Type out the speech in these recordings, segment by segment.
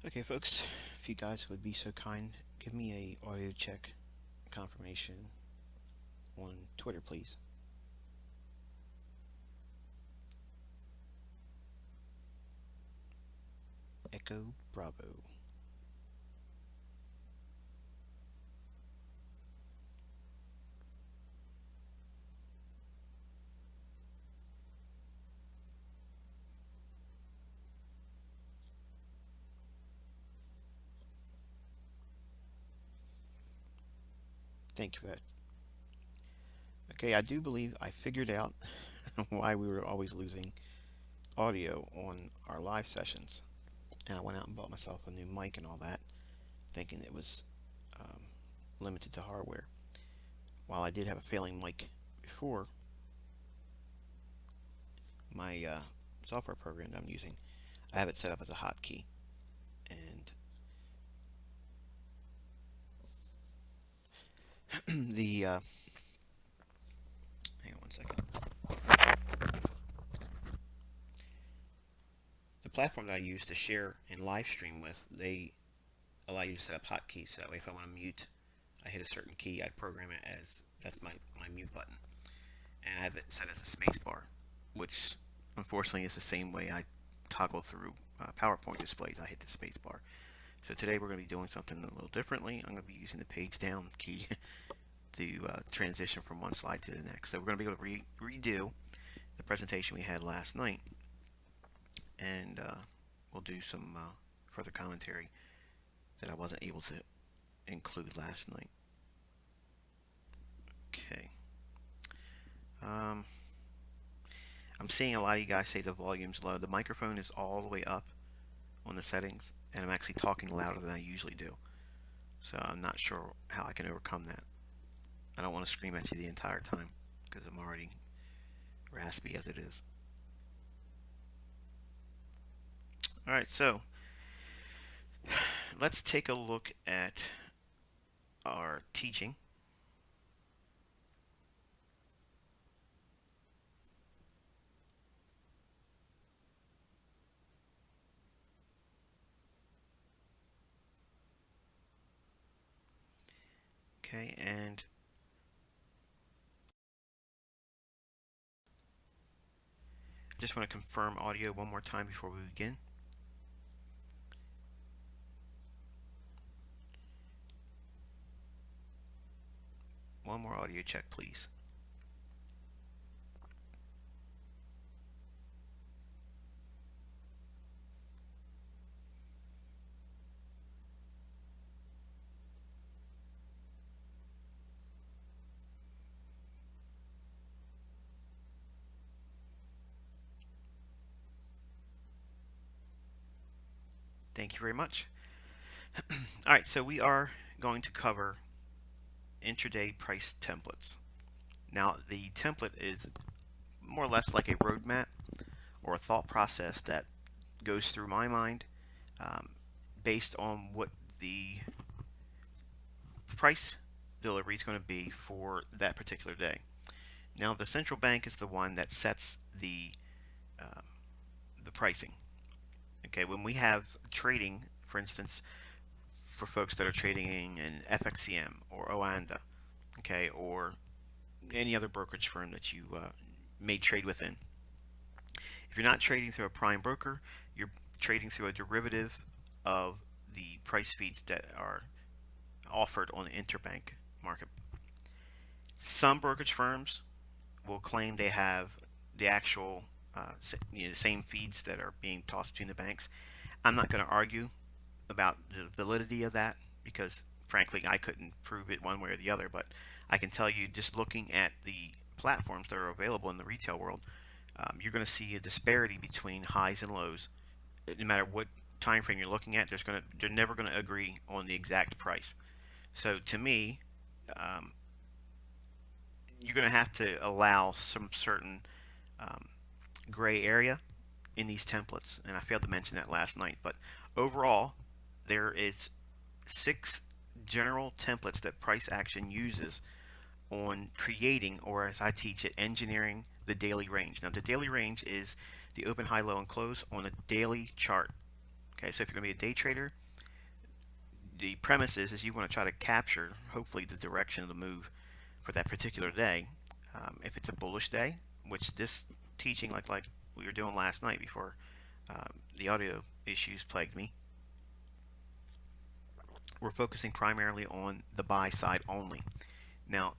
Okay, folks, if you guys would be so kind, give me a audio check confirmation on Twitter, please. Echo Bravo. Thank you for that. Okay, I do believe I figured out why we were always losing audio on our live sessions. And I went out and bought myself a new mic and all that, thinking it was um, limited to hardware. While I did have a failing mic before, my software program that I'm using, I have it set up as a hotkey. And the hang on one second. The platform that I use to share and live stream with, they allow you to set up hotkeys. So that way, if I want to mute, I hit a certain key, I program it as that's my mute button, and I have it set as a space bar, which unfortunately is the same way I toggle through PowerPoint displays. I hit the space bar. So today we're going to be doing something a little differently. I'm going to be using the page down key to transition from one slide to the next. So we're going to be able to redo the presentation we had last night, and we'll do some further commentary that I wasn't able to include last night. Okay. Um, I'm seeing a lot of you guys say the volume's low. The microphone is all the way up on the settings, and I'm actually talking louder than I usually do. So I'm not sure how I can overcome that. I don't want to scream at you the entire time because I'm already raspy as it is. Alright, so let's take a look at our teaching. Okay, and I just want to confirm audio one more time before we begin. One more audio check, please. Thank you very much. Alright, so we are going to cover intraday price templates. Now, the template is more or less like a roadmap or a thought process that goes through my mind based on what the price delivery is going to be for that particular day. Now, the central bank is the one that sets uh, the pricing. Okay, when we have trading, for instance, for folks that are trading in FXCM or Oanda, okay, or any other brokerage firm that you may trade within. If you're not trading through a prime broker, you're trading through a derivative of the price feeds that are offered on the interbank market. Some brokerage firms will claim they have the actual the same feeds that are being tossed between the banks. I'm not going to argue about the validity of that because frankly I couldn't prove it one way or the other, but I can tell you just looking at the platforms that are available in the retail world, you're going to see a disparity between highs and lows. No matter what time frame you're looking at, they're never going to agree on the exact price. So to me, um, you're going to have to allow some certain um, gray area in these templates, and I failed to mention that last night. But overall, there is 6 general templates that Price Action uses on creating, or as I teach it, engineering the daily range. Now, the daily range is the open, high, low, and close on a daily chart. Okay, so if you're going to be a day trader, the premise is you want to try to capture, hopefully, the direction of the move for that particular day. If it's a bullish day, which this teaching, like we were doing last night before the audio issues plagued me, we're focusing primarily on the buy side only. Now,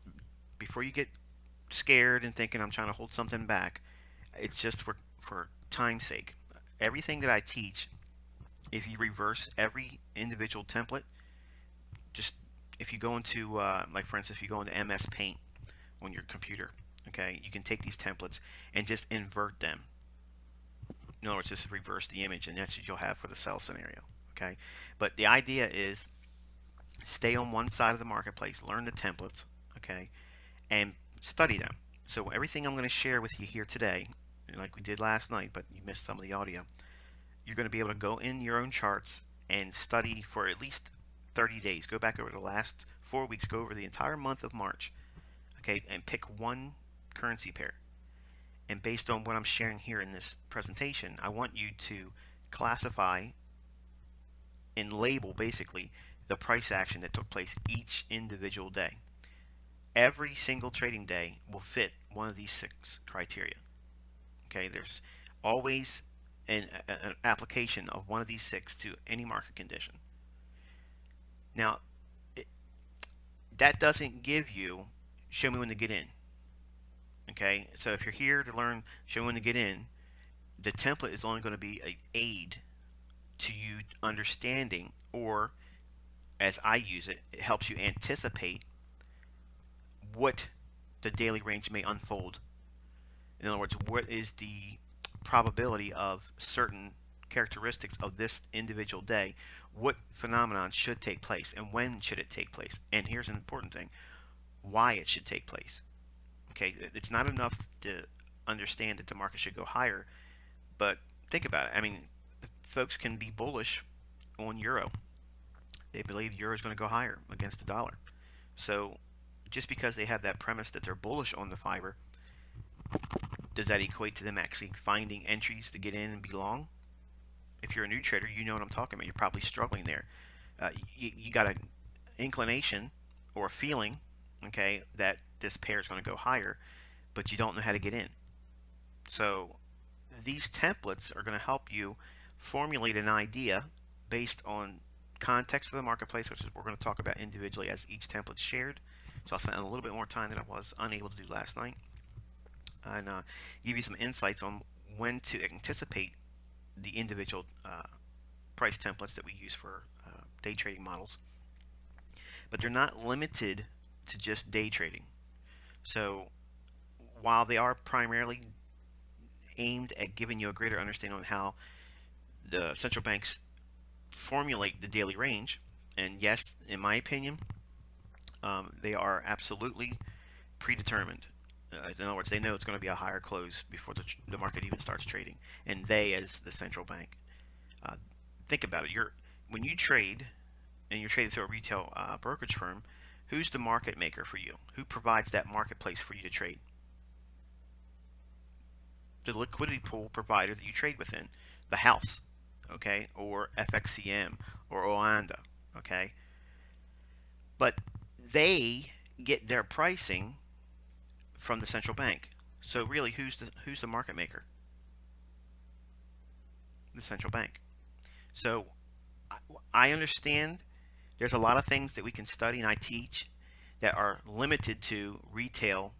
before you get scared and thinking I'm trying to hold something back, it's just for time's sake. Everything that I teach, if you reverse every individual template, just if you go into, like for instance, if you go into MS Paint on your computer, okay, you can take these templates and just invert them. In other words, just reverse the image, and that's what you'll have for the sell scenario, okay? But the idea is stay on one side of the marketplace, learn the templates, okay, and study them. So everything I'm going to share with you here today, like we did last night, but you missed some of the audio, you're going to be able to go in your own charts and study for at least 30 days. Go back over the last 4 weeks, go over the entire month of March, okay, and pick one currency pair. And based on what I'm sharing here in this presentation, I want you to classify and label basically the price action that took place each individual day. Every single trading day will fit one of these 6 criteria. Okay, there's always an application of one of these 6 to any market condition. Now, that doesn't give you show me when to get in. Okay, so if you're here to learn show me when to get in, the template is only going to be an aid to you understanding, or as I use it, it helps you anticipate what the daily range may unfold. In other words, what is the probability of certain characteristics of this individual day, what phenomenon should take place, and when should it take place. And here's an important thing, why it should take place. Okay, it's not enough to understand that the market should go higher, but think about it. I mean, folks can be bullish on euro. They believe euro is going to go higher against the dollar. So just because they have that premise that they're bullish on the fiber, does that equate to them actually finding entries to get in and be long? If you're a new trader, you know what I'm talking about. You're probably struggling there. You got an inclination or a feeling, okay, that this pair is going to go higher, but you don't know how to get in. So these templates are going to help you formulate an idea based on context of the marketplace, which is what we're going to talk about individually as each template is shared. So I'll spend a little bit more time than I was unable to do last night, and give you some insights on when to anticipate the individual price templates that we use for day trading models. But they're not limited to just day trading. So while they are primarily aimed at giving you a greater understanding on how the central banks formulate the daily range, and yes, in my opinion, they are absolutely predetermined. In other words, they know it's going to be a higher close before the market even starts trading, and they as the central bank. Think about it. When you trade, and you're trading through a retail brokerage firm, who's the market maker for you? Who provides that marketplace for you to trade? The liquidity pool provider that you trade within, the house, okay, or FXCM or Oanda, okay. But they get their pricing from the central bank. So really, who's the market maker? The central bank. So I understand there's a lot of things that we can study and I teach that are limited to retail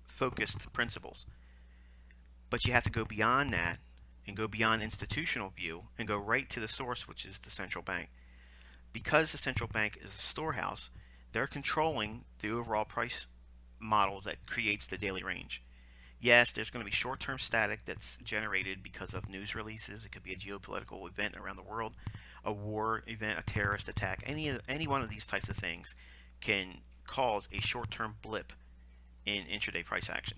focused principles. But you have to go beyond that and go beyond institutional view and go right to the source, which is the central bank. Because the central bank is a storehouse, they're controlling the overall price model that creates the daily range. Yes, there's going to be short-term static that's generated because of news releases. It could be a geopolitical event around the world, a war event, a terrorist attack. Any one of these types of things can cause a short-term blip in intraday price action.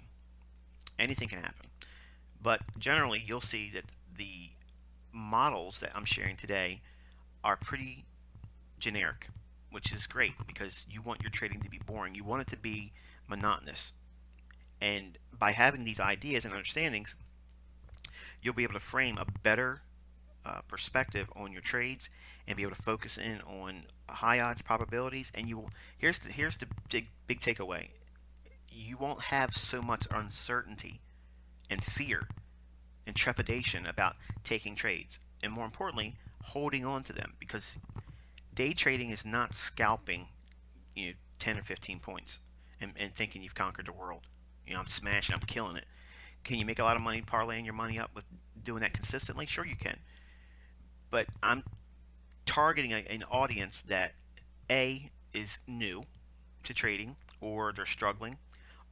Anything can happen. But generally, you'll see that the models that I'm sharing today are pretty generic, which is great because you want your trading to be boring. You want it to be monotonous. And by having these ideas and understandings, you'll be able to frame a better perspective on your trades and be able to focus in on high odds probabilities. And you will, here's the big takeaway: you won't have so much uncertainty and fear and trepidation about taking trades, and more importantly, holding on to them, because day trading is not scalping, 10 or 15 points and thinking you've conquered the world. I'm smashing, I'm killing it. Can you make a lot of money parlaying your money up with doing that consistently? Sure, you can. But I'm targeting an audience that A, is new to trading, or they're struggling,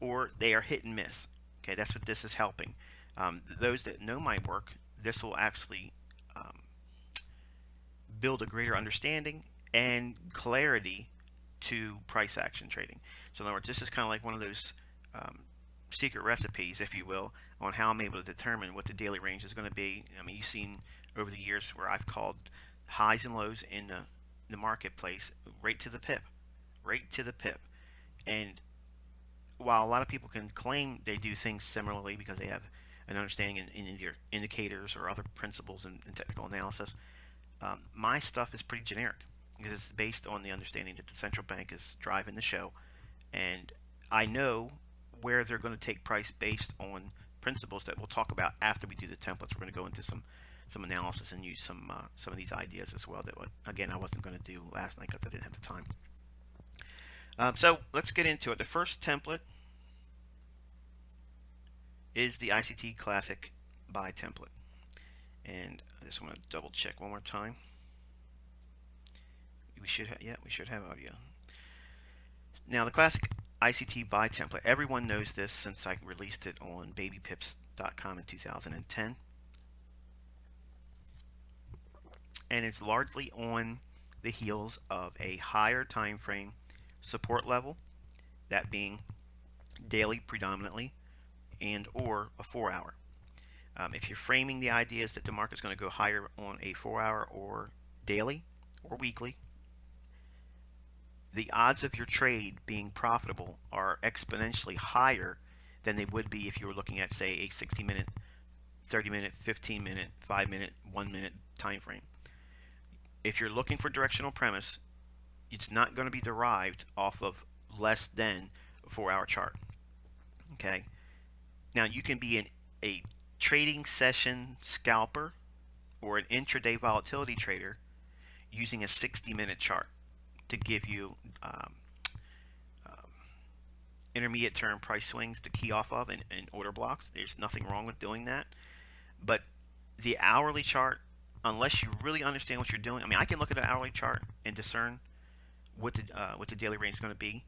or they are hit and miss. Okay, that's what this is helping. Those that know my work, this will actually build a greater understanding and clarity to price action trading. So in other words, this is kind of like one of those secret recipes, if you will, on how I'm able to determine what the daily range is going to be. I mean, you've seen over the years where I've called highs and lows in the marketplace right to the pip, right to the pip. And while a lot of people can claim they do things similarly because they have an understanding in either indicators or other principles in technical analysis, my stuff is pretty generic because it's based on the understanding that the central bank is driving the show, and I know where they're going to take price based on principles that we'll talk about after we do the templates. We're going to go into some analysis and use some of these ideas as well that, again, I wasn't going to do last night because I didn't have the time. So let's get into it. The first template is the ICT Classic Buy template, and I just want to double check one more time. We should have audio. Now, the Classic ICT Buy template, everyone knows this since I released it on babypips.com in 2010, and it's largely on the heels of a higher time frame support level, that being daily predominantly, and or a 4-hour. If you're framing the ideas that the market's going to go higher on a 4-hour or daily or weekly, the odds of your trade being profitable are exponentially higher than they would be if you were looking at, say, a 60-minute, 30-minute, 15-minute, 5-minute, 1-minute time frame. If you're looking for directional premise, it's not going to be derived off of less than a 4-hour chart. Okay. Now, you can be a trading session scalper or an intraday volatility trader using a 60-minute chart to give you intermediate term price swings to key off of in order blocks. There's nothing wrong with doing that. But the hourly chart, unless you really understand what you're doing, I mean, I can look at an hourly chart and discern what the daily range is going to be,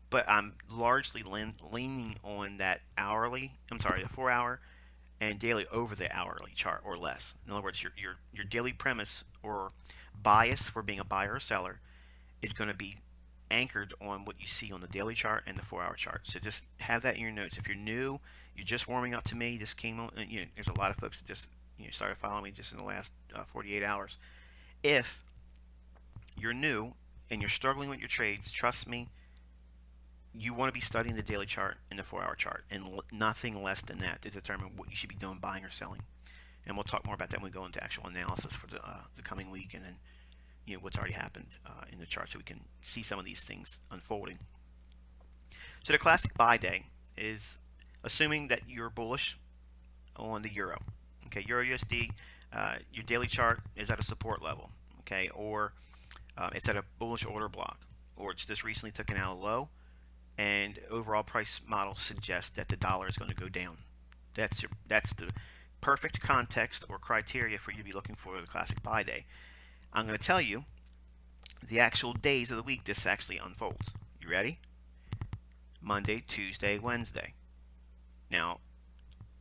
but I'm largely leaning on that the 4-hour and daily over the hourly chart or less. In other words, your daily premise or bias for being a buyer or seller is going to be anchored on what you see on the daily chart and the 4-hour chart. So just have that in your notes. If you're new, you're just warming up to me, this came on, there's a lot of folks that just started following me just in the last 48 hours. If you're new and you're struggling with your trades, trust me, you want to be studying the daily chart and the 4-hour chart and nothing less than that to determine what you should be doing, buying or selling. And we'll talk more about that when we go into actual analysis for the coming week, and then what's already happened in the chart, so we can see some of these things unfolding. So the classic buy day is assuming that you're bullish on the euro. Okay, Euro USD, your daily chart is at a support level. Okay, or it's at a bullish order block, or it's just recently taken out a low, and overall price model suggests that the dollar is going to go down. That's the perfect context or criteria for you to be looking for the classic buy day. I'm going to tell you the actual days of the week this actually unfolds. You ready? Monday, Tuesday, Wednesday. Now,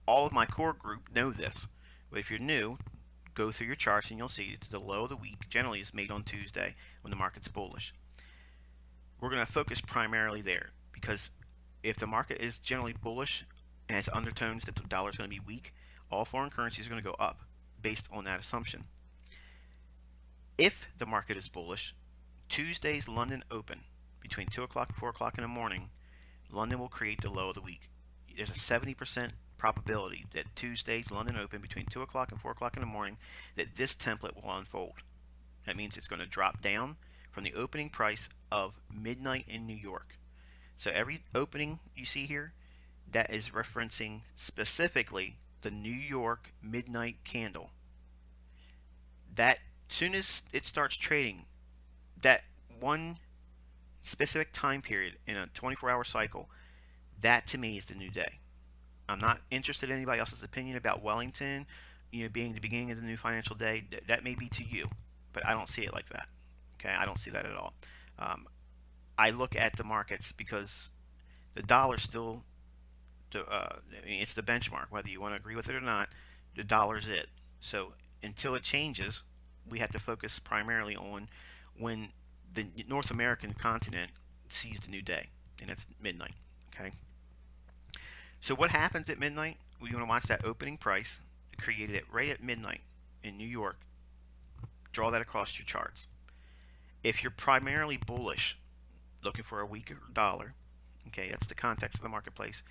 all of my core group know this, but if you're new, go through your charts and you'll see that the low of the week generally is made on Tuesday when the market's bullish. We're going to focus primarily there, because if the market is generally bullish and has undertones that the dollar is going to be weak, all foreign currencies are going to go up based on that assumption. If the market is bullish, Tuesday's London open between 2 o'clock and 4 o'clock in the morning, London will create the low of the week. There's a 70% probability that Tuesday's London Open between 2 o'clock and 4 o'clock in the morning, that this template will unfold. That means it's going to drop down from the opening price of midnight in New York. So every opening you see here, that is referencing specifically the New York midnight candle. That soon as it starts trading, that one specific time period in a 24-hour cycle, that to me is the new day. I'm not interested in anybody else's opinion about Wellington, being the beginning of the new financial day. That may be to you, but I don't see it like that. Okay, I don't see that at all. I look at the markets because the dollar still, it's the benchmark. Whether you want to agree with it or not, the dollar's it. So until it changes, we have to focus primarily on when the North American continent sees the new day, and it's midnight. Okay. So what happens at midnight? We want to watch that opening price created it right at midnight in New York. Draw that across your charts. If you're primarily bullish, looking for a weaker dollar, okay, that's the context of the marketplace.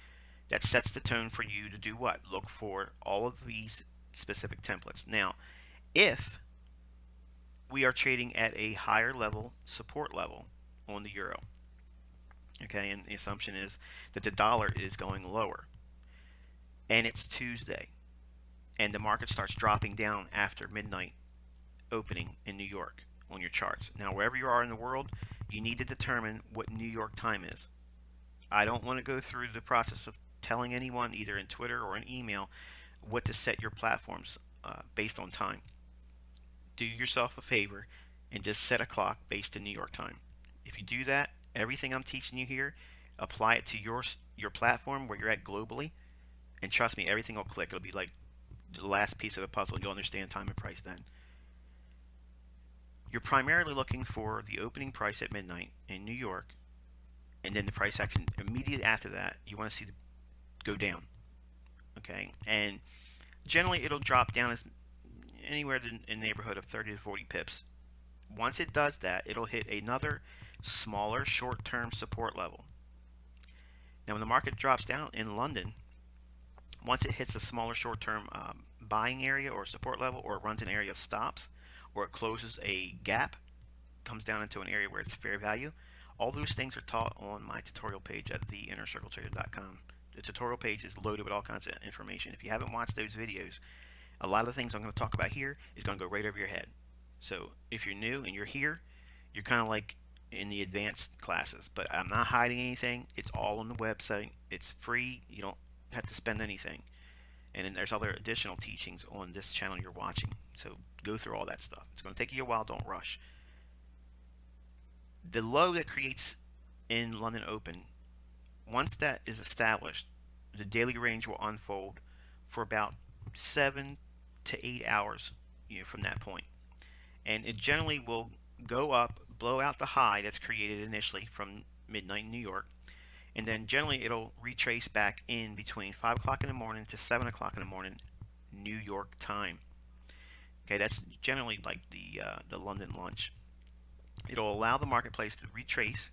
That sets the tone for you to do what? Look for all of these specific templates. Now, if we are trading at a higher level support level on the euro, okay, and the assumption is that the dollar is going lower, and it's Tuesday, and the market starts dropping down after midnight opening in New York on your charts. Now, wherever you are in the world, you need to determine what New York time is. I don't want to go through the process of telling anyone, either in Twitter or in email, what to set your platforms based on time. Do yourself a favor and just set a clock based in New York time. If you do that, everything I'm teaching you here, apply it to your platform where you're at globally, and trust me, everything will click. It'll be like the last piece of the puzzle. You'll understand time and price then. You're primarily looking for the opening price at midnight in New York, and then the price action immediately after that. You want to see go down, okay? And generally, it'll drop down as anywhere in the neighborhood of 30 to 40 pips. Once it does that, it'll hit another smaller short-term support level. Now, when the market drops down in London, once it hits a smaller short-term buying area or support level, or it runs an area of stops, or it closes a gap, comes down into an area where it's fair value, all those things are taught on my tutorial page at theinnercircletrader.com. The tutorial page is loaded with all kinds of information. If you haven't watched those videos, a lot of the things I'm going to talk about here is going to go right over your head. So if you're new and you're here, you're kind of like in the advanced classes. But I'm not hiding anything. It's all on the website. It's free. You don't have to spend anything. And then there's other additional teachings on this channel you're watching. So go through all that stuff. It's going to take you a while. Don't rush. The low that creates in London Open, once that is established, the daily range will unfold for about 7 to 8 hours from that point. And it generally will go up, blow out the high that's created initially from midnight in New York, and then generally it'll retrace back in between 5 o'clock in the morning to 7 o'clock in the morning New York time. Okay, that's generally like the London lunch. It'll allow the marketplace to retrace,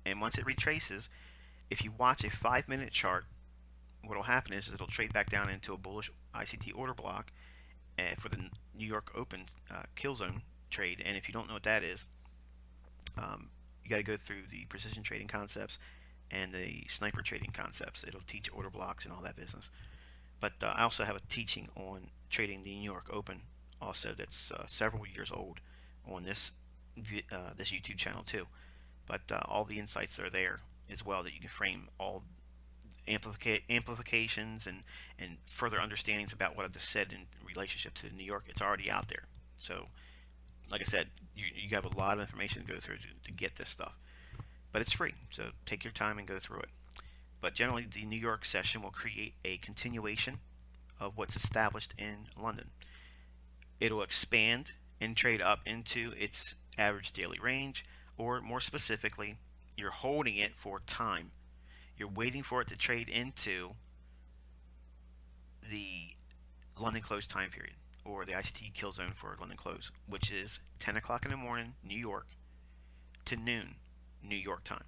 and once it retraces, if you watch a 5-minute chart, what will happen is it'll trade back down into a bullish ICT order block for the New York Open kill zone trade. And if you don't know what that is, you got to go through the precision trading concepts and the sniper trading concepts. It'll teach order blocks and all that business. But I also have a teaching on trading the New York Open also that's several years old on this YouTube channel too. But all the insights are there as well, that you can frame all amplifications and further understandings about what I just said in relationship to New York. It's already out there. So like I said, you have a lot of information to go through to get this stuff, but it's free, so take your time and go through it. But generally, the New York session will create a continuation of what's established in London. It'll expand and trade up into its average daily range, or more specifically, you're holding it for time. You're waiting for it to trade into the London close time period, or the ICT kill zone for London close, which is 10 o'clock in the morning New York to noon New York time.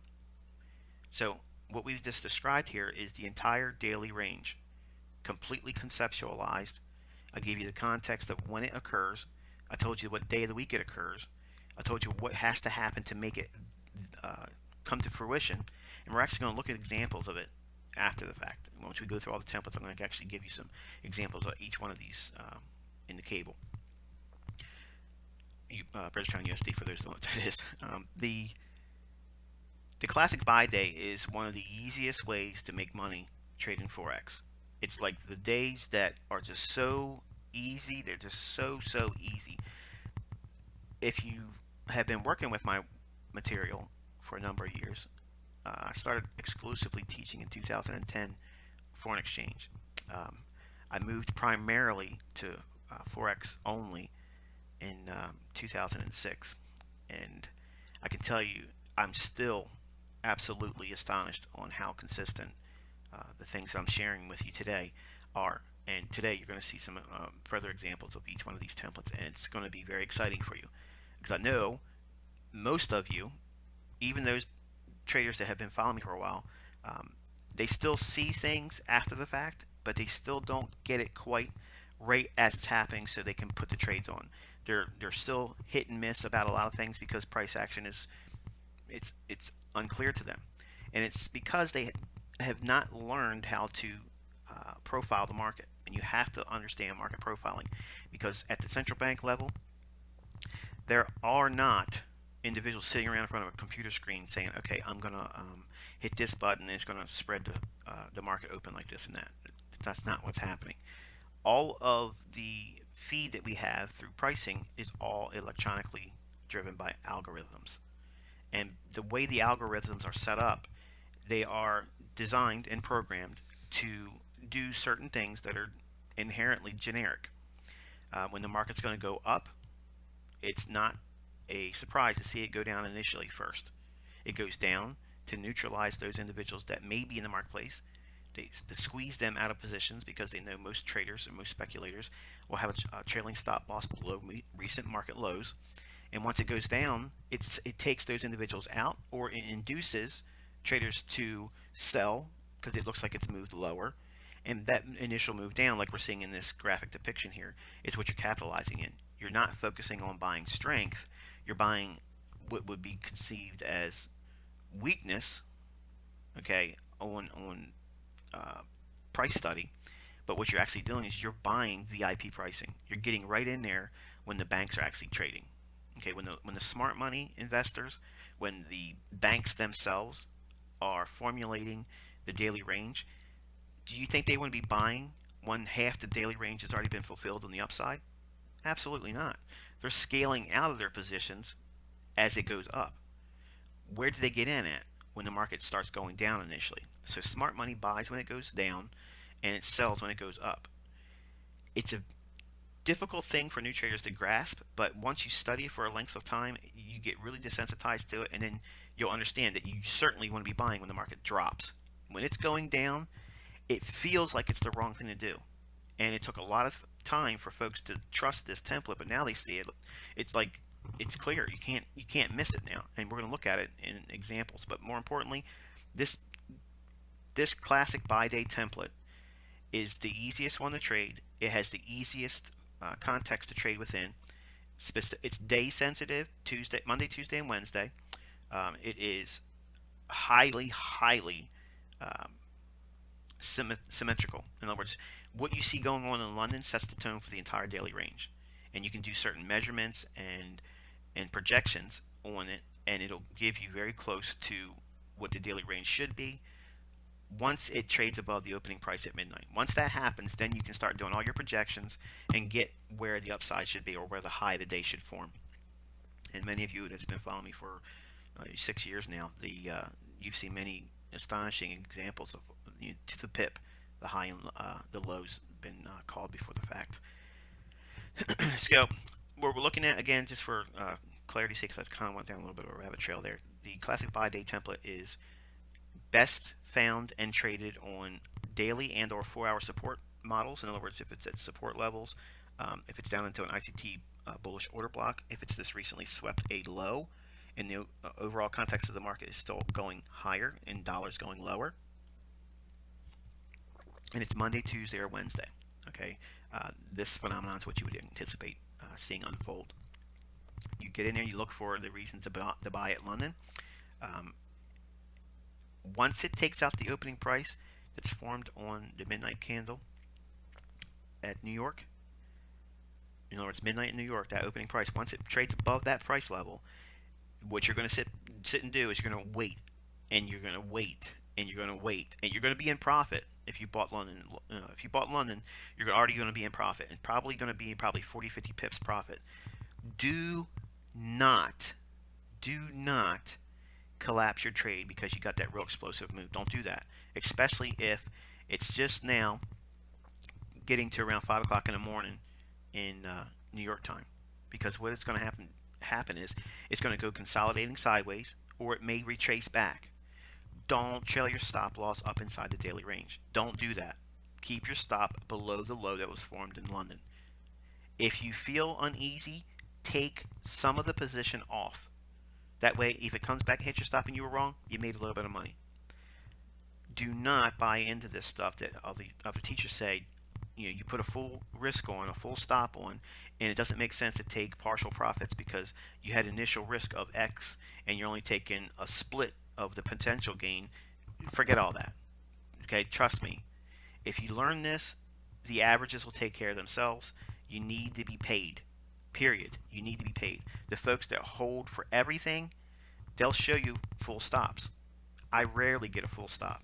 So what we've just described here is the entire daily range. completely conceptualized. I gave you the context of when it occurs. I told you what day of the week it occurs. I told you what has to happen to make it uh, come to fruition. And we're actually going to look at examples of it after the fact. Once we go through all the templates, I'm going to actually give you some examples of each one of these in the cable. British Pound USD, for those who know what that is. The classic buy day is one of the easiest ways to make money trading Forex. It's like the days that are just so easy. They're just so easy. If you have been working with my material for a number of years, I started exclusively teaching in 2010 foreign exchange. I moved primarily to Forex only in 2006, and I can tell you I'm still absolutely astonished on how consistent the things I'm sharing with you today are. And today you're going to see some further examples of each one of these templates, and it's going to be very exciting for you, because I know most of you, even those traders that have been following me for a while, um, they still see things after the fact, but they still don't get it quite right as it's happening, so they can put the trades on. They're still hit and miss about a lot of things because price action is it's unclear to them, and it's because they have not learned how to profile the market. And you have to understand market profiling, because at the central bank level, there are not individuals sitting around in front of a computer screen saying, okay, I'm going to hit this button and it's going to spread the market open like this and that. That's not what's happening. All of the feed that we have through pricing is all electronically driven by algorithms. And the way the algorithms are set up, they are designed and programmed to do certain things that are inherently generic. When the market's going to go up, it's not a surprise to see it go down initially first. It goes down to neutralize those individuals that may be in the marketplace. They squeeze them out of positions because they know most traders or most speculators will have a trailing stop loss below recent market lows. And once it goes down, it takes those individuals out, or it induces traders to sell because it looks like it's moved lower. And that initial move down, like we're seeing in this graphic depiction here, is what you're capitalizing in. You're not focusing on buying strength. You're buying what would be conceived as weakness, okay, on price study. But what you're actually doing is you're buying VIP pricing. You're getting right in there when the banks are actually trading. Okay, when the smart money investors, when the banks themselves are formulating the daily range, do you think they want to be buying when half the daily range has already been fulfilled on the upside? Absolutely not. They're scaling out of their positions as it goes up. Where do they get in at? When the market starts going down initially. So smart money buys when it goes down, and it sells when it goes up. It's a difficult thing for new traders to grasp, but once you study it for a length of time, you get really desensitized to it, and then you'll understand that you certainly want to be buying when the market drops. When it's going down, it feels like it's the wrong thing to do. And it took a lot of time for folks to trust this template, but now they see it. It's like it's clear. You can't miss it now, and we're going to look at it in examples. But more importantly, this classic buy day template is the easiest one to trade. It has the easiest context to trade within. It's day sensitive. Monday, Tuesday, and Wednesday. It is highly um, symmetrical. In other words, what you see going on in London sets the tone for the entire daily range, and you can do certain measurements and projections on it, and it'll give you very close to what the daily range should be once it trades above the opening price at midnight. Once that happens, then you can start doing all your projections and get where the upside should be or where the high of the day should form. And many of you that's been following me for 6 years now, you've seen many astonishing examples of to the pip, the high and the lows been called before the fact. So what we're looking at, again, just for clarity's sake, because I kind of went down a little bit of a rabbit trail there. The classic buy day template is best found and traded on daily and or 4-hour support models. In other words, if it's at support levels, if it's down into an ICT bullish order block, if it's this recently swept a low, and the overall context of the market is still going higher and dollars going lower. and it's Monday, Tuesday, or Wednesday. Okay, this phenomenon is what you would anticipate seeing unfold. You get in there, you look for the reasons to buy at London. Um, Once it takes out the opening price that's formed on the midnight candle at New York, in other words, midnight in New York, that opening price, once it trades above that price level, what you're going to sit and do is you're going to wait, and you're going to wait, and you're going to wait, and you're going to be in profit if you bought London. If you bought London, you're already going to be in profit, and probably going to be 40, 50 pips profit. Do not, do not collapse your trade because you got that real explosive move. Don't do that, especially if it's just now getting to around 5 o'clock in the morning in New York time, because what it's going to happen is it's going to go consolidating sideways, or it may retrace back. Don't trail your stop loss up inside the daily range. Don't do that. Keep your stop below the low that was formed in London. If you feel uneasy, take some of the position off. That way, if it comes back and hits your stop and you were wrong, you made a little bit of money. Do not buy into this stuff that other teachers say. You put a full risk on, a full stop on, and it doesn't make sense to take partial profits because you had initial risk of X and you're only taking a split of the potential gain. Forget all that. Okay, trust me. If you learn this, the averages will take care of themselves. You need to be paid. Period. You need to be paid. The folks that hold for everything, they'll show you full stops. I rarely get a full stop.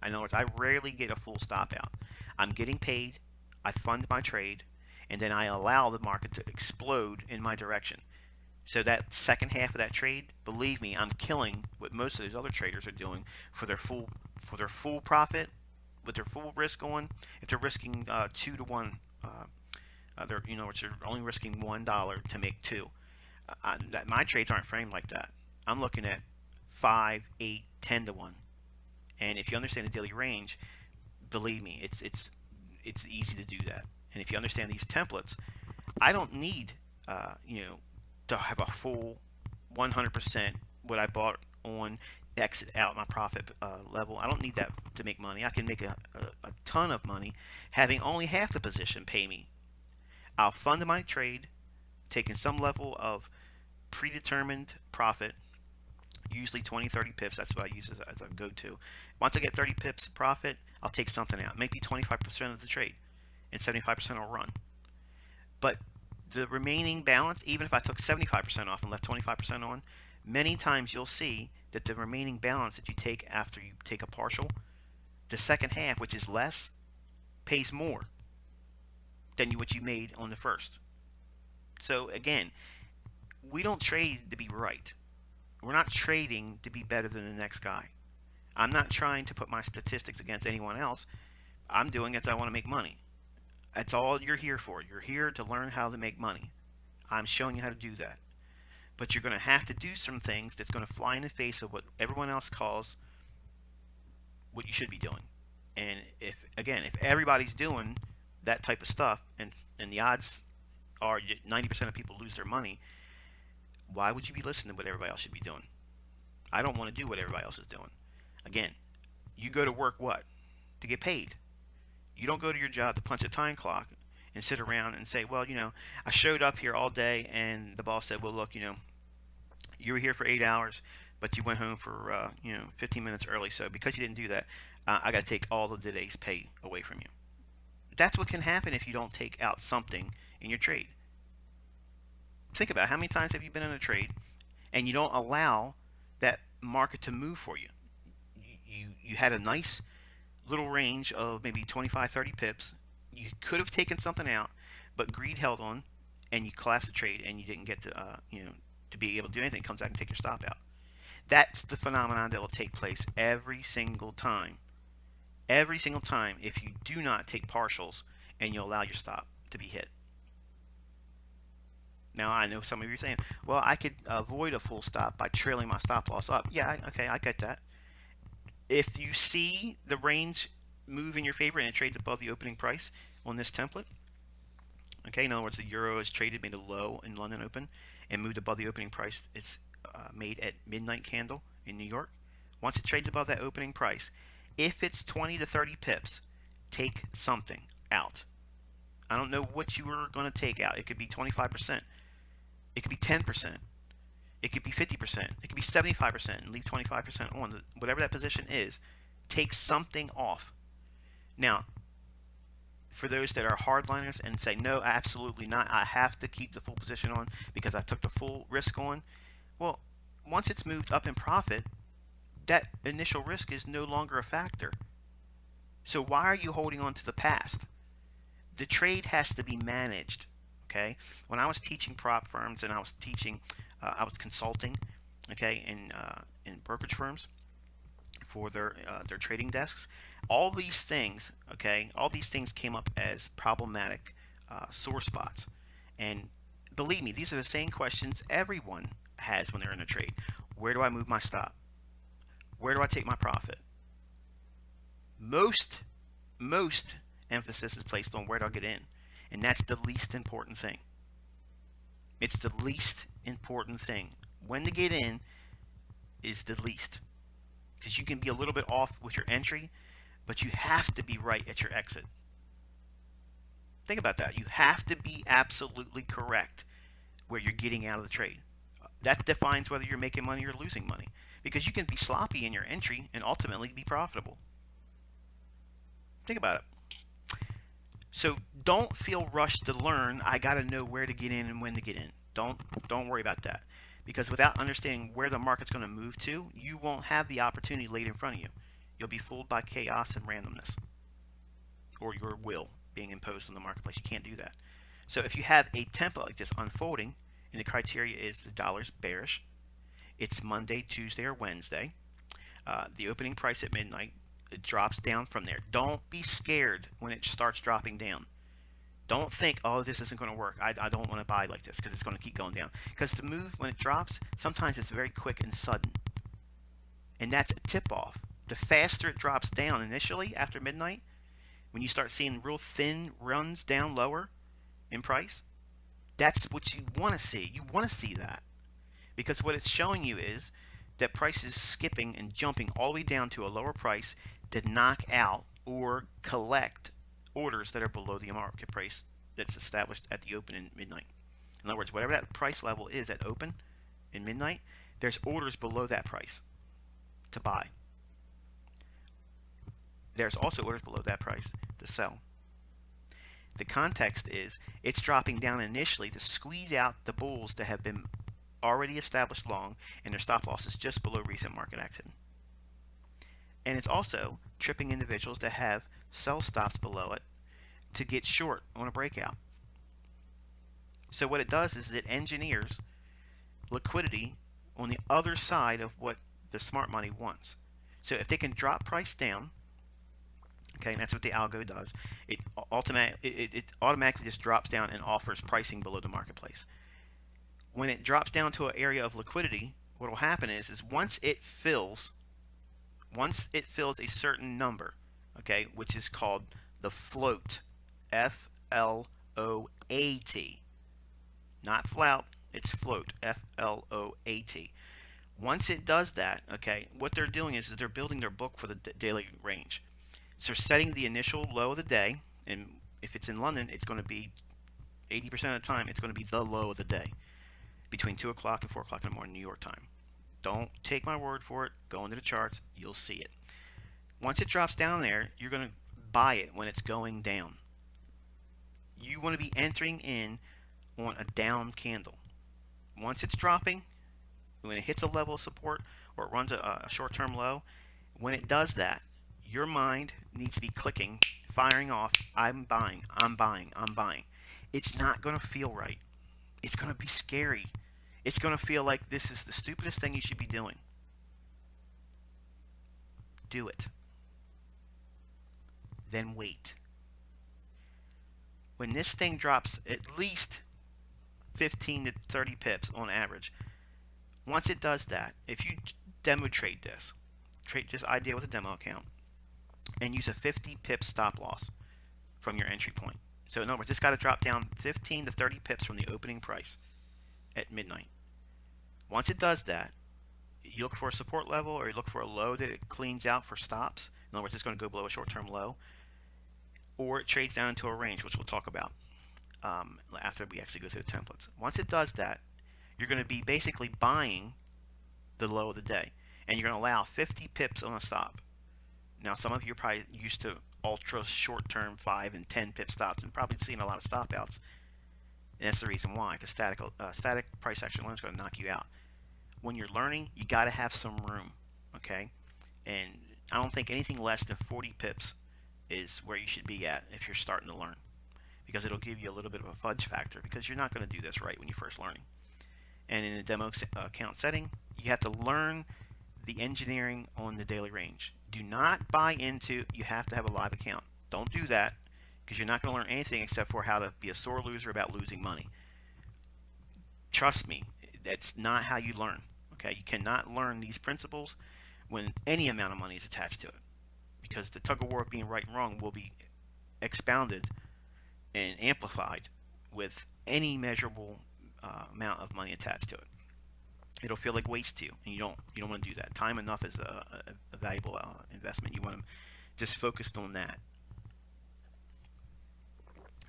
In other words, I rarely get a full stop out. I'm getting paid, I fund my trade, and then I allow the market to explode in my direction. So that second half of that trade, believe me, I'm killing what most of those other traders are doing for their full profit, with their full risk on. If they're risking 2 to 1, which they're only risking $1 to make 2. My trades aren't framed like that. I'm looking at 5, 8, 10 to 1. And if you understand the daily range, believe me, it's easy to do that. And if you understand these templates, I don't need to have a full 100% what I bought on exit out my profit level. I don't need that to make money. I can make a ton of money having only half the position pay me. I'll fund my trade, taking some level of predetermined profit, usually 20, 30 pips. That's what I use as a go-to. Once I get 30 pips profit, I'll take something out. Maybe 25% of the trade, and 75% will run. But the remaining balance, even if I took 75% off and left 25% on, many times you'll see that the remaining balance that you take after you take a partial, the second half, which is less, pays more than what you made on the first. So again, we don't trade to be right. We're not trading to be better than the next guy. I'm not trying to put my statistics against anyone else. I'm doing it because I want to make money. That's all you're here for. You're here to learn how to make money. I'm showing you how to do that. But you're going to have to do some things that's going to fly in the face of what everyone else calls what you should be doing. And if everybody's doing that type of stuff, and the odds are 90% of people lose their money, why would you be listening to what everybody else should be doing? I don't want to do what everybody else is doing. Again, you go to work what? To get paid. You don't go to your job to punch a time clock and sit around and say, well, I showed up here all day and the boss said, well, look, you were here for 8 hours, but you went home for 15 minutes early. So because you didn't do that, I got to take all of the day's pay away from you. That's what can happen if you don't take out something in your trade. Think about it. How many times have you been in a trade and you don't allow that market to move for you? You had a nice little range of maybe 25, 30 pips. You could have taken something out, but greed held on, and you collapsed the trade, and you didn't get to be able to do anything. It comes back and take your stop out. That's the phenomenon that will take place every single time. Every single time if you do not take partials and you allow your stop to be hit. Now, I know some of you are saying, well, I could avoid a full stop by trailing my stop loss up. Yeah, okay, I get that. If you see the range move in your favor and it trades above the opening price on this template, okay, in other words, the euro is traded, made a low in London Open, and moved above the opening price. It's made at midnight candle in New York. Once it trades above that opening price, if it's 20 to 30 pips, take something out. I don't know what you are going to take out. It could be 25%. It could be 10%. It could be 50%. It could be 75% and leave 25% on. Whatever that position is, take something off. Now, for those that are hardliners and say, no, absolutely not, I have to keep the full position on because I took the full risk on. Well, once it's moved up in profit, that initial risk is no longer a factor. So why are you holding on to the past? The trade has to be managed. Okay. When I was teaching prop firms and I was teaching, I was consulting, okay, in brokerage firms for their trading desks. All these things, okay, all these things came up as problematic sore spots. And believe me, these are the same questions everyone has when they're in a trade. Where do I move my stop? Where do I take my profit? Most emphasis is placed on where do I get in, and that's the least important thing. It's the least important thing. When to get in is the least, because you can be a little bit off with your entry, but you have to be right at your exit. Think about that. You have to be absolutely correct where you're getting out of the trade. That defines whether you're making money or losing money, because you can be sloppy in your entry and ultimately be profitable. Think about it. So don't feel rushed to learn. I got to know where to get in and when to get in. Don't worry about that, because without understanding where the market's going to move to, you won't have the opportunity laid in front of you. You'll be fooled by chaos and randomness, or your will being imposed on the marketplace. You can't do that. So if you have a template like this unfolding, and the criteria is the dollar's bearish, it's Monday, Tuesday, or Wednesday, the opening price at midnight, it drops down from there. Don't be scared when it starts dropping down. Don't think, oh, this isn't going to work. I don't want to buy like this because it's going to keep going down. Because the move, when it drops, sometimes it's very quick and sudden. And that's a tip-off. The faster it drops down initially after midnight, when you start seeing real thin runs down lower in price, that's what you want to see. You want to see that. Because what it's showing you is that price is skipping and jumping all the way down to a lower price to knock out or collect orders that are below the market price that's established at the open in midnight. In other words, whatever that price level is at open in midnight, there's orders below that price to buy. There's also orders below that price to sell. The context is it's dropping down initially to squeeze out the bulls that have been already established long and their stop loss is just below recent market activity. And it's also tripping individuals that have sell stops below it to get short on a breakout. So what it does is it engineers liquidity on the other side of what the smart money wants. So if they can drop price down, okay, and that's what the algo does, it automatically just drops down and offers pricing below the marketplace. When it drops down to an area of liquidity, what will happen is once it fills a certain number, okay, which is called the float, F-L-O-A-T, not flout, it's float, F-L-O-A-T. Once it does that, okay, what they're doing is they're building their book for the daily range. So they're setting the initial low of the day, and if it's in London, it's going to be 80% of the time, it's going to be the low of the day, between 2 o'clock and 4 o'clock in the morning, New York time. Don't take my word for it. Go into the charts. You'll see it. Once it drops down there, you're going to buy it when it's going down. You want to be entering in on a down candle. Once it's dropping, when it hits a level of support or it runs a short-term low, when it does that, your mind needs to be clicking, firing off, I'm buying, I'm buying, I'm buying. It's not going to feel right. It's going to be scary. It's going to feel like this is the stupidest thing you should be doing. Do it. Then wait. When this thing drops at least 15 to 30 pips on average, once it does that, if you demo trade this idea with a demo account, and use a 50 pip stop loss from your entry point. So in other words, it's got to drop down 15 to 30 pips from the opening price at midnight. Once it does that, you look for a support level or you look for a low that it cleans out for stops. In other words, it's going to go below a short-term low. or it trades down into a range, which we'll talk about after we actually go through the templates. Once it does that, you're going to be basically buying the low of the day, and you're going to allow 50 pips on a stop. Now, some of you are probably used to ultra short-term 5 and 10 pip stops, and probably seeing a lot of stop outs. And that's the reason why, because static price action alone is going to knock you out. When you're learning, you got to have some room, okay? And I don't think anything less than 40 pips is where you should be at if you're starting to learn, because it'll give you a little bit of a fudge factor, because you're not going to do this right when you're first learning. And in a demo account setting, you have to learn the engineering on the daily range. Do not buy into you have to have a live account. Don't do that, because you're not going to learn anything except for how to be a sore loser about losing money. Trust me, that's not how you learn. Okay, you cannot learn these principles when any amount of money is attached to it, because the tug of war of being right and wrong will be expounded and amplified with any measurable amount of money attached to it. It'll feel like waste to you, and you don't want to do that. Time enough is a valuable investment. You want to just focus on that.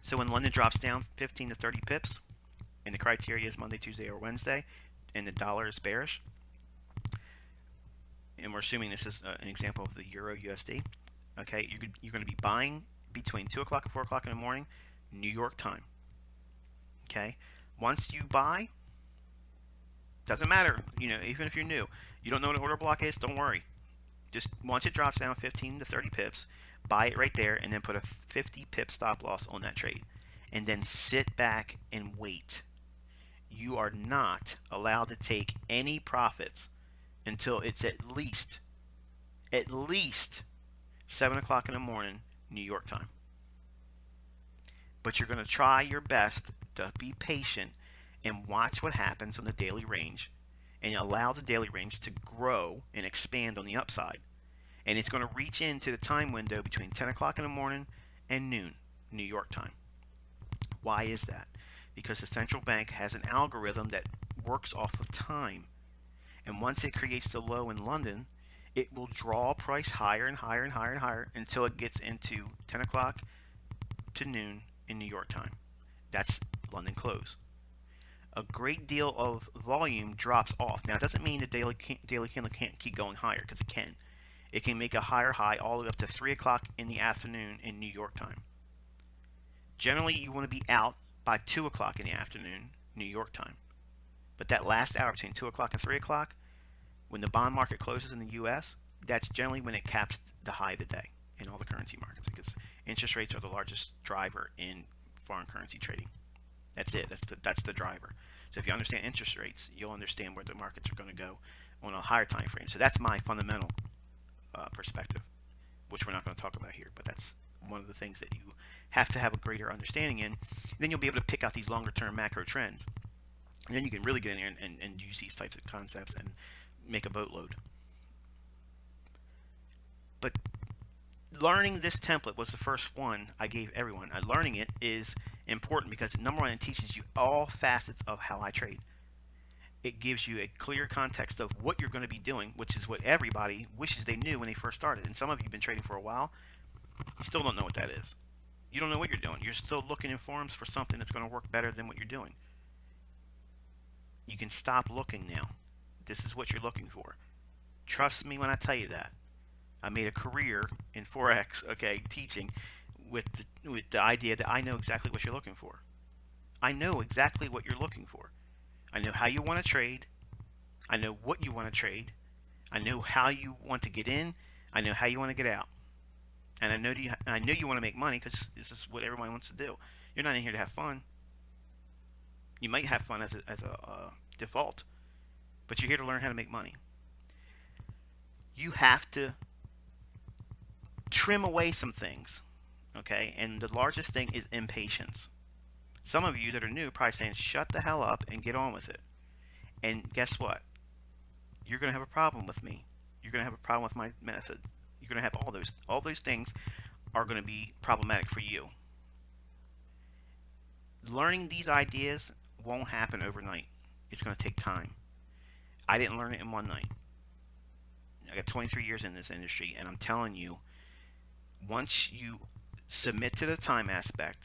So when London drops down 15 to 30 pips, and the criteria is Monday, Tuesday, or Wednesday, and the dollar is bearish, and we're assuming this is an example of the Euro USD, okay, you're going to be buying between 2 o'clock and 4 o'clock in the morning, New York time. Okay, once you buy, doesn't matter, even if you're new, you don't know what an order block is, don't worry. Just once it drops down 15 to 30 pips, buy it right there, and then put a 50 pip stop loss on that trade, and then sit back and wait. You are not allowed to take any profits until it's at least 7 o'clock in the morning, New York time. But you're going to try your best to be patient and watch what happens on the daily range, and allow the daily range to grow and expand on the upside. And it's going to reach into the time window between 10 o'clock in the morning and noon, New York time. Why is that? Because the central bank has an algorithm that works off of time. And once it creates the low in London, it will draw price higher and higher and higher and higher until it gets into 10 o'clock to noon in New York time. That's London close. A great deal of volume drops off. Now, it doesn't mean the daily candle can't keep going higher, because it can. It can make a higher high all the way up to 3 o'clock in the afternoon in New York time. Generally, you want to be out by 2 o'clock in the afternoon, New York time. But that last hour between 2 o'clock and 3 o'clock, when the bond market closes in the U.S., that's generally when it caps the high of the day in all the currency markets, because interest rates are the largest driver in foreign currency trading. That's it. That's the driver. So if you understand interest rates, you'll understand where the markets are going to go on a higher time frame. So that's my fundamental perspective, which we're not going to talk about here, but that's one of the things that you have to have a greater understanding in. Then you'll be able to pick out these longer term macro trends, and then you can really get in there and use these types of concepts and make a boatload. But learning this template was the first one I gave everyone. Learning it is important because, number one, it teaches you all facets of how I trade. It gives you a clear context of what you're going to be doing, which is what everybody wishes they knew when they first started. And some of you have been trading for a while, you still don't know what that is. You don't know what you're doing. You're still looking in forums for something that's going to work better than what you're doing. You can stop looking now. This is what you're looking for. Trust me when I tell you that. I made a career in Forex, okay, teaching with the idea that I know exactly what you're looking for. I know exactly what you're looking for. I know how you want to trade. I know what you want to trade. I know how you want to get in. I know how you want to get out. And I know you want to make money, because this is what everyone wants to do. You're not in here to have fun. You might have fun as a default, but you're here to learn how to make money. You have to trim away some things, okay? And the largest thing is impatience. Some of you that are new are probably saying, shut the hell up and get on with it. And guess what? You're going to have a problem with me. You're going to have a problem with my method. You're going to have all those things are going to be problematic for you. Learning these ideas won't happen overnight. It's going to take time. I didn't learn it in one night. I got 23 years in this industry, and I'm telling you, once you submit to the time aspect,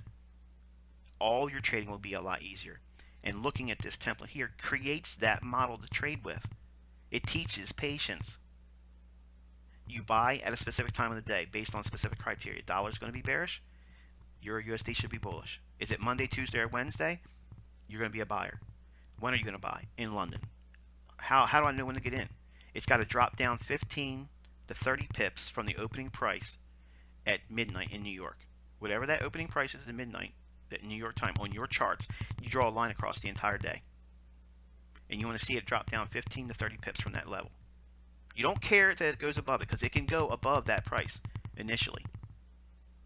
all your trading will be a lot easier. And looking at this template here creates that model to trade with. It teaches patience. You buy at a specific time of the day based on specific criteria. Dollar is going to be bearish. Euro USD should be bullish. Is it Monday, Tuesday, or Wednesday? You're going to be a buyer. When are you going to buy? In London. How do I know when to get in? It's got to drop down 15 to 30 pips from the opening price at midnight in New York. Whatever that opening price is at midnight, at New York time, on your charts, you draw a line across the entire day. And you want to see it drop down 15 to 30 pips from that level. You don't care that it goes above it, because it can go above that price initially.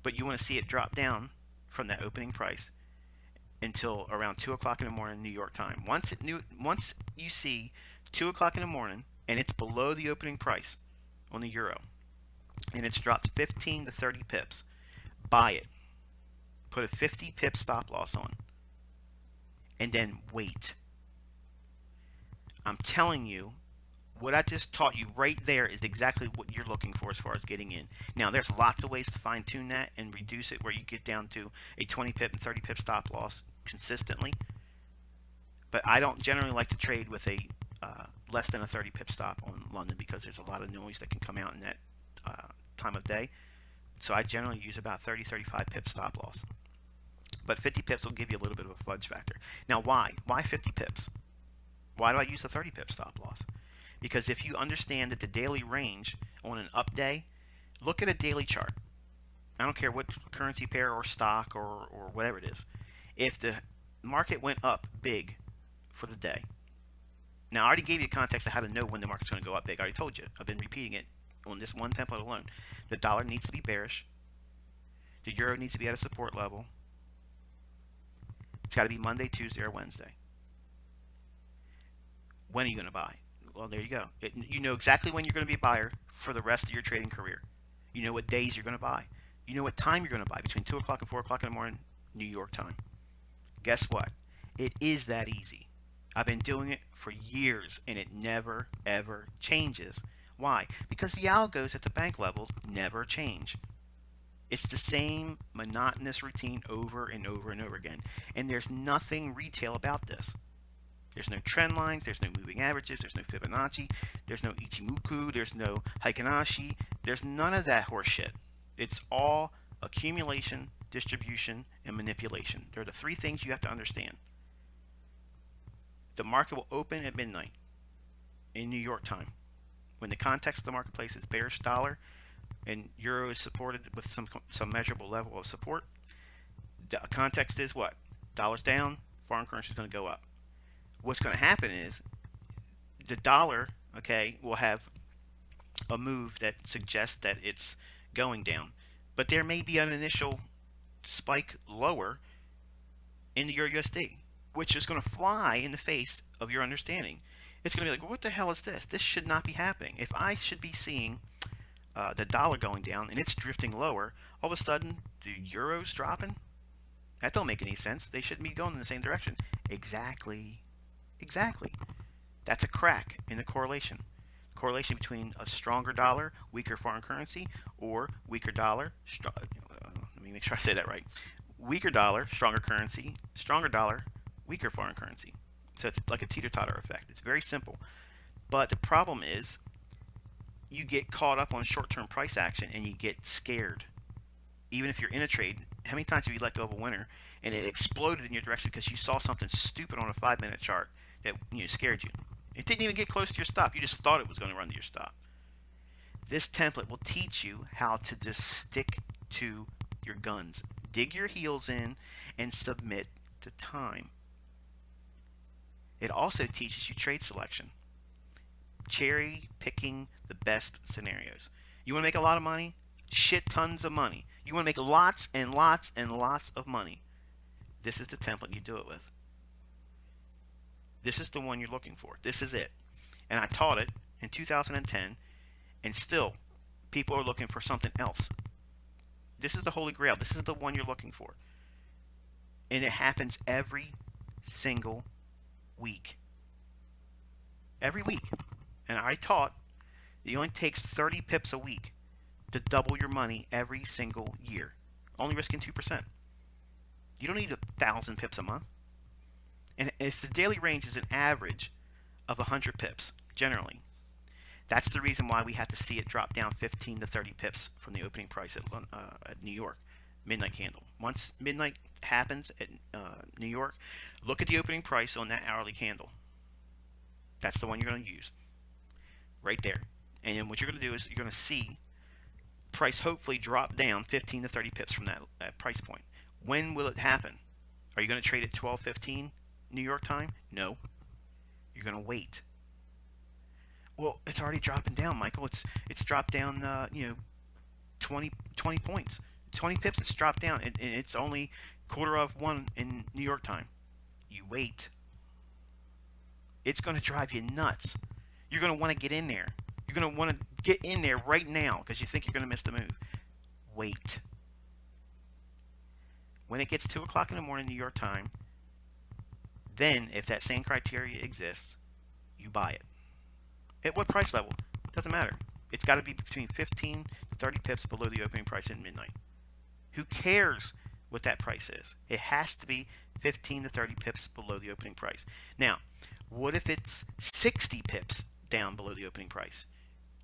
But you want to see it drop down from that opening price until around 2 o'clock in the morning New York time. Once you see 2 o'clock in the morning and it's below the opening price on the euro and it's dropped 15 to 30 pips, buy it. Put a 50 pip stop loss on and then wait. I'm telling you, what I just taught you right there is exactly what you're looking for as far as getting in. Now, there's lots of ways to fine tune that and reduce it where you get down to a 20 pip and 30 pip stop loss consistently. But I don't generally like to trade with a less than a 30 pip stop on London, because there's a lot of noise that can come out in that time of day. So I generally use about 30-35 pip stop loss. But 50 pips will give you a little bit of a fudge factor. Now, why? Why 50 pips? Why do I use a 30 pip stop loss? Because if you understand that the daily range on an up day, look at a daily chart. I don't care what currency pair or stock or whatever it is. If the market went up big for the day, now I already gave you the context of how to know when the market's going to go up big. I already told you. I've been repeating it on this one template alone. The dollar needs to be bearish. The euro needs to be at a support level. It's got to be Monday, Tuesday, or Wednesday. When are you going to buy? Well, there you go. You know exactly when you're going to be a buyer for the rest of your trading career. You know what days you're going to buy. You know what time you're going to buy, between 2 o'clock and 4 o'clock in the morning, New York time. Guess what? It is that easy. I've been doing it for years, and it never, ever changes. Why? Because the algos at the bank level never change. It's the same monotonous routine over and over and over again. And there's nothing retail about this. There's no trend lines, there's no moving averages, there's no Fibonacci, there's no Ichimoku, there's no Heikin-Ashi, there's none of that horse shit. It's all accumulation, distribution, and manipulation. They're the three things you have to understand. The market will open at midnight in New York time. When the context of the marketplace is bearish dollar and euro is supported with some measurable level of support, the context is what? Dollar's down, foreign currency is going to go up. What's going to happen is the dollar, okay, will have a move that suggests that it's going down. But there may be an initial spike lower in the Euro USD, which is going to fly in the face of your understanding. It's going to be like, well, what the hell is this? This should not be happening. If I should be seeing the dollar going down and it's drifting lower, all of a sudden the euro's dropping? That don't make any sense. They shouldn't be going in the same direction. Exactly. That's a crack in the correlation. Correlation between a stronger dollar, weaker foreign currency, or weaker dollar, let me make sure I say that right. Weaker dollar, stronger currency, stronger dollar, weaker foreign currency. So it's like a teeter-totter effect. It's very simple. But the problem is you get caught up on short-term price action and you get scared. Even if you're in a trade, how many times have you let go of a winner and it exploded in your direction because you saw something stupid on a 5-minute chart that scared you? It didn't even get close to your stop. You just thought it was going to run to your stop. This template will teach you how to just stick to your guns. Dig your heels in and submit to time. It also teaches you trade selection. Cherry picking the best scenarios. You want to make a lot of money? Shit tons of money. You want to make lots and lots and lots of money. This is the template you do it with. This is the one you're looking for. This is it. And I taught it in 2010, and still people are looking for something else. This is the holy grail. This is the one you're looking for. And it happens every single week. Every week. And I taught it only takes 30 pips a week to double your money every single year. only risking 2%. You don't need 1,000 pips a month. And if the daily range is an average of 100 pips, generally, that's the reason why we have to see it drop down 15 to 30 pips from the opening price at New York midnight candle. Once midnight happens at New York, look at the opening price on that hourly candle. That's the one you're going to use right there. And then what you're going to do is you're going to see price hopefully drop down 15 to 30 pips from that price point. When will it happen? Are you going to trade at 12:15 New York time? No. You're going to wait. Well, it's already dropping down, Michael. It's dropped down 20 points. 20 pips it's dropped down, and it's only quarter of one in New York time. You wait. It's going to drive you nuts. You're going to want to get in there. You're going to want to get in there right now because you think you're going to miss the move. Wait. When it gets 2 o'clock in the morning New York time, then if that same criteria exists, you buy it. At what price level? Doesn't matter. It's got to be between 15 to 30 pips below the opening price at midnight. Who cares what that price is? It has to be 15 to 30 pips below the opening price. Now, what if it's 60 pips down below the opening price?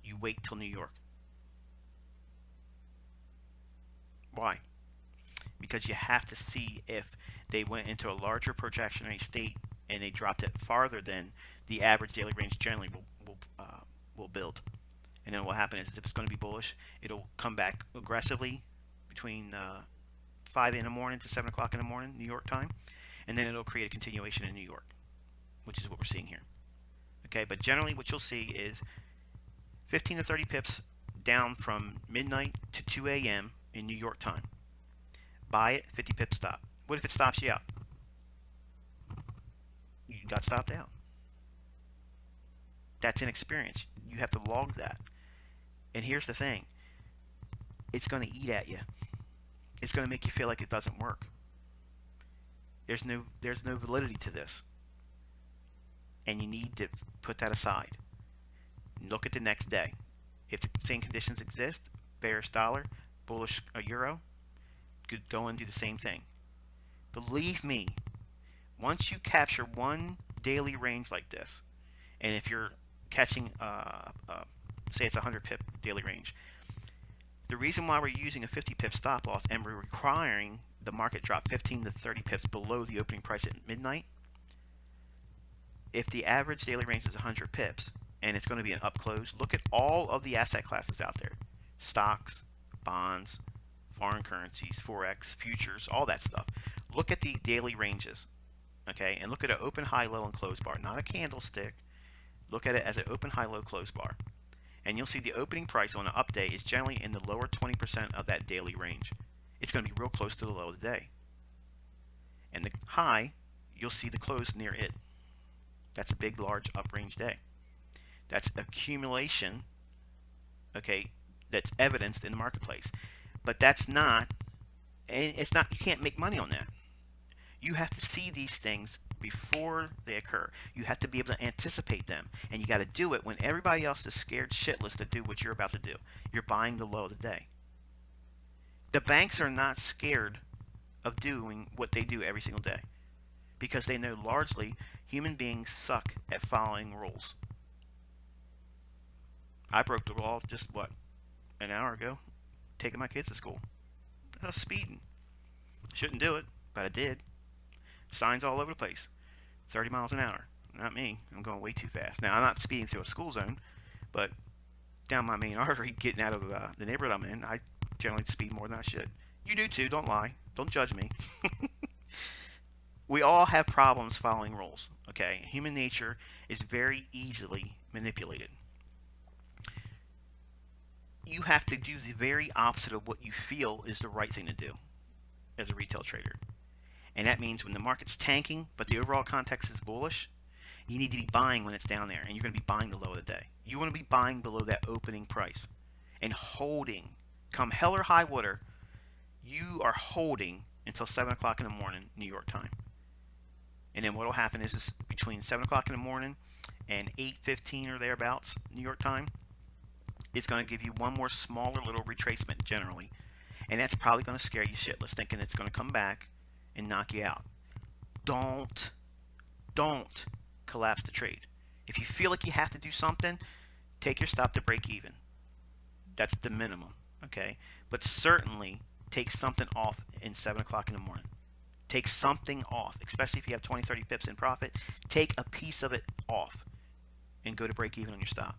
You wait till New York. Why? Because you have to see if they went into a larger projectionary state and they dropped it farther than the average daily range generally will build. And then what will happen is if it's going to be bullish, it'll come back aggressively between 5 in the morning to 7 o'clock in the morning, New York time, and then it'll create a continuation in New York, which is what we're seeing here. Okay, but generally what you'll see is 15 to 30 pips down from midnight to 2 a.m. in New York time. Buy it, 50 pips stop. What if it stops you out? You got stopped out. That's inexperience. You have to log that. And here's the thing. It's going to eat at you. It's going to make you feel like it doesn't work. There's no validity to this. And you need to put that aside. Look at the next day. If the same conditions exist, bearish dollar, bullish euro, could go and do the same thing. Believe me, once you capture one daily range like this, and if you're catching, say it's a 100 pip daily range, the reason why we're using a 50 pip stop loss and we're requiring the market drop 15 to 30 pips below the opening price at midnight, if the average daily range is 100 pips and it's going to be an up close, look at all of the asset classes out there. Stocks, bonds, foreign currencies, forex, futures, all that stuff. Look at the daily ranges, okay, and look at an open, high, low, and close bar, not a candlestick. Look at it as an open, high, low, close bar, and you'll see the opening price on an up day is generally in the lower 20% of that daily range. It's going to be real close to the low of the day, and the high, you'll see the close near it. That's a big, large up range day. That's accumulation, okay, that's evidenced in the marketplace. But that's not, it's not, you can't make money on that. You have to see these things before they occur. You have to be able to anticipate them. And you got to do it when everybody else is scared shitless to do what you're about to do. You're buying the low of the day. The banks are not scared of doing what they do every single day because they know largely human beings suck at following rules. I broke the law just, an hour ago, taking my kids to school. I was speeding. Shouldn't do it, but I did. Signs all over the place. 30 miles an hour. Not me. I'm going way too fast. Now, I'm not speeding through a school zone, but down my main artery, getting out of the neighborhood I'm in, I generally speed more than I should. You do too. Don't lie. Don't judge me. We all have problems following rules, okay? Human nature is very easily manipulated. You have to do the very opposite of what you feel is the right thing to do as a retail trader. And that means when the market's tanking, but the overall context is bullish, you need to be buying when it's down there, and you're going to be buying the low of the day. You want to be buying below that opening price and holding. Come hell or high water, you are holding until 7 o'clock in the morning, New York time. And then what will happen is between 7 o'clock in the morning and 8:15 or thereabouts, New York time, it's going to give you one more smaller little retracement generally. And that's probably going to scare you shitless, thinking it's going to come back and knock you out. Don't collapse the trade. If you feel like you have to do something, take your stop to break even. That's the minimum, okay? But certainly take something off in 7 o'clock in the morning. Take something off, especially if you have 20, 30 pips in profit. Take a piece of it off and go to break even on your stop.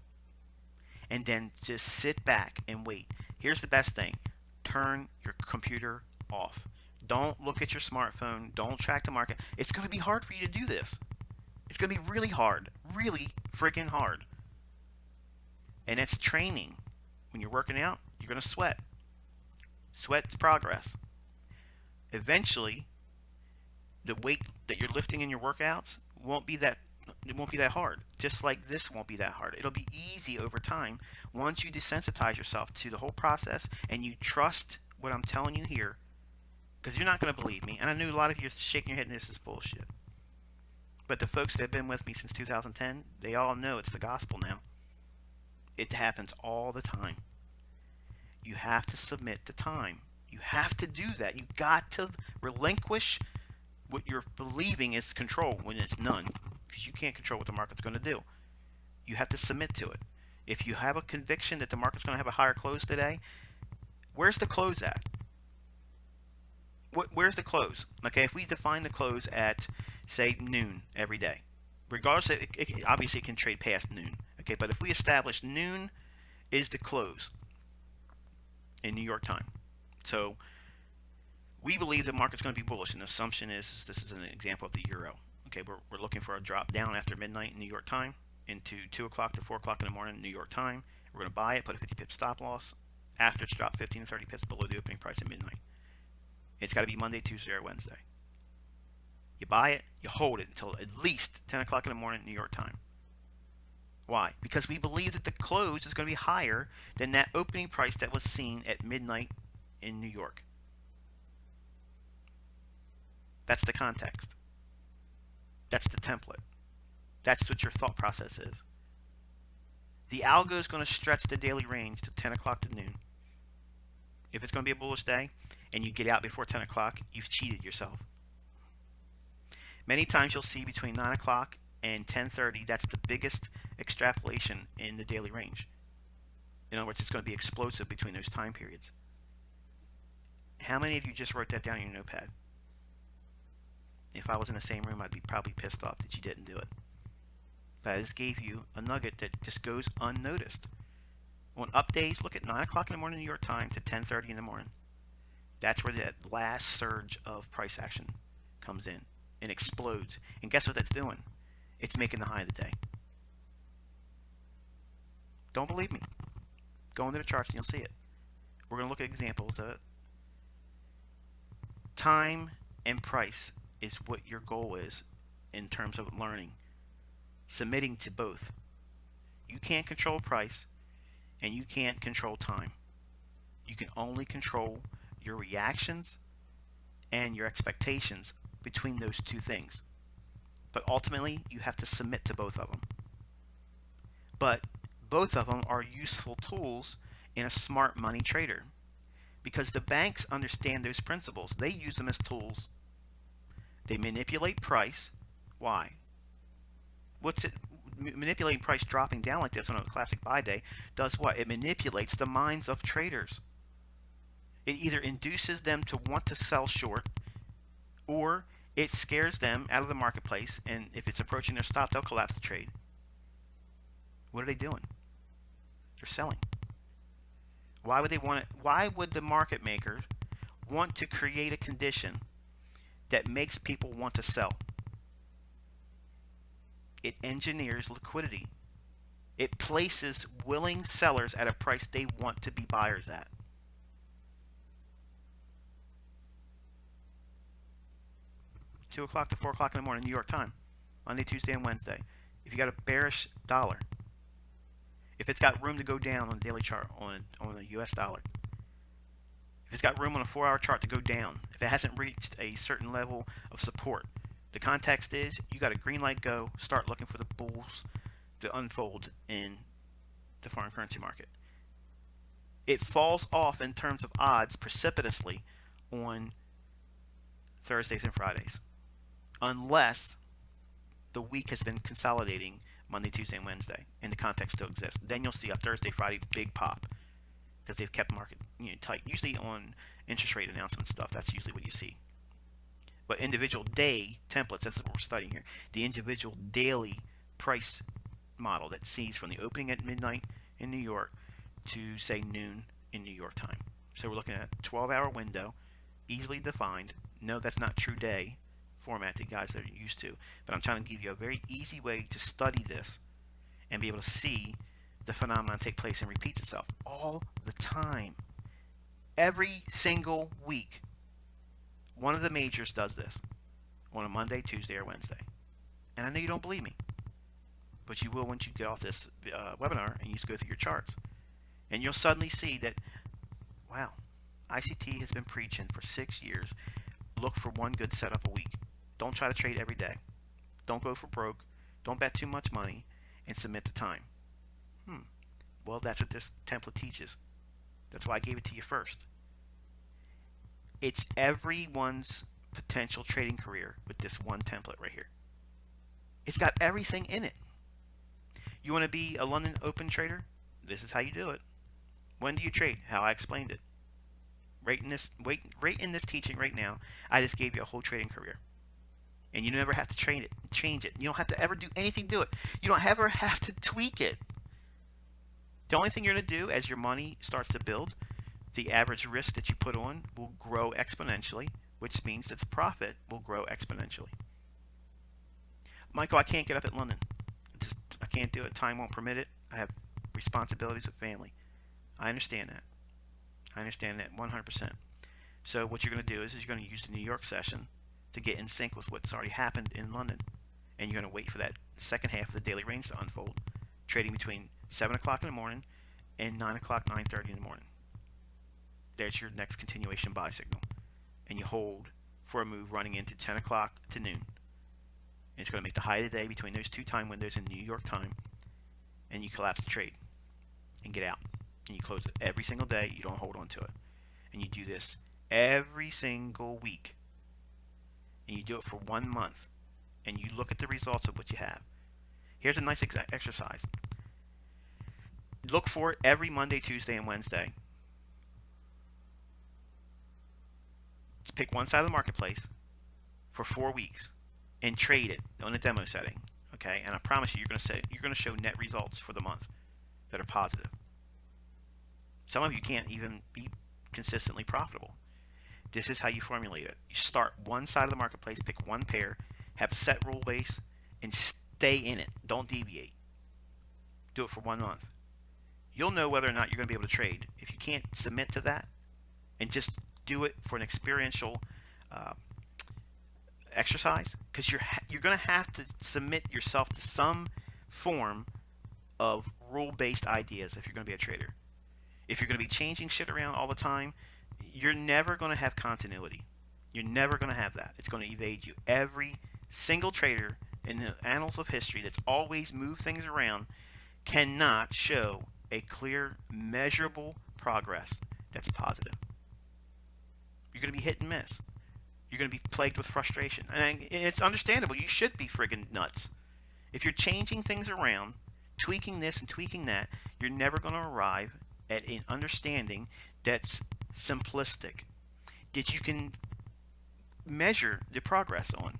And then just sit back and wait. Here's the best thing. Turn your computer off. Don't look at your smartphone. Don't track the market. It's going to be hard for you to do this. It's going to be really hard. Really freaking hard. And it's training. When you're working out, you're going to sweat. Sweat's progress. Eventually, the weight that you're lifting in your workouts won't be that hard. Just like this won't be that hard. It'll be easy over time once you desensitize yourself to the whole process and you trust what I'm telling you here, because you're not going to believe me. And I know a lot of you are shaking your head and this is bullshit. But the folks that have been with me since 2010, they all know it's the gospel now. It happens all the time. You have to submit to time. You have to do that. You got to relinquish what you're believing is control when it's none, because you can't control what the market's going to do. You have to submit to it. If you have a conviction that the market's going to have a higher close today, where's the close at? Where's the close? Okay, if we define the close at, say, noon every day, regardless, obviously it can trade past noon. Okay, but if we establish noon is the close in New York time, so we believe the market's going to be bullish, and the assumption is this is an example of the euro. Okay, we're looking for a drop down after midnight in New York time into 2 o'clock to 4 o'clock in the morning New York time. We're going to buy it, put a 50 pip stop loss after it's dropped 15 to 30 pips below the opening price at midnight. It's got to be Monday, Tuesday, or Wednesday. You buy it, you hold it until at least 10 o'clock in the morning New York time. Why? Because we believe that the close is going to be higher than that opening price that was seen at midnight in New York. That's the context. That's the template. That's what your thought process is. The algo is going to stretch the daily range to 10 o'clock to noon. If it's going to be a bullish day and you get out before 10 o'clock, you've cheated yourself. Many times you'll see between 9 o'clock and 10:30, that's the biggest extrapolation in the daily range. In other words, it's going to be explosive between those time periods. How many of you just wrote that down in your notepad? If I was in the same room, I'd be probably pissed off that you didn't do it. But I just gave you a nugget that just goes unnoticed. On up days, look at 9 o'clock in the morning New York time to 10:30 in the morning. That's where that last surge of price action comes in and explodes. And guess what that's doing? It's making the high of the day. Don't believe me? Go into the charts and you'll see it. We're going to look at examples of it. Time and price is what your goal is in terms of learning. Submitting to both. You can't control price and you can't control time. You can only control your reactions and your expectations between those two things. But ultimately, you have to submit to both of them. But both of them are useful tools in a smart money trader, because the banks understand those principles. They use them as tools. They manipulate price. Why? What's it? Manipulating price dropping down like this on a classic buy day does what? It manipulates the minds of traders. It either induces them to want to sell short, or it scares them out of the marketplace, and if it's approaching their stop, they'll collapse the trade. What are they doing? They're selling. Why would they want it? Why would the market maker want to create a condition that makes people want to sell? It engineers liquidity. It places willing sellers at a price they want to be buyers at. Two o'clock to 4 o'clock in the morning, New York time, Monday, Tuesday, and Wednesday. If you got a bearish dollar, if it's got room to go down on the daily chart on the US dollar, if it's got room on a 4-hour chart to go down, if it hasn't reached a certain level of support, the context is you got a green light go, start looking for the bulls to unfold in the foreign currency market. It falls off in terms of odds precipitously on Thursdays and Fridays, unless the week has been consolidating Monday, Tuesday, and Wednesday, and the context still exists. Then you'll see a Thursday, Friday big pop because they've kept market tight. Usually on interest rate announcement stuff, that's usually what you see. But individual day templates, that's what we're studying here. The individual daily price model that sees from the opening at midnight in New York to, say, noon in New York time. So we're looking at a 12-hour window, easily defined. No, that's not true day format that guys that are used to, but I'm trying to give you a very easy way to study this and be able to see the phenomenon take place and repeats itself all the time. Every single week, one of the majors does this on a Monday, Tuesday, or Wednesday. And I know you don't believe me, but you will once you get off this webinar and you just go through your charts. And you'll suddenly see that, wow, ICT has been preaching for 6 years. Look for one good setup a week. Don't try to trade every day. Don't go for broke. Don't bet too much money and submit the time. Well, that's what this template teaches. That's why I gave it to you first. It's everyone's potential trading career with this one template right here. It's got everything in it. You want to be a London Open trader? This is how you do it. When do you trade? How I explained it. Right in this teaching right now, I just gave you a whole trading career. And you never have to change it. You don't have to ever do anything to it. You don't ever have to tweak it. The only thing you're going to do as your money starts to build, the average risk that you put on will grow exponentially, which means that the profit will grow exponentially. Michael, I can't get up at London. I can't do it. Time won't permit it. I have responsibilities of family. I understand that. I understand that 100%. So what you're going to do is you're going to use the New York session to get in sync with what's already happened in London. And you're going to wait for that second half of the daily range to unfold, trading between 7 o'clock in the morning and 9 o'clock, 9:30 in the morning. There's your next continuation buy signal. And you hold for a move running into 10 o'clock to noon. And it's going to make the high of the day between those two time windows in New York time. And you collapse the trade and get out. And you close it every single day. You don't hold on to it. And you do this every single week. And you do it for 1 month. And you look at the results of what you have. Here's a nice exercise. Look for it every Monday, Tuesday, and Wednesday. Let's pick one side of the marketplace for 4 weeks and trade it on a demo setting. Okay, and I promise you, you're going to show net results for the month that are positive. Some of you can't even be consistently profitable. This is how you formulate it. You start one side of the marketplace, pick one pair, have a set rule base, and stay in it. Don't deviate. Do it for 1 month. You'll know whether or not you're going to be able to trade. If you can't submit to that and just do it for an experiential exercise, because you're going to have to submit yourself to some form of rule-based ideas if you're going to be a trader. If you're going to be changing shit around all the time, you're never going to have continuity. You're never going to have that. It's going to evade you. Every single trader in the annals of history that's always moved things around cannot show a clear, measurable progress that's positive. You're going to be hit and miss. You're going to be plagued with frustration. And it's understandable. You should be friggin' nuts. If you're changing things around, tweaking this and tweaking that, you're never going to arrive at an understanding that's simplistic, that you can measure the progress on.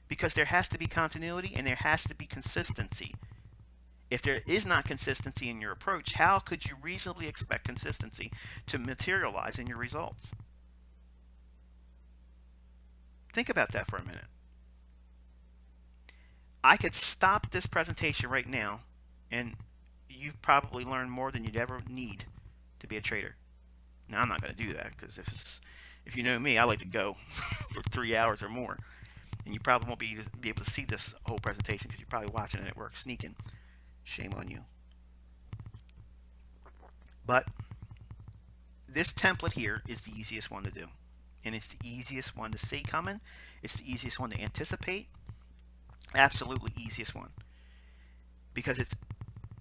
Because there has to be continuity and there has to be consistency. If there is not consistency in your approach, how could you reasonably expect consistency to materialize in your results? Think about that for a minute. I could stop this presentation right now and you've probably learned more than you'd ever need to be a trader. Now, I'm not going to do that because if you know me, I like to go for 3 hours or more. And you probably won't be able to see this whole presentation because you're probably watching it at work sneaking. Shame on you. But this template here is the easiest one to do. And it's the easiest one to see coming. It's the easiest one to anticipate. Absolutely easiest one. Because it's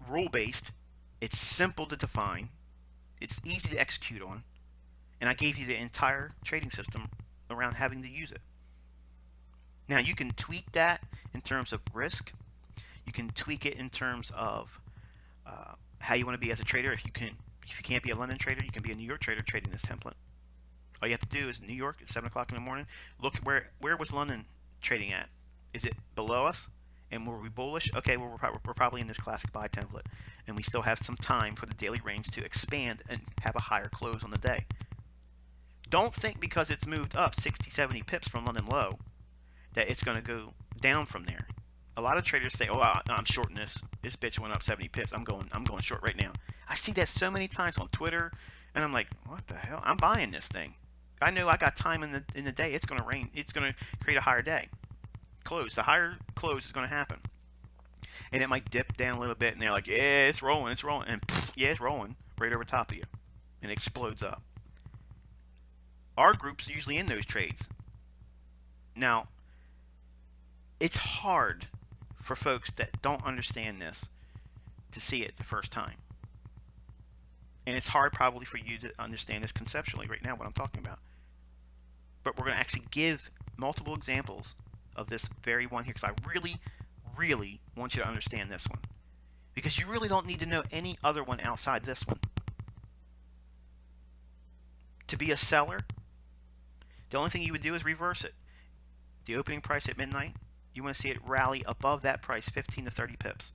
rule-based. It's simple to define. It's easy to execute on, and I gave you the entire trading system around having to use it. Now you can tweak that in terms of risk. You can tweak it in terms of how you want to be as a trader. If you can't be a London trader, you can be a New York trader trading this template. All you have to do is New York at 7 o'clock in the morning. Look where was London trading at? Is it below us? And were we bullish? Okay, well, we're probably in this classic buy template, and we still have some time for the daily range to expand and have a higher close on the day. Don't think because it's moved up 60, 70 pips from London low that it's going to go down from there. A lot of traders say, "Oh, I'm shorting this. This bitch went up 70 pips. I'm going short right now." I see that so many times on Twitter, and I'm like, "What the hell? I'm buying this thing. I know I got time in the day. It's going to rain. It's going to create a higher day. The higher close is going to happen, and it might dip down a little bit, and they're like, "Yeah, it's rolling, and pff, yeah, it's rolling right over top of you, and it explodes up." Our group's usually in those trades. Now, it's hard for folks that don't understand this to see it the first time, and it's hard probably for you to understand this conceptually right now what I'm talking about. But we're going to actually give multiple examples of this very one here, because I really, really want you to understand this one, because you really don't need to know any other one outside this one. To be a seller, the only thing you would do is reverse it. The opening price at midnight, you want to see it rally above that price 15 to 30 pips,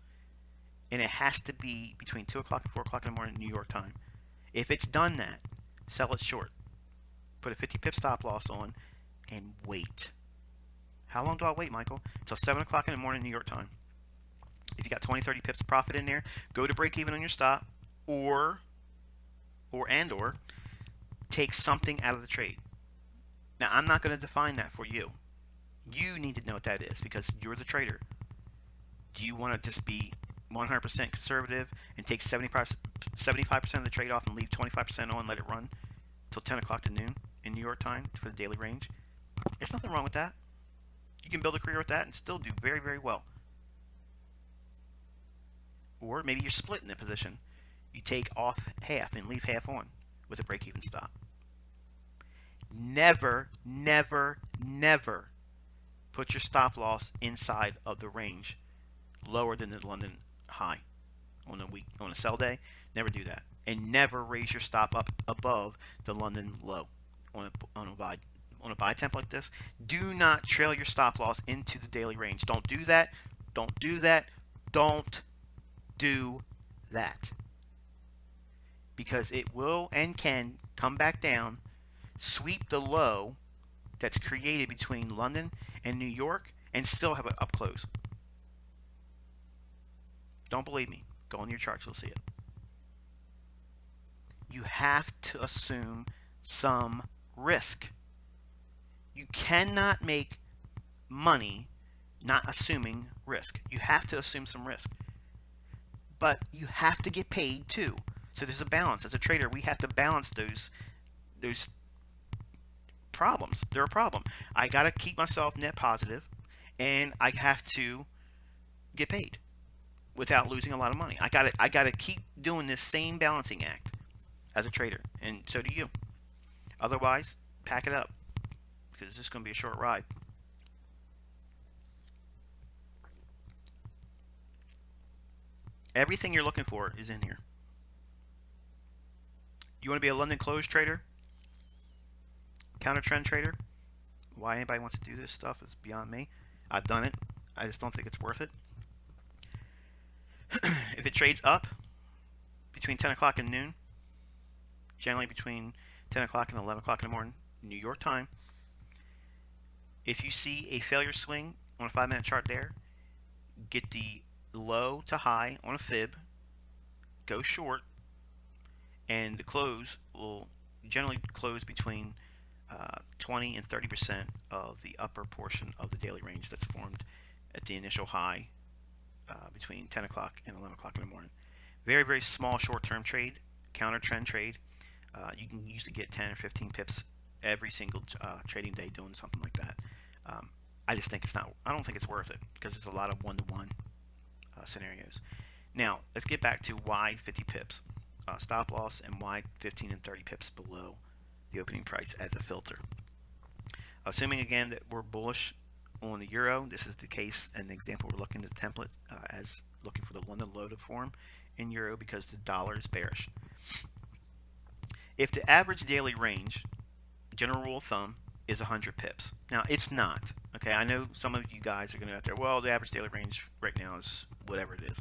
and it has to be between 2 o'clock and 4 o'clock in the morning New York time. If it's done that, sell it short. Put a 50 pip stop loss on and wait. How long do I wait, Michael? Until 7 o'clock in the morning New York time. If you got 20, 30 pips of profit in there, go to break even on your stop, or take something out of the trade. Now, I'm not going to define that for you. You need to know what that is, because you're the trader. Do you want to just be 100% conservative and take 75% of the trade off and leave 25% on, let it run till 10 o'clock to noon in New York time for the daily range? There's nothing wrong with that. You can build a career with that and still do very, very well. Or maybe you're splitting the position. You take off half and leave half on with a break-even stop. Never, never, never put your stop loss inside of the range lower than the London high on a sell day. Never do that, and never raise your stop up above the London low on a buy template like this. Do not trail your stop loss into the daily range. Don't do that. Don't do that. Don't do that, because it will and can come back down, sweep the low that's created between London and New York, and still have an up close. Don't believe me? Go on your charts, you'll see it. You have to assume some risk. You cannot make money not assuming risk. You have to assume some risk. But you have to get paid too. So there's a balance. As a trader, we have to balance those problems. They're a problem. I got to keep myself net positive, and I have to get paid without losing a lot of money. I got to keep doing this same balancing act as a trader, and so do you. Otherwise, pack it up, because this is going to be a short ride. Everything you're looking for is in here. You want to be a London close trader? Counter trend trader? Why anybody wants to do this stuff is beyond me. I've done it. I just don't think it's worth it. If it trades up between 10 o'clock and noon, generally between 10 o'clock and 11 o'clock in the morning, New York time, if you see a failure swing on a 5-minute chart there, get the low to high on a fib, go short, and the close will generally close between 20 and 30% of the upper portion of the daily range that's formed at the initial high between 10 o'clock and 11 o'clock in the morning. Very, very small short-term trade, counter trend trade. You can usually get 10 or 15 pips every single trading day doing something like that. I just think it's not. I don't think it's worth it, because it's a lot of one-to-one scenarios. Now let's get back to why 50 pips. stop loss, and wide 15 and 30 pips below the opening price as a filter. Assuming again that we're bullish on the euro, this is the case and the example we're looking at the template as looking for the London low to form in euro because the dollar is bearish. If the average daily range, general rule of thumb, is 100 pips. Now it's not. Okay, I know some of you guys are going to go out there, well, the average daily range right now is whatever it is.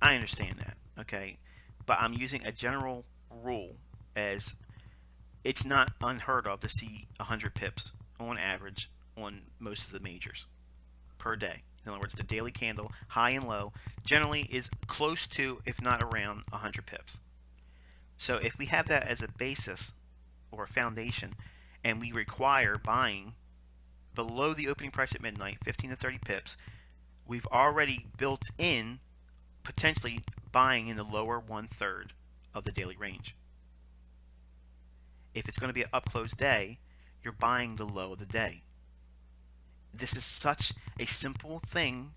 I understand that. Okay, but I'm using a general rule as it's not unheard of to see 100 pips on average on most of the majors per day. In other words, the daily candle, high and low, generally is close to, if not around, 100 pips. So if we have that as a basis or a foundation, and we require buying below the opening price at midnight, 15 to 30 pips, we've already built in potentially buying in the lower 1/3 of the daily range. If it's going to be an up close day, you're buying the low of the day. This is such a simple thing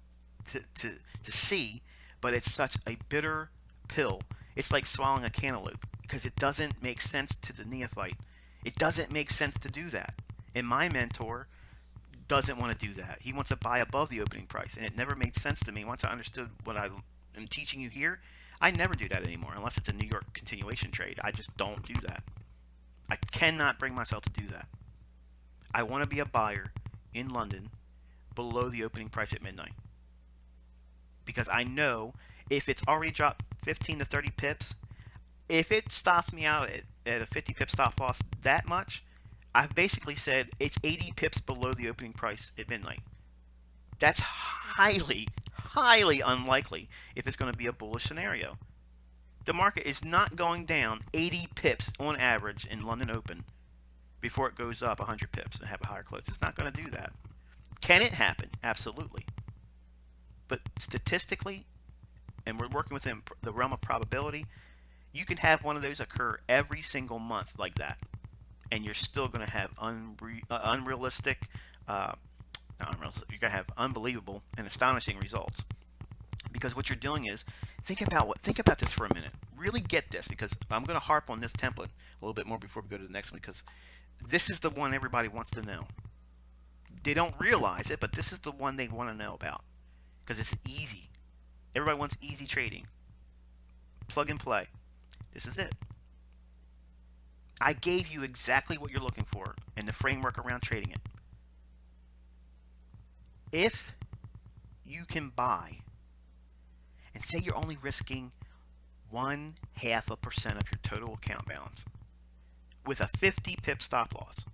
to see, but it's such a bitter pill. It's like swallowing a cantaloupe because it doesn't make sense to the neophyte. It doesn't make sense to do that. And my mentor doesn't want to do that. He wants to buy above the opening price, and it never made sense to me. Once I understood what I am teaching you here, I never do that anymore unless it's a New York continuation trade. I just don't do that. I cannot bring myself to do that. I want to be a buyer in London below the opening price at midnight because I know if it's already dropped 15 to 30 pips, if it stops me out at a 50 pip stop loss that much, I've basically said it's 80 pips below the opening price at midnight. That's highly, highly unlikely if it's going to be a bullish scenario. The market is not going down 80 pips on average in London Open before it goes up 100 pips and have a higher close. It's not going to do that. Can it happen? Absolutely. But statistically, and we're working within the realm of probability, you can have one of those occur every single month like that, and you're still going to have unrealistic, you're going to have unbelievable and astonishing results. Because what you're doing is, think about this for a minute. Really get this, because I'm going to harp on this template a little bit more before we go to the next one, because this is the one everybody wants to know. They don't realize it, but this is the one they want to know about, because it's easy. Everybody wants easy trading. Plug and play. This is it. I gave you exactly what you're looking for and the framework around trading it. If you can buy, and say you're only risking 0.5% of your total account balance with a 50 pip stop loss.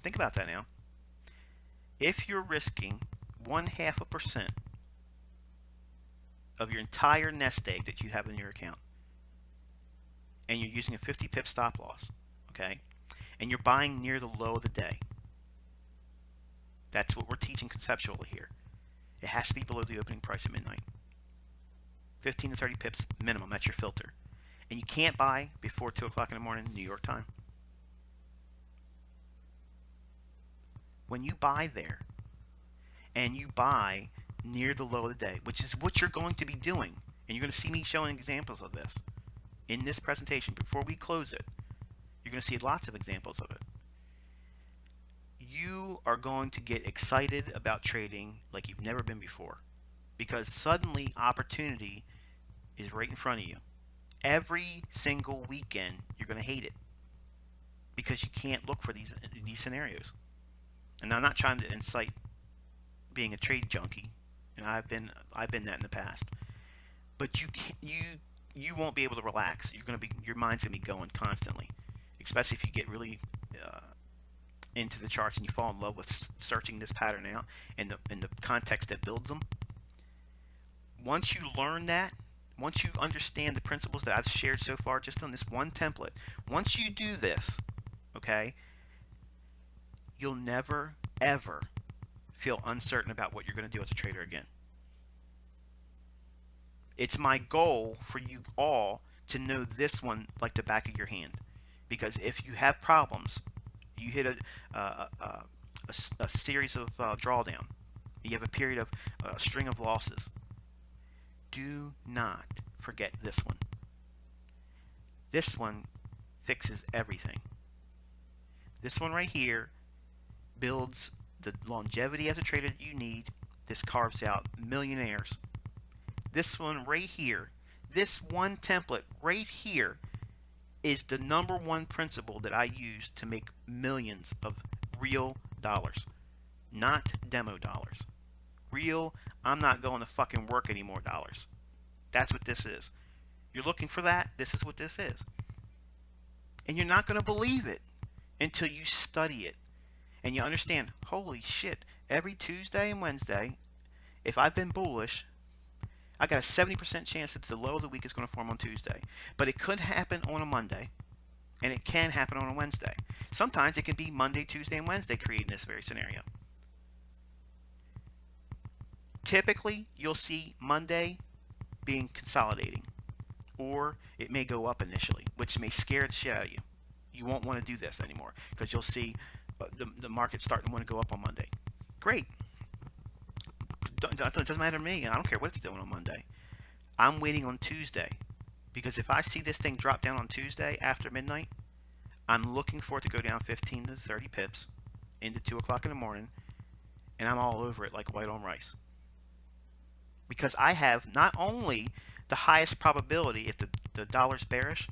Think about that now. If you're risking 0.5% of your entire nest egg that you have in your account, and you're using a 50 pip stop loss, okay, and you're buying near the low of the day, that's what we're teaching conceptually here. It has to be below the opening price at midnight. 15 to 30 pips minimum, that's your filter. And you can't buy before 2 o'clock in the morning New York time. When you buy there, and you buy near the low of the day, which is what you're going to be doing, and you're going to see me showing examples of this in this presentation before we close it. You're going to see lots of examples of it. You are going to get excited about trading like you've never been before, because suddenly opportunity is right in front of you. Every single weekend you're going to hate it because you can't look for these scenarios. And I'm not trying to incite being a trade junkie, and I've been that in the past. But you won't be able to relax. Your mind's gonna be going constantly, especially if you get really into the charts and you fall in love with searching this pattern out and the context that builds them. Once you learn that, once you understand the principles that I've shared so far just on this one template, once you do this, okay, you'll never ever feel uncertain about what you're going to do as a trader again. It's my goal for you all to know this one like the back of your hand, because if you have problems, you hit a series of drawdown, you have a period of a string of losses, do not forget this one. This one fixes everything. This one right here builds the longevity as a trader that you need. This carves out millionaires. This one right here, this one template right here is the number one principle that I use to make millions of real dollars, not demo dollars. Real, I'm not going to fucking work anymore dollars. That's what this is. You're looking for that? This is what this is. And you're not going to believe it until you study it and you understand, holy shit, every Tuesday and Wednesday, if I've been bullish, I got a 70% chance that the low of the week is going to form on Tuesday. But it could happen on a Monday, and it can happen on a Wednesday. Sometimes it can be Monday, Tuesday, and Wednesday creating this very scenario. Typically, you'll see Monday being consolidating, or it may go up initially, which may scare the shit out of you. You won't want to do this anymore because you'll see the market starting to want to go up on Monday. Great. It doesn't matter to me. I don't care what it's doing on Monday. I'm waiting on Tuesday because if I see this thing drop down on Tuesday after midnight, I'm looking for it to go down 15 to 30 pips into 2 o'clock in the morning, and I'm all over it like white on rice. Because I have not only the highest probability if the dollar's bearish,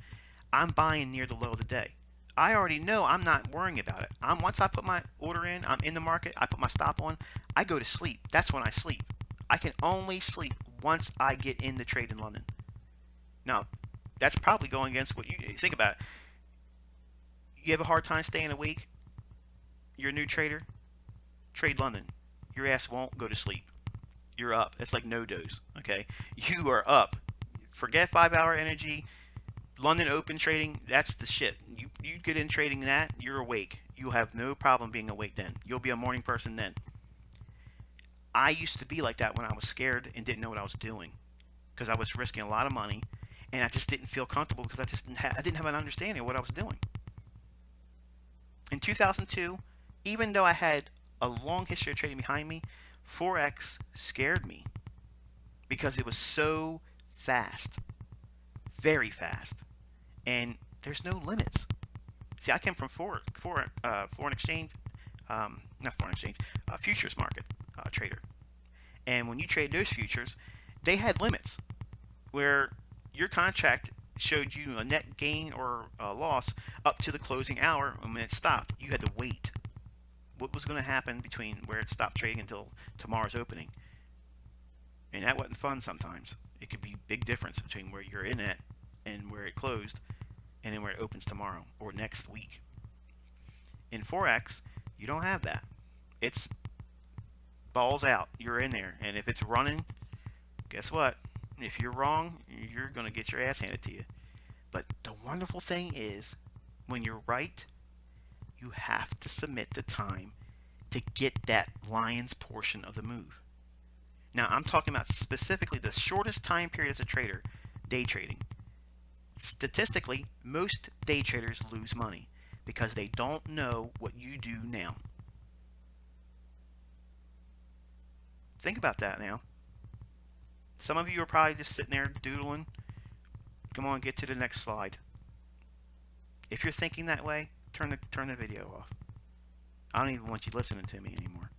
I'm buying near the low of the day. I already know I'm not worrying about it. Once I put my order in, I'm in the market, I put my stop on, I go to sleep. That's when I sleep. I can only sleep once I get in the trade in London. Now, that's probably going against what you think about. You have a hard time staying awake? You're a new trader? Trade London. Your ass won't go to sleep. You're up. It's like no dose, okay? You are up. Forget 5-hour energy. London open trading, that's the shit. You get in trading that, you're awake. You'll have no problem being awake then. You'll be a morning person then. I used to be like that when I was scared and didn't know what I was doing because I was risking a lot of money and I just didn't feel comfortable because I didn't have an understanding of what I was doing. In 2002, even though I had a long history of trading behind me, Forex scared me because it was so fast, very fast, and there's no limits. See, I came from foreign exchange, not foreign exchange, futures market trader, and when you trade those futures, they had limits where your contract showed you a net gain or a loss up to the closing hour, and when it stopped, you had to wait. What was going to happen between where it stopped trading until tomorrow's opening? And that wasn't fun sometimes. It could be a big difference between where you're in at and where it closed and then where it opens tomorrow or next week. In Forex, you don't have that. It's balls out. You're in there. And if it's running, guess what? If you're wrong, you're going to get your ass handed to you. But the wonderful thing is, when you're right, you have to submit the time to get that lion's portion of the move. Now, I'm talking about specifically the shortest time period as a trader, day trading. Statistically, most day traders lose money because they don't know what you do now. Think about that now. Some of you are probably just sitting there doodling. Come on, get to the next slide. If you're thinking that way, turn the video off. I don't even want you listening to me anymore.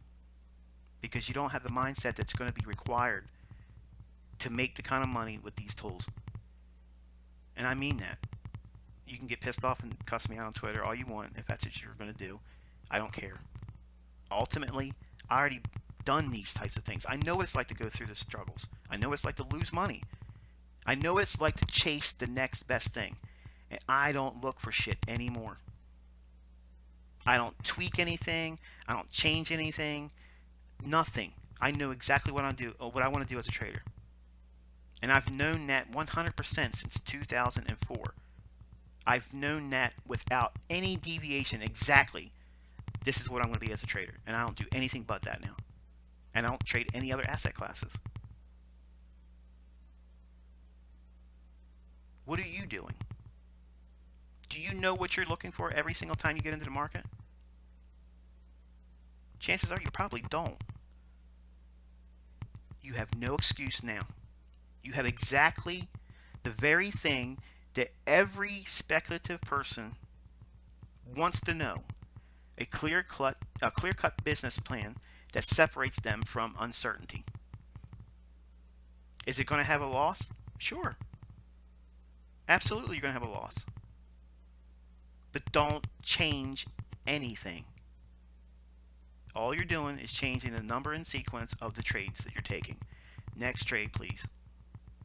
Because you don't have the mindset that's going to be required to make the kind of money with these tools. And I mean that. You can get pissed off and cuss me out on Twitter all you want if that's what you're going to do. I don't care. Ultimately, I already done these types of things. I know what it's like to go through the struggles. I know what it's like to lose money. I know what it's like to chase the next best thing. And I don't look for shit anymore. I don't tweak anything. I don't change anything. Nothing. I know exactly what I do, or what I want to do as a trader. And I've known that 100% since 2004. I've known that without any deviation exactly. This is what I'm going to be as a trader. And I don't do anything but that now. And I don't trade any other asset classes. What are you doing? Do you know what you're looking for every single time you get into the market? Chances are you probably don't. You have no excuse now. You have exactly The very thing that every speculative person wants to know. A clear-cut business plan that separates them from uncertainty. Is it going to have a loss? Sure. Absolutely you're going to have a loss. But don't change anything. All you're doing is changing the number and sequence of the trades that you're taking. Next trade, please.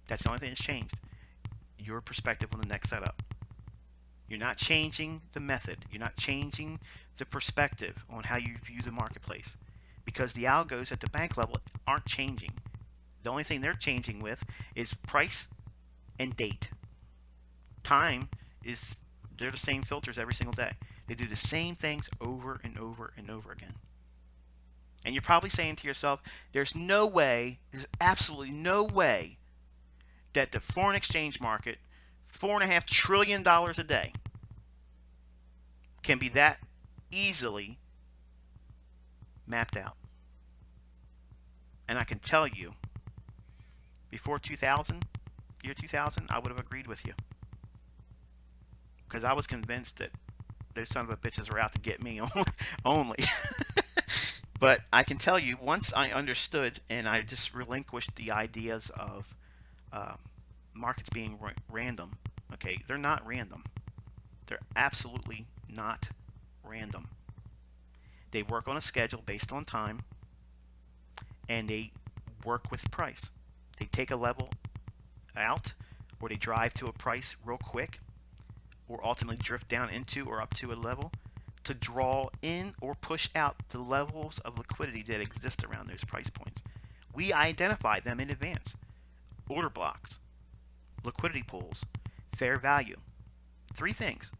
That's the only thing that's changed. Your perspective on the next setup. You're not changing the method. You're not changing the perspective on how you view the marketplace. Because the algos at the bank level aren't changing. The only thing they're changing with is price and date. Time is, they're the same filters every single day. They do the same things over and over and over again. And you're probably saying to yourself, there's no way, there's absolutely no way that the foreign exchange market, $4.5 trillion a day, can be that easily mapped out. And I can tell you, before 2000, year 2000, I would have agreed with you. Because I was convinced that those son of a bitches were out to get me only. But I can tell you, once I understood and I just relinquished the ideas of markets being random, okay, they're not random. They're absolutely not random. They work on a schedule based on time, and they work with price. They take a level out, or they drive to a price real quick, or ultimately drift down into or up to a level to draw in or push out the levels of liquidity that exist around those price points. We identify them in advance. Order blocks, liquidity pools, fair value. 3 things.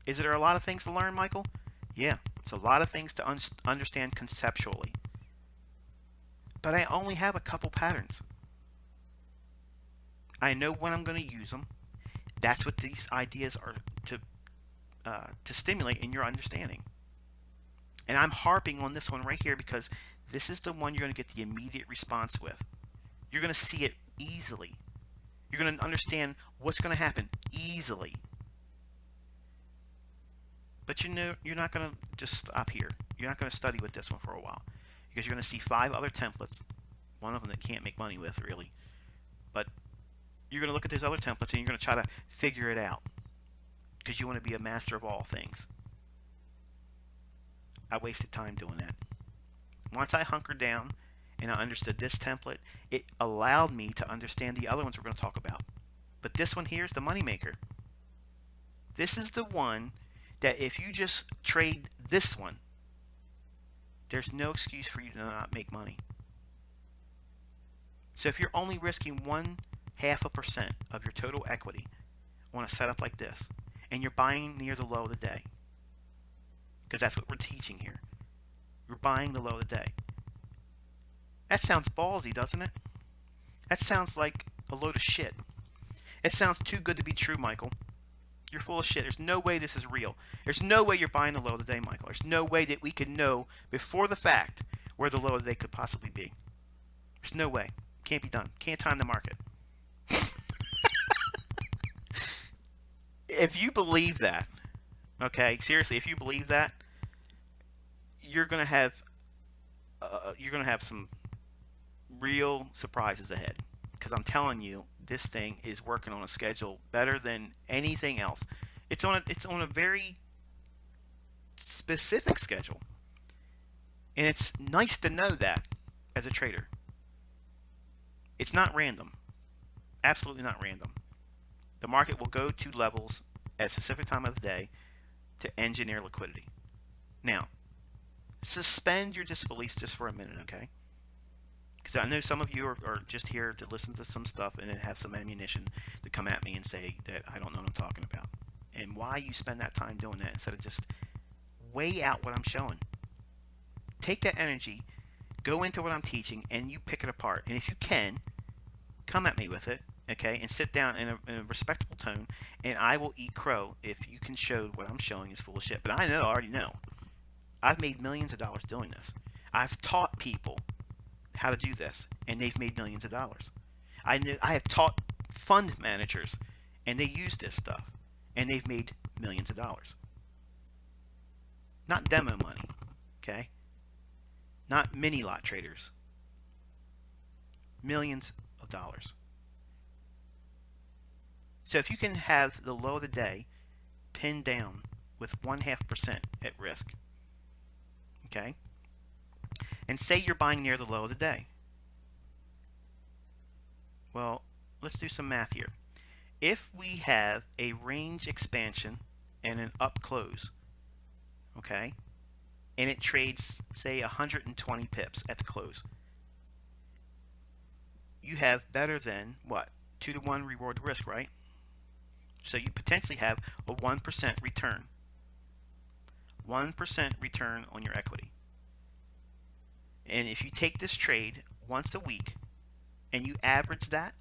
Is there a lot of things to learn, Michael? Yeah, it's a lot of things to understand conceptually. But I only have a couple patterns. I know when I'm going to use them. That's what these ideas are to stimulate in your understanding. And I'm harping on this one right here because this is the one you're going to get the immediate response with. You're going to see it easily. You're going to understand what's going to happen easily. But you're not going to just stop here. You're not going to study with this one for a while. Because you're going to see 5 other templates. One of them that can't make money with, really. But you're going to look at those other templates and you're going to try to figure it out. Because you want to be a master of all things. I wasted time doing that. Once I hunkered down and I understood this template, it allowed me to understand the other ones we're going to talk about. But this one here is the moneymaker. This is the one that if you just trade this one, there's no excuse for you to not make money. So if you're only risking 0.5% of your total equity on a setup like this, and you're buying near the low of the day, because that's what we're teaching here. You're buying the low of the day. That sounds ballsy, doesn't it? That sounds like a load of shit. It sounds too good to be true, Michael. You're full of shit. There's no way this is real. There's no way you're buying the low of the day, Michael. There's no way that we could know before the fact where the low of the day could possibly be. There's no way. Can't be done. Can't time the market. If you believe that, okay, seriously, if you believe that, you're gonna have some real surprises ahead. Because I'm telling you, this thing is working on a schedule better than anything else. It's on a very specific schedule, and it's nice to know that as a trader. It's not random. Absolutely not random. The market will go to levels at a specific time of the day to engineer liquidity. Now, suspend your disbelief just for a minute, okay? Because I know some of you are just here to listen to some stuff and then have some ammunition to come at me and say that I don't know what I'm talking about. And why you spend that time doing that instead of just weigh out what I'm showing. Take that energy, go into what I'm teaching, and you pick it apart. And if you can, come at me with it, okay, and sit down in a respectable tone, and I will eat crow if you can show what I'm showing is full of shit. But I already know. I've made millions of dollars doing this. I've taught people how to do this, and they've made millions of dollars. I have taught fund managers, and they use this stuff, and they've made millions of dollars. Not demo money, okay? Not mini lot traders. Millions of dollars. So if you can have the low of the day pinned down with 0.5% at risk, okay? And say you're buying near the low of the day. Well, let's do some math here. If we have a range expansion and an up close, okay, and it trades, say, 120 pips at the close, you have better than, what, 2 to 1 reward to risk, right? So you potentially have a 1% return. 1% return on your equity. And if you take this trade once a week and you average that,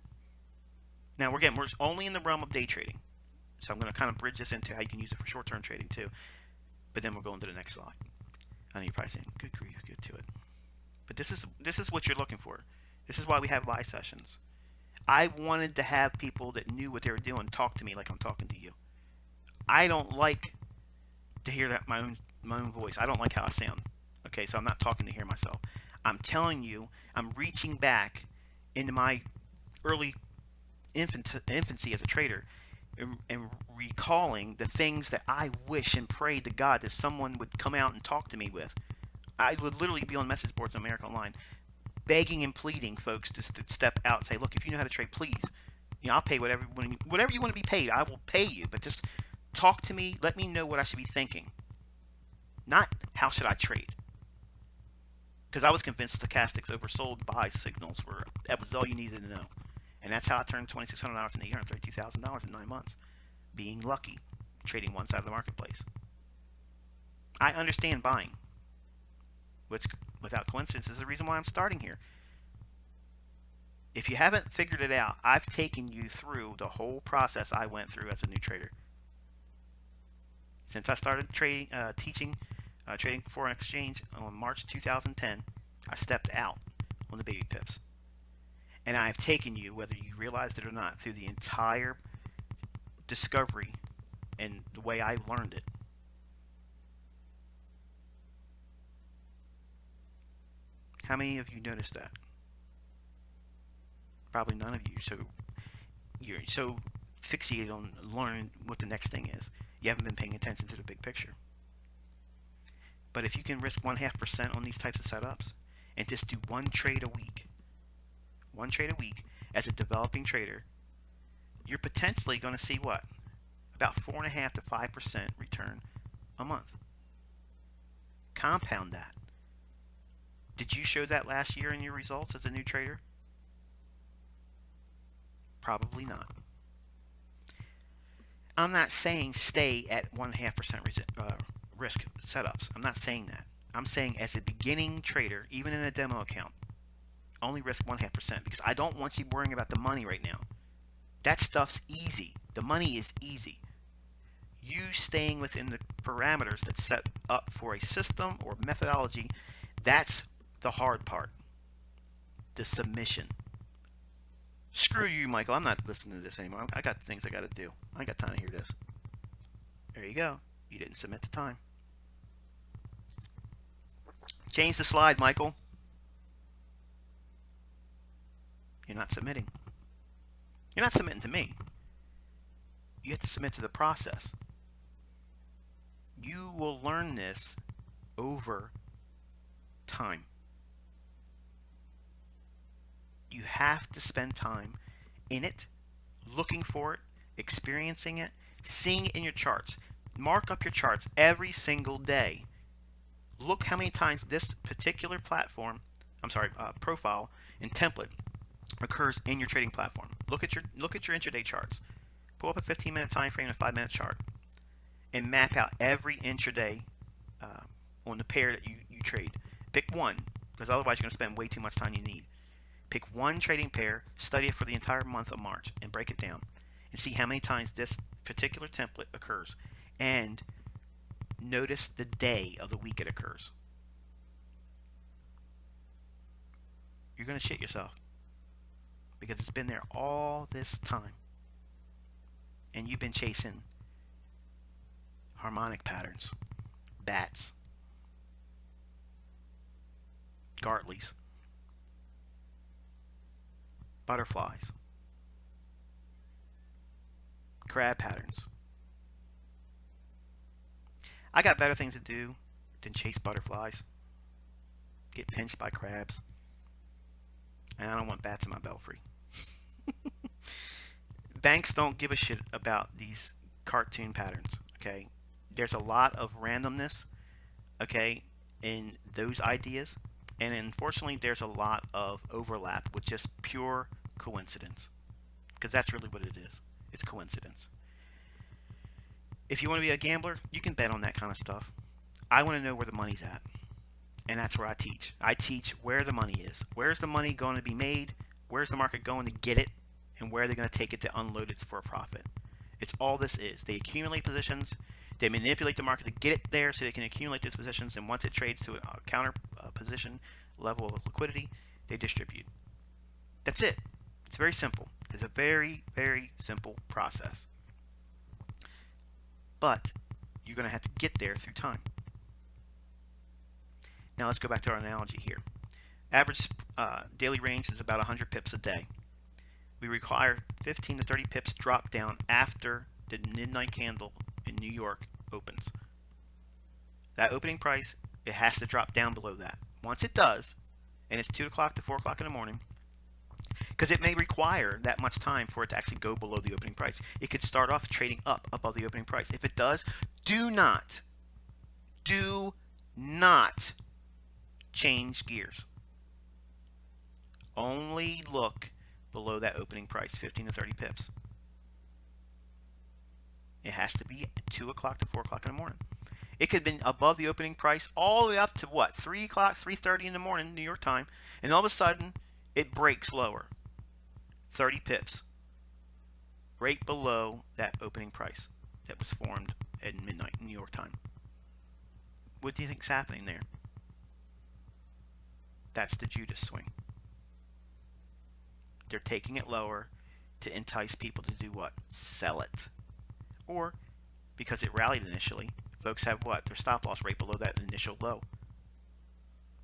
now we're only in the realm of day trading. So I'm going to kind of bridge this into how you can use it for short-term trading too. But then we're going to the next slide. I know you're probably saying, good grief, get to it. But this is what you're looking for. This is why we have live sessions. I wanted to have people that knew what they were doing talk to me like I'm talking to you. I don't like to hear that my own voice. I don't like how I sound. Okay, so I'm not talking to hear myself. I'm telling you, I'm reaching back into my early infancy as a trader and recalling the things that I wish and prayed to God that someone would come out and talk to me with. I would literally be on message boards on America Online begging and pleading folks to step out and say, look, if you know how to trade, please, I'll pay whatever you want to be paid. I will pay you, but just talk to me. Let me know what I should be thinking. Not how should I trade. Because I was convinced stochastics oversold buy signals that was all you needed to know. And that's how I turned $2,600 into $832,000 in 9 months. Being lucky, trading one side of the marketplace. I understand buying. Which, without coincidence, is the reason why I'm starting here. If you haven't figured it out, I've taken you through the whole process I went through as a new trader. Since I started teaching trading foreign exchange on March 2010, I stepped out on the baby pips. And I've taken you, whether you realized it or not, through the entire discovery and the way I learned it. How many of you noticed that? Probably none of you. So you're so fixated on learning what the next thing is. You haven't been paying attention to the big picture. But if you can risk 0.5% on these types of setups and just do one trade a week as a developing trader, you're potentially going to see what? About 4.5 to 5% return a month. Compound that. Did you show that last year in your results as a new trader? Probably not. I'm not saying stay at 1.5% risk setups. I'm not saying that. I'm saying as a beginning trader, even in a demo account, only risk 0.5% because I don't want you worrying about the money right now. That stuff's easy. The money is easy. You staying within the parameters that's set up for a system or methodology, that's the hard part. The submission. Screw you, Michael. I'm not listening to this anymore. I got things I got to do. I ain't got time to hear this. There you go. You didn't submit the time. Change the slide, Michael. You're not submitting. You're not submitting to me. You have to submit to the process. You will learn this over time. You have to spend time in it, looking for it, experiencing it, seeing it in your charts. Mark up your charts every single day. Look how many times this particular profile and template occurs in your trading platform. Look at your intraday charts. Pull up a 15-minute time frame and a 5-minute chart, and map out every intraday on the pair that you trade. Pick one, because otherwise you're going to spend way too much time you need. Pick one trading pair, study it for the entire month of March, and break it down, and see how many times this particular template occurs, and notice the day of the week it occurs. You're going to shit yourself. because it's been there all this time. And you've been chasing harmonic patterns, bats, Gartleys, butterflies, crab patterns. I got better things to do than chase butterflies, get pinched by crabs, and I don't want bats in my belfry. Banks don't give a shit about these cartoon patterns, okay? There's a lot of randomness, okay, in those ideas, and unfortunately there's a lot of overlap with just pure coincidence, because that's really what it is. It's coincidence. If you want to be a gambler, you can bet on that kind of stuff. I want to know where the money's at, and that's where I teach. I teach where the money is. Where's the money going to be made? Where's the market going to get it? And where they're going to take it to unload it for a profit. It's all this is. They accumulate positions. They manipulate the market to get it there so they can accumulate those positions. And once it trades to a counter position level of liquidity, they distribute. That's it. It's very simple. It's a very, very simple process. But you're going to have to get there through time. Now let's go back to our analogy here. Average daily range is about 100 pips a day. We require 15 to 30 pips drop down after the midnight candle in New York opens. That opening price, it has to drop down below that. Once it does, and it's 2 o'clock to 4 o'clock in the morning, because it may require that much time for it to actually go below the opening price. It could start off trading up above the opening price. If it does, do not change gears. Only look below that opening price, 15 to 30 pips. It has to be 2 o'clock to 4 o'clock in the morning. It could have been above the opening price all the way up to what? 3 o'clock, 3:30 in the morning, New York time. And all of a sudden, it breaks lower. 30 pips. Right below that opening price that was formed at midnight in New York time. What do you think's happening there? That's the Judas swing. They're taking it lower to entice people to do what? Sell it. Or, because it rallied initially, folks have what? Their stop loss right below that initial low.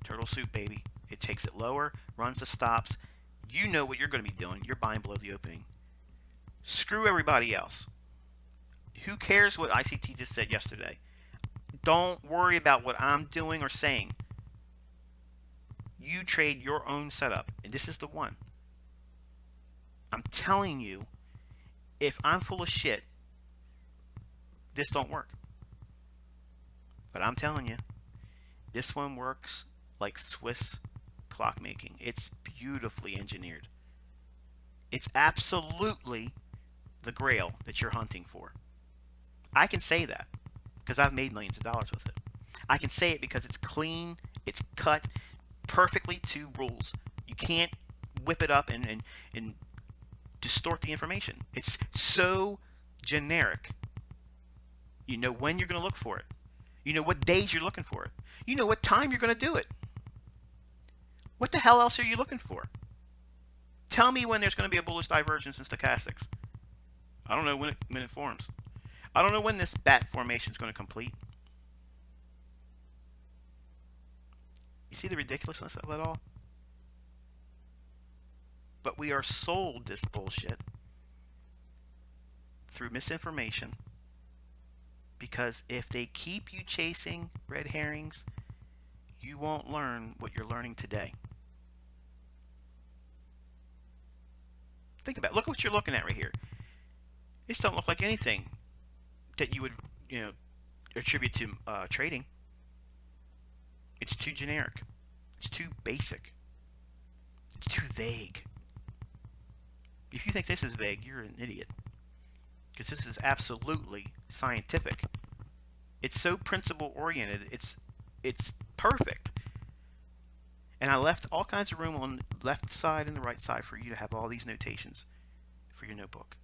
Turtle soup, baby. It takes it lower, runs the stops. You know what you're going to be doing. You're buying below the opening. Screw everybody else. Who cares what ICT just said yesterday? Don't worry about what I'm doing or saying. You trade your own setup, and this is the one. I'm telling you, if I'm full of shit, this don't work. But I'm telling you, this one works like Swiss clockmaking. It's beautifully engineered. It's absolutely the grail that you're hunting for. I can say that because I've made millions of dollars with it. I can say it because it's clean, it's cut perfectly to rules. You can't whip it up and distort the information. It's so generic. You know when you're going to look for it. You know what days you're looking for it. You know what time you're going to do it. What the hell else are you looking for? Tell me when there's going to be a bullish divergence in stochastics. I don't know when it forms. I don't know when this bat formation is going to complete. You see the ridiculousness of it all? But we are sold this bullshit through misinformation, because if they keep you chasing red herrings, you won't learn what you're learning today. Think about it. Look at what you're looking at right here. This don't look like anything that you would, attribute to trading. It's too generic. It's too basic. It's too vague. If you think this is vague, you're an idiot. Because this is absolutely scientific. It's so principle oriented. It's perfect. And I left all kinds of room on the left side and the right side for you to have all these notations for your notebook.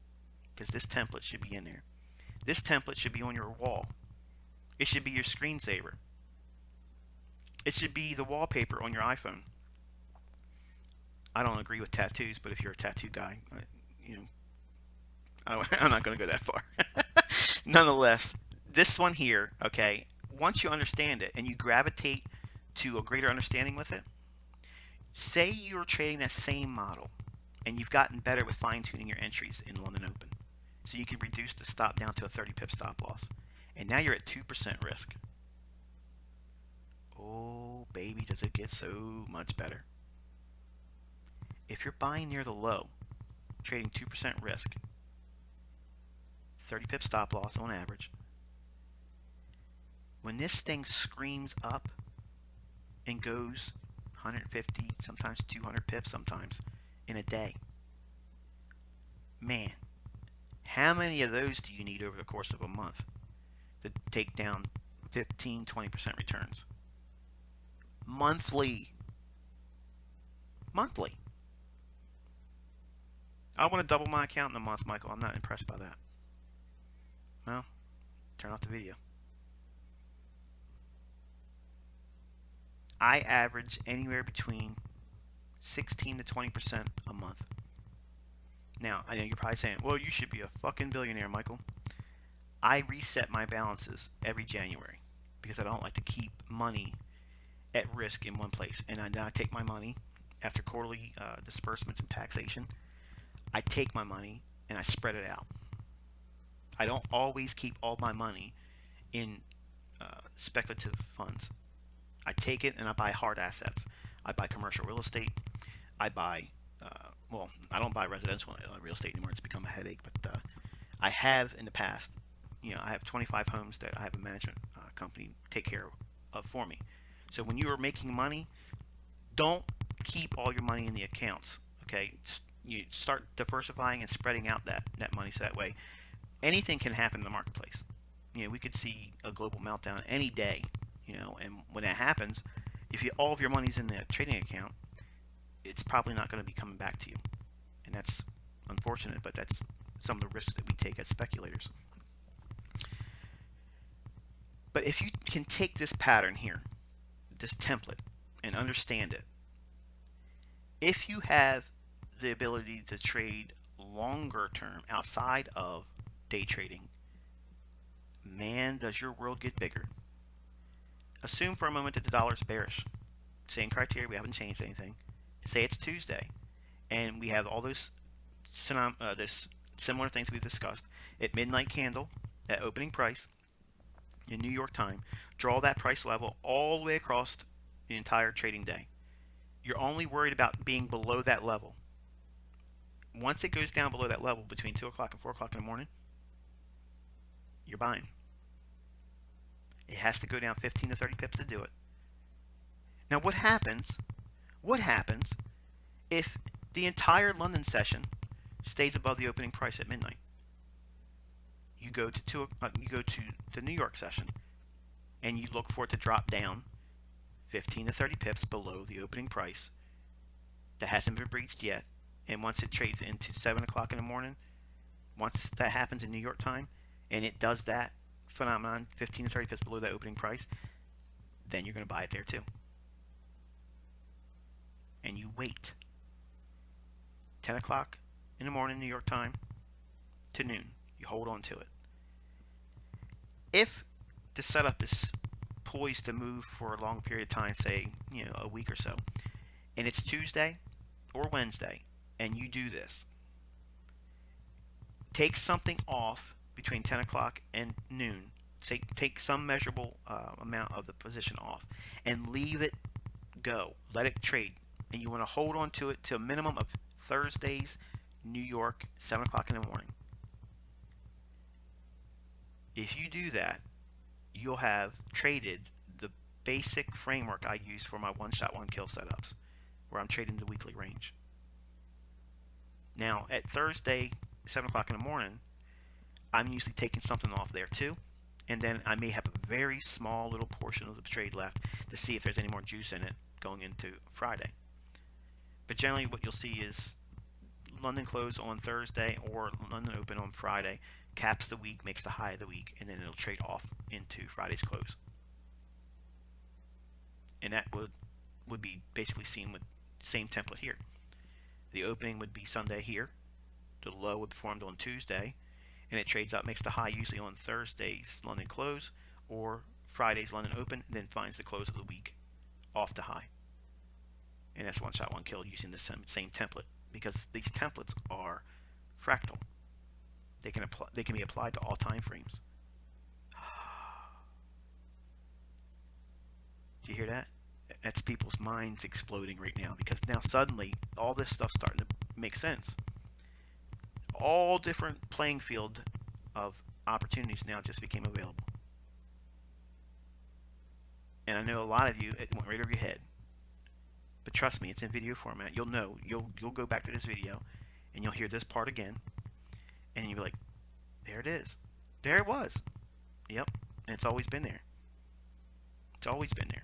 Because this template should be in there. This template should be on your wall. It should be your screensaver. It should be the wallpaper on your iPhone. I don't agree with tattoos, but if you're a tattoo guy, you know, I'm not going to go that far. Nonetheless, this one here, okay, once you understand it and you gravitate to a greater understanding with it, say you're trading that same model and you've gotten better with fine tuning your entries in London Open. So you can reduce the stop down to a 30 pip stop loss. And now you're at 2% risk. Oh, baby, does it get so much better. If you're buying near the low, trading 2% risk, 30 pip stop loss on average, when this thing screams up and goes 150, sometimes 200 pips sometimes in a day, man, how many of those do you need over the course of a month to take down 15, 20% returns? Monthly. I want to double my account in a month, Michael. I'm not impressed by that. Well, turn off the video. I average anywhere between 16 to 20% a month. Now, I know you're probably saying, well, you should be a fucking billionaire, Michael. I reset my balances every January because I don't like to keep money at risk in one place. And I take my money after quarterly disbursements and taxation. I take my money and I spread it out. I don't always keep all my money in speculative funds. I take it and I buy hard assets. I buy commercial real estate. I buy, well, I don't buy residential real estate anymore. It's become a headache. But I have in the past, I have 25 homes that I have a management company take care of for me. So when you are making money, don't keep all your money in the accounts. Okay, you start diversifying and spreading out that money so that way anything can happen in the marketplace. We could see a global meltdown any day. And when that happens, if all of your money's in the trading account, it's probably not going to be coming back to you, and that's unfortunate. But that's some of the risks that we take as speculators. But if you can take this pattern here, this template, and understand it, if you have the ability to trade longer term outside of day trading, man, does your world get bigger. Assume for a moment that the dollar is bearish. Same criteria, we haven't changed anything. Say it's Tuesday, and we have all those similar things we've discussed. At midnight candle, at opening price, in New York time, draw that price level all the way across the entire trading day. You're only worried about being below that level. Once it goes down below that level between 2 o'clock and 4 o'clock in the morning, you're buying. It has to go down 15 to 30 pips to do it. Now what happens if the entire London session stays above the opening price at midnight? You go to the New York session and you look for it to drop down 15 to 30 pips below the opening price that hasn't been breached yet. And once it trades into 7 o'clock in the morning, once that happens in New York time, and it does that phenomenon, 15 to 30 pips below that opening price, then you're going to buy it there too. And you wait. 10 o'clock in the morning, New York time, to noon. You hold on to it. If the setup is poised to move for a long period of time, say, a week or so, and it's Tuesday or Wednesday, and you do this, take something off between 10 o'clock and noon. Take some measurable amount of the position off and leave it go. Let it trade. And you want to hold on to it to a minimum of Thursday's New York, 7 o'clock in the morning. If you do that, you'll have traded the basic framework I use for my one-shot, one-kill setups, where I'm trading the weekly range. Now, at Thursday, 7 o'clock in the morning, I'm usually taking something off there too, and then I may have a very small little portion of the trade left to see if there's any more juice in it going into Friday. But generally what you'll see is London close on Thursday or London open on Friday, caps the week, makes the high of the week, and then it'll trade off into Friday's close. And that would be basically seen with the same template here. The opening would be Sunday here. The low would be formed on Tuesday, and it trades up, makes the high usually on Thursday's London close or Friday's London open, and then finds the close of the week off the high. And that's one shot, one kill using the same template, because these templates are fractal. They can be applied to all time frames. Do you hear that? That's people's minds exploding right now, because now suddenly all this stuff's starting to make sense. All different playing field of opportunities now just became available. And I know a lot of you, it went right over your head. But trust me, it's in video format. You'll know. You'll go back to this video and you'll hear this part again. And you'll be like, there it is. There it was. Yep. And it's always been there. It's always been there.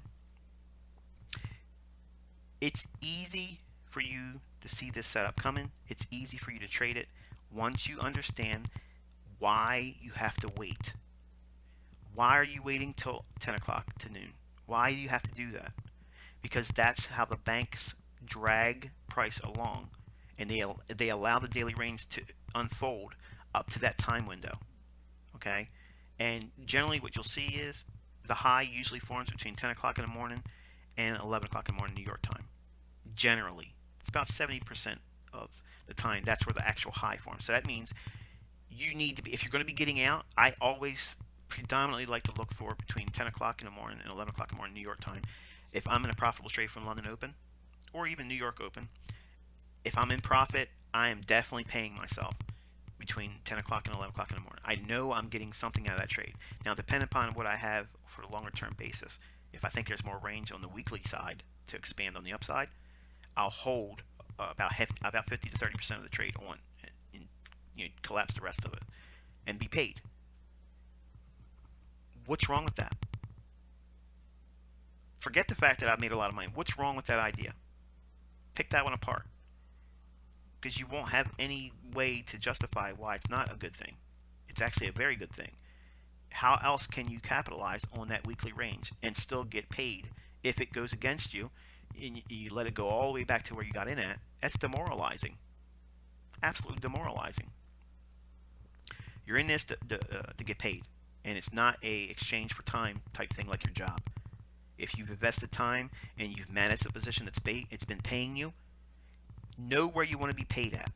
It's easy for you to see this setup coming. It's easy for you to trade it once you understand why you have to wait. Why are you waiting till 10 o'clock to noon? Why do you have to do that? Because that's how the banks drag price along, and they allow the daily range to unfold up to that time window. Okay? And generally what you'll see is the high usually forms between 10 o'clock in the morning and 11 o'clock in the morning New York time. Generally. It's about 70% of the time that's where the actual high forms. So that means you need to be, if you're going to be getting out, I always predominantly like to look for between 10 o'clock in the morning and 11 o'clock in the morning New York time. If I'm in a profitable trade from London Open or even New York Open, if I'm in profit, I am definitely paying myself between 10 o'clock and 11 o'clock in the morning. I know I'm getting something out of that trade. Now, depending upon what I have for the longer term basis, if I think there's more range on the weekly side to expand on the upside, I'll hold about 50 to 30% of the trade on and collapse the rest of it and be paid. What's wrong with that? Forget the fact that I've made a lot of money. What's wrong with that idea? Pick that one apart, because you won't have any way to justify why it's not a good thing. It's actually a very good thing. How else can you capitalize on that weekly range and still get paid? If it goes against you and you let it go all the way back to where you got in at, that's demoralizing. Absolutely demoralizing. You're in this to get paid, and it's not a exchange for time type thing like your job. If you've invested time and you've managed a position it's been paying you, know where you want to be paid at.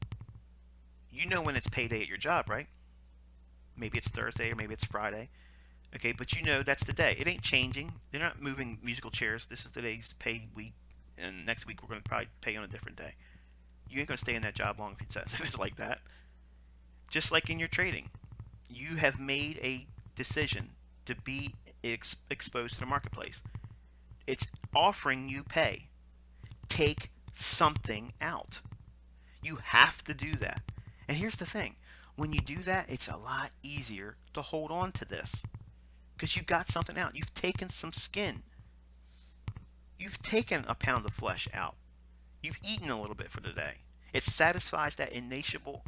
You know when it's payday at your job, right? Maybe it's Thursday or maybe it's Friday. Okay, but you know that's the day. It ain't changing. They're not moving musical chairs. This is today's pay week, and next week we're going to probably pay on a different day. You ain't going to stay in that job long if it's like that. Just like in your trading, you have made a decision to be exposed to the marketplace. It's offering you pay. Take something out. You have to do that. And here's the thing. When you do that, it's a lot easier to hold on to this, because you got something out. You've taken some skin. You've taken a pound of flesh out. You've eaten a little bit for the day. It satisfies that insatiable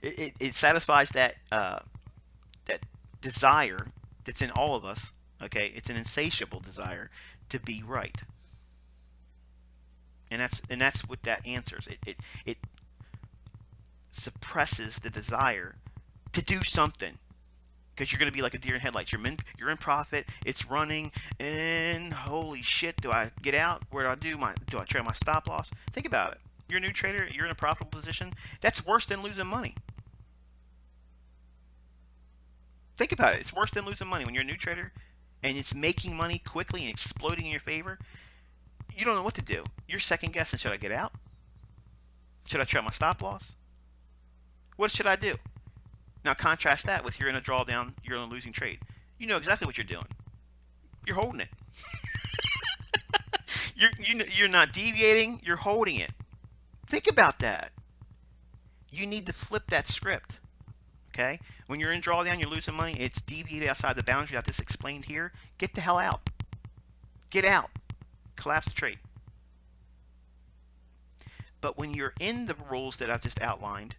it satisfies that that desire that's in all of us. Okay, it's an insatiable desire to be right, and that's what that answers. It suppresses the desire to do something, because you're going to be like a deer in headlights. You're in profit. It's running, and holy shit, do I get out? Where do I trade my stop loss? Think about it. You're a new trader. You're in a profitable position. That's worse than losing money. Think about it. It's worse than losing money when you're a new trader and it's making money quickly and exploding in your favor. You don't know what to do. You're second guessing. Should I get out? Should I trade my stop loss? What should I do? Now contrast that with you're in a drawdown, you're in a losing trade. You know exactly what you're doing. You're holding it. You're not deviating. You're holding it. Think about that. You need to flip that script. Okay? When you're in drawdown, you're losing money, it's deviated outside the boundary that this explained here. Get the hell out. Get out. Collapse the trade. But when you're in the rules that I've just outlined,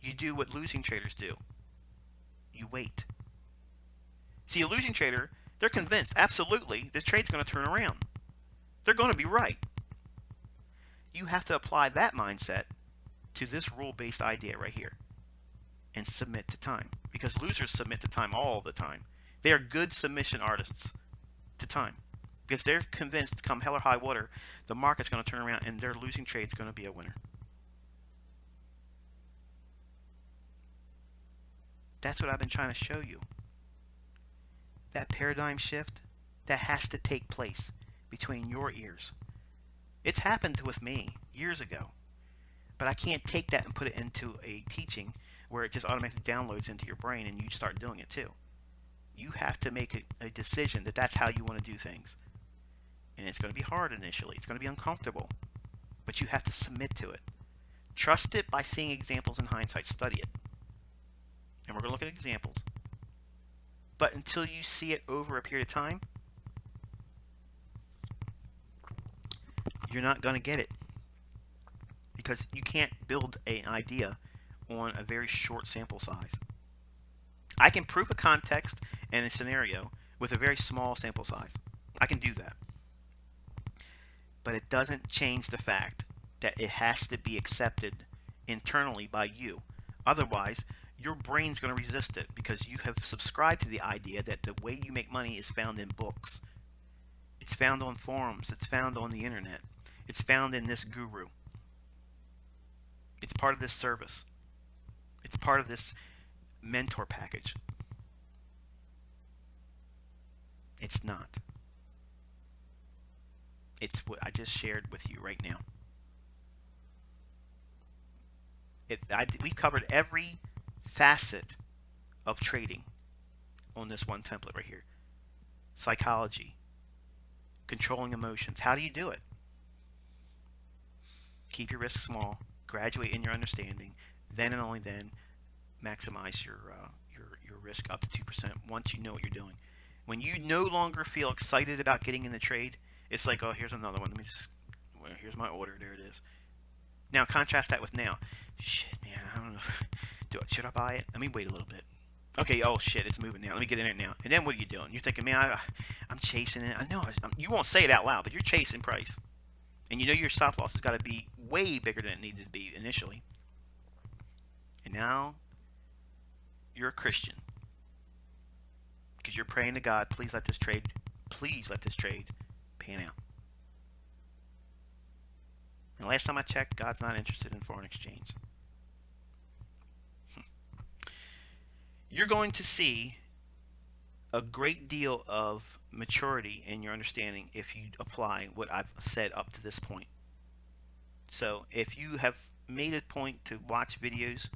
you do what losing traders do. You wait. See, a losing trader, they're convinced, absolutely, the trade's going to turn around. They're going to be right. You have to apply that mindset to this rule-based idea right here and submit to time, because losers submit to time all the time. They are good submission artists to time because they're convinced come hell or high water, the market's going to turn around and their losing trade's going to be a winner. That's what I've been trying to show you. That paradigm shift, that has to take place between your ears. It's happened with me years ago, but I can't take that and put it into a teaching where it just automatically downloads into your brain and you start doing it too. You have to make a decision that that's how you want to do things. And it's going to be hard initially. It's going to be uncomfortable, but you have to submit to it. Trust it by seeing examples in hindsight. Study it. And we're going to look at examples. But until you see it over a period of time, you're not going to get it. Because you can't build an idea on a very short sample size. I can prove a context and a scenario with a very small sample size. I can do that. But it doesn't change the fact that it has to be accepted internally by you. Otherwise, your brain's going to resist it because you have subscribed to the idea that the way you make money is found in books. It's found on forums. It's found on the internet. It's found in this guru. It's part of this service. It's part of this mentor package. It's not. It's what I just shared with you right now. We covered every facet of trading on this one template right here. Psychology, controlling emotions. How do you do it? Keep your risk small, graduate in your understanding, then and only then maximize your risk up to 2% once you know what you're doing. When you no longer feel excited about getting in the trade, it's like, oh, here's another one. Here's my order. There it is. Now contrast that with now. Shit, man, I don't know. Should I buy it? Let me wait a little bit. Okay, oh shit, it's moving now. Let me get in it now. And then what are you doing? You're thinking, man, I'm chasing it. I know you won't say it out loud, but you're chasing price. And you know your stop loss has got to be way bigger than it needed to be initially. And now you're a Christian because you're praying to God, please let this trade pan out. And last time I checked, God's not interested in foreign exchange. You're going to see a great deal of maturity in your understanding if you apply what I've said up to this point. So if you have made a point to watch videos,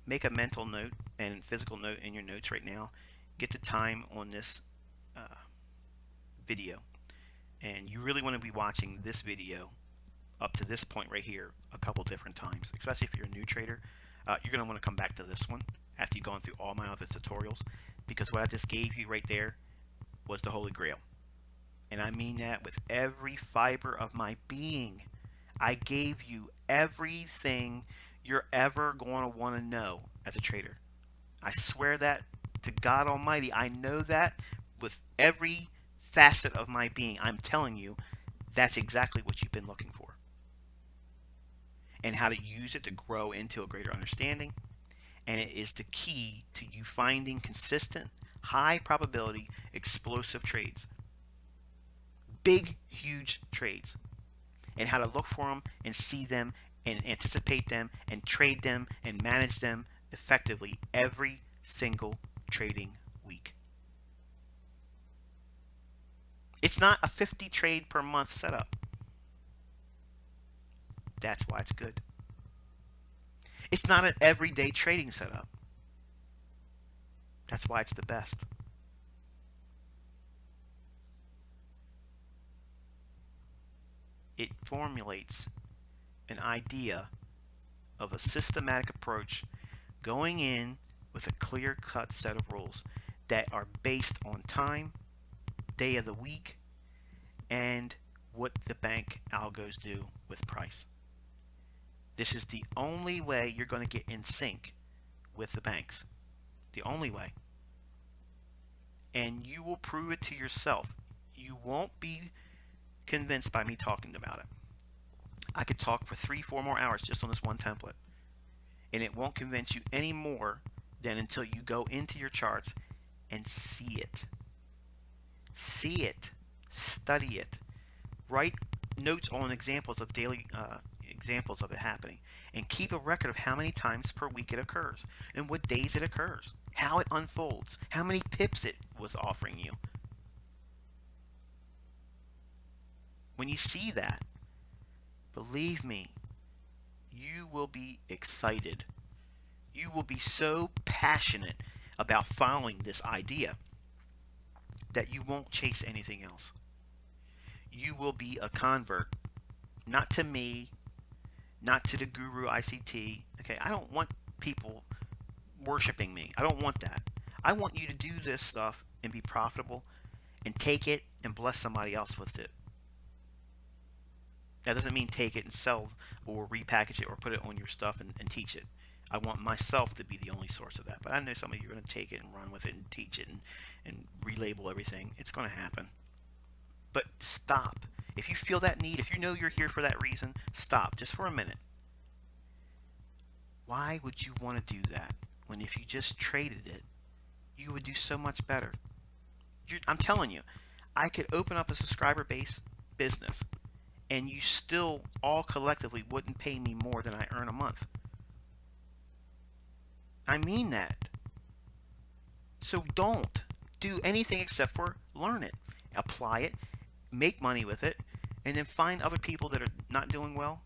make a mental note and physical note in your notes right now. Get the time on this video. And you really want to be watching this video up to this point right here a couple different times, especially if you're a new trader. You're going to want to come back to this one after you've gone through all my other tutorials, because what I just gave you right there was the Holy Grail. And I mean that with every fiber of my being. I gave you everything you're ever going to want to know as a trader. I swear that to God Almighty. I know that with every facet of my being. I'm telling you, that's exactly what you've been looking for. And how to use it to grow into a greater understanding. And it is the key to you finding consistent, high probability, explosive trades. Big, huge trades. And how to look for them and see them and anticipate them and trade them and manage them effectively every single trading week. It's not a 50 trade per month setup. That's why it's good. It's not an everyday trading setup. That's why it's the best. It formulates an idea of a systematic approach going in with a clear-cut set of rules that are based on time, day of the week, and what the bank algos do with price. This is the only way you're going to get in sync with the banks. The only way. And you will prove it to yourself. You won't be convinced by me talking about it. I could talk for 3, 4 more hours just on this one template, and it won't convince you any more than until you go into your charts and see it. See it. Study it. Write notes on examples of daily examples of it happening, and keep a record of how many times per week it occurs and what days it occurs, how it unfolds, how many pips it was offering you. When you see that, believe me, you will be excited. You will be so passionate about following this idea that you won't chase anything else. You will be a convert, not to me, not to the guru ICT. Okay, I don't want people worshiping me. I don't want that. I want you to do this stuff and be profitable and take it and bless somebody else with it. That doesn't mean take it and sell or repackage it or put it on your stuff and teach it. I want myself to be the only source of that. But I know some of you are going to take it and run with it and teach it and relabel everything. It's going to happen. But stop. If you feel that need, if you know you're here for that reason, stop just for a minute. Why would you want to do that when if you just traded it, you would do so much better? I'm telling you, I could open up a subscriber base business and you still all collectively wouldn't pay me more than I earn a month. I mean that. So don't do anything except for learn it, apply it, make money with it, and then find other people that are not doing well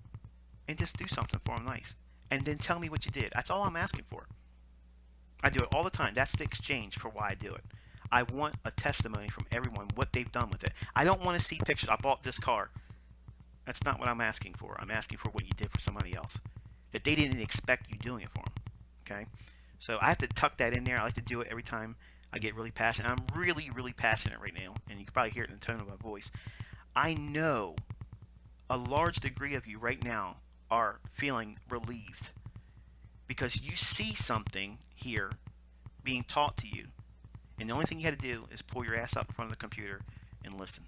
and just do something for them nice. And then tell me what you did. That's all I'm asking for. I do it all the time. That's the exchange for why I do it. I want a testimony from everyone, what they've done with it. I don't want to see pictures. I bought this car. That's not what I'm asking for. I'm asking for what you did for somebody else, that they didn't expect you doing it for them. Okay? So I have to tuck that in there. I like to do it every time I get really passionate. I'm really, really passionate right now, and you can probably hear it in the tone of my voice. I know a large degree of you right now are feeling relieved because you see something here being taught to you, and the only thing you had to do is pull your ass up in front of the computer and listen.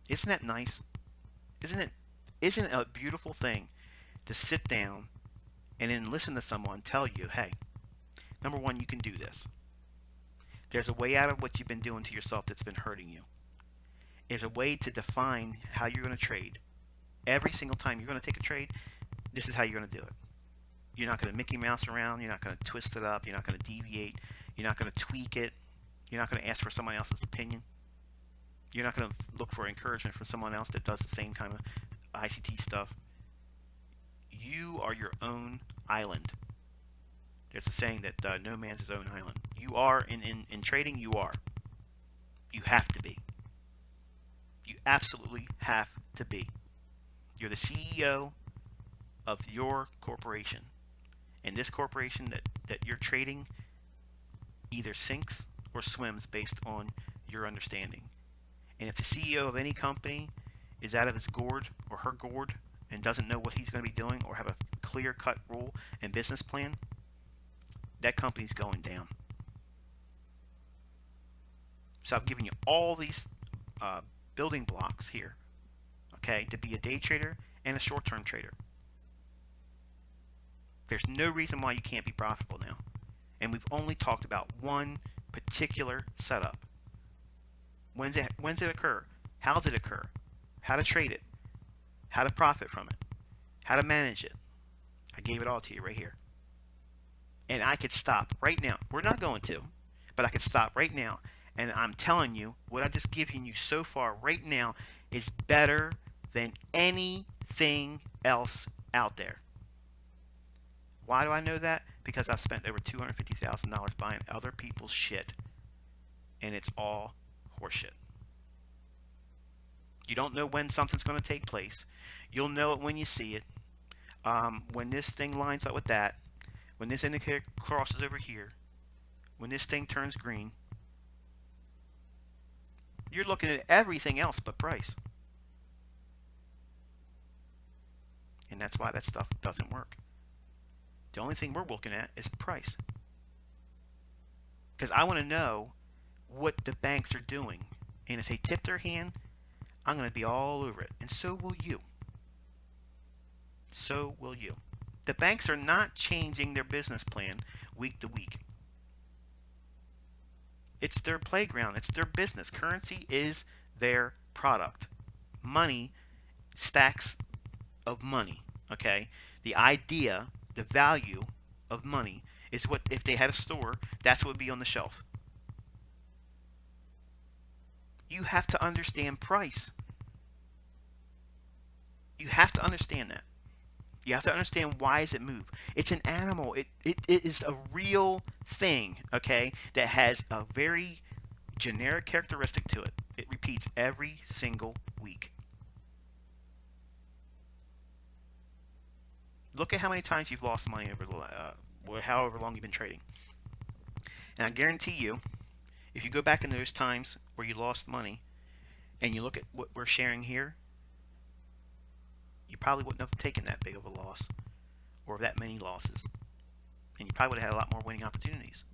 Isn't that nice? Isn't it a beautiful thing to sit down and then listen to someone tell you, hey, number one, you can do this. There's a way out of what you've been doing to yourself that's been hurting you. There's a way to define how you're going to trade. Every single time you're going to take a trade, this is how you're going to do it. You're not going to Mickey Mouse around. You're not going to twist it up. You're not going to deviate. You're not going to tweak it. You're not going to ask for somebody else's opinion. You're not going to look for encouragement from someone else that does the same kind of ICT stuff. You are your own island. There's a saying that no man's his own island. You are, in trading, you are. You have to be. You absolutely have to be. You're the CEO of your corporation. And this corporation that you're trading either sinks or swims based on your understanding. And if the CEO of any company is out of his gourd or her gourd and doesn't know what he's going to be doing or have a clear-cut rule and business plan, that company's going down. So I've given you all these building blocks here, okay, to be a day trader and a short-term trader. There's no reason why you can't be profitable now. And we've only talked about one particular setup. When's it occur? How does it occur? How to trade it? How to profit from it? How to manage it? I gave it all to you right here. And I could stop right now. We're not going to, but I could stop right now. And I'm telling you, what I've just given you so far right now is better than anything else out there. Why do I know that? Because I've spent over $250,000 buying other people's shit. And it's all horseshit. You don't know when something's going to take place. You'll know it when you see it. When this thing lines up with that, when this indicator crosses over here, when this thing turns green, you're looking at everything else but price. And that's why that stuff doesn't work. The only thing we're looking at is price. Because I want to know what the banks are doing. And if they tip their hand, I'm going to be all over it. And so will you. So will you. The banks are not changing their business plan week to week. It's their playground. It's their business. Currency is their product. Money, stacks of money. Okay? The idea, the value of money is what, if they had a store, that's what would be on the shelf. You have to understand price. You have to understand that. You have to understand, why does it move? It's an animal. It is a real thing, okay, that has a very generic characteristic to it. It repeats every single week. Look at how many times you've lost money over however long you've been trading. And I guarantee you, if you go back into those times where you lost money and you look at what we're sharing here, you probably wouldn't have taken that big of a loss or that many losses. And you probably would have had a lot more winning opportunities.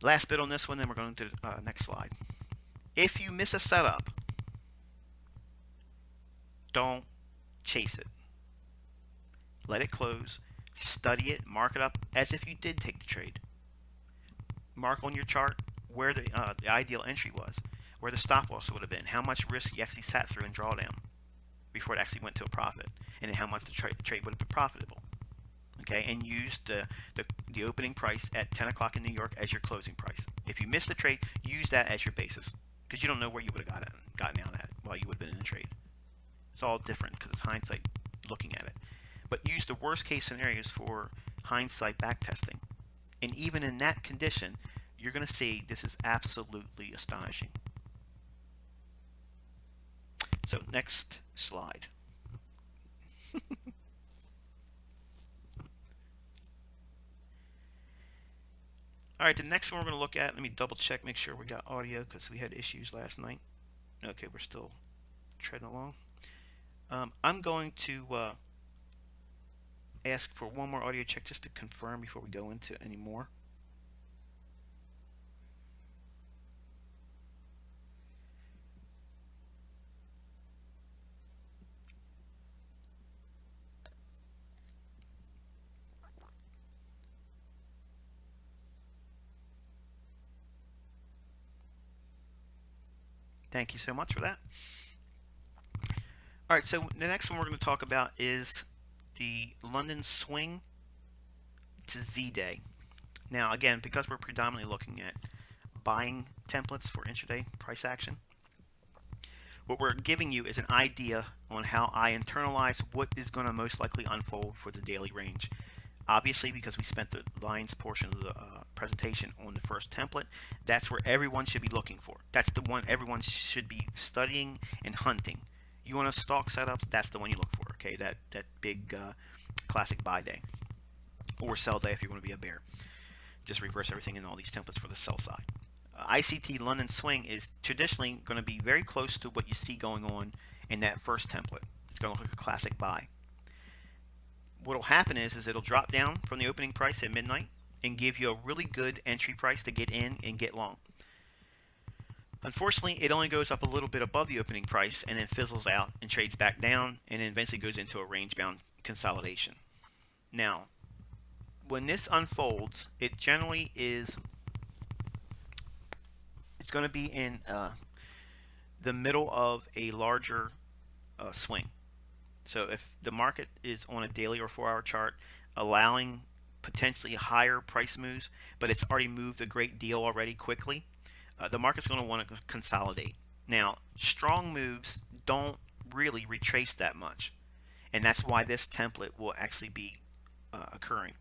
Last bit on this one, then we're going to the next slide. If you miss a setup, don't chase it. Let it close, study it, mark it up as if you did take the trade. Mark on your chart where the ideal entry was, where the stop loss would have been, how much risk you actually sat through in drawdown before it actually went to a profit, and then how much the trade would have been profitable. Okay, and use the opening price at 10 o'clock in New York as your closing price. If you missed the trade, use that as your basis, because you don't know where you would have gotten out at while you would have been in the trade. It's all different because it's hindsight looking at it. But use the worst case scenarios for hindsight backtesting. And even in that condition, you're going to see this is absolutely astonishing. So next slide. All right, the next one we're going to look at, let me double check, make sure we got audio because we had issues last night. Okay, we're still treading along. I'm going to ask for one more audio check just to confirm before we go into any more. Thank you so much for that. All right, so the next one we're going to talk about is the London swing to Z-Day. Now, again, because we're predominantly looking at buying templates for intraday price action, what we're giving you is an idea on how I internalize what is going to most likely unfold for the daily range. Obviously, because we spent the lines portion of the presentation on the first template, that's where everyone should be looking for. That's the one everyone should be studying and hunting. You want to stalk setups, that's the one you look for, okay? That big classic buy day or sell day if you're going to be a bear. Just reverse everything in all these templates for the sell side. ICT London swing is traditionally going to be very close to what you see going on in that first template. It's going to look like a classic buy. What will happen is it'll drop down from the opening price at midnight and give you a really good entry price to get in and get long. Unfortunately, it only goes up a little bit above the opening price and then fizzles out and trades back down and then eventually goes into a range-bound consolidation. Now, when this unfolds, it generally is, it's going to be in the middle of a larger swing. So if the market is on a daily or 4-hour chart, allowing potentially higher price moves, but it's already moved a great deal already quickly, the market's going to want to consolidate. Now, strong moves don't really retrace that much, and that's why this template will actually be occurring.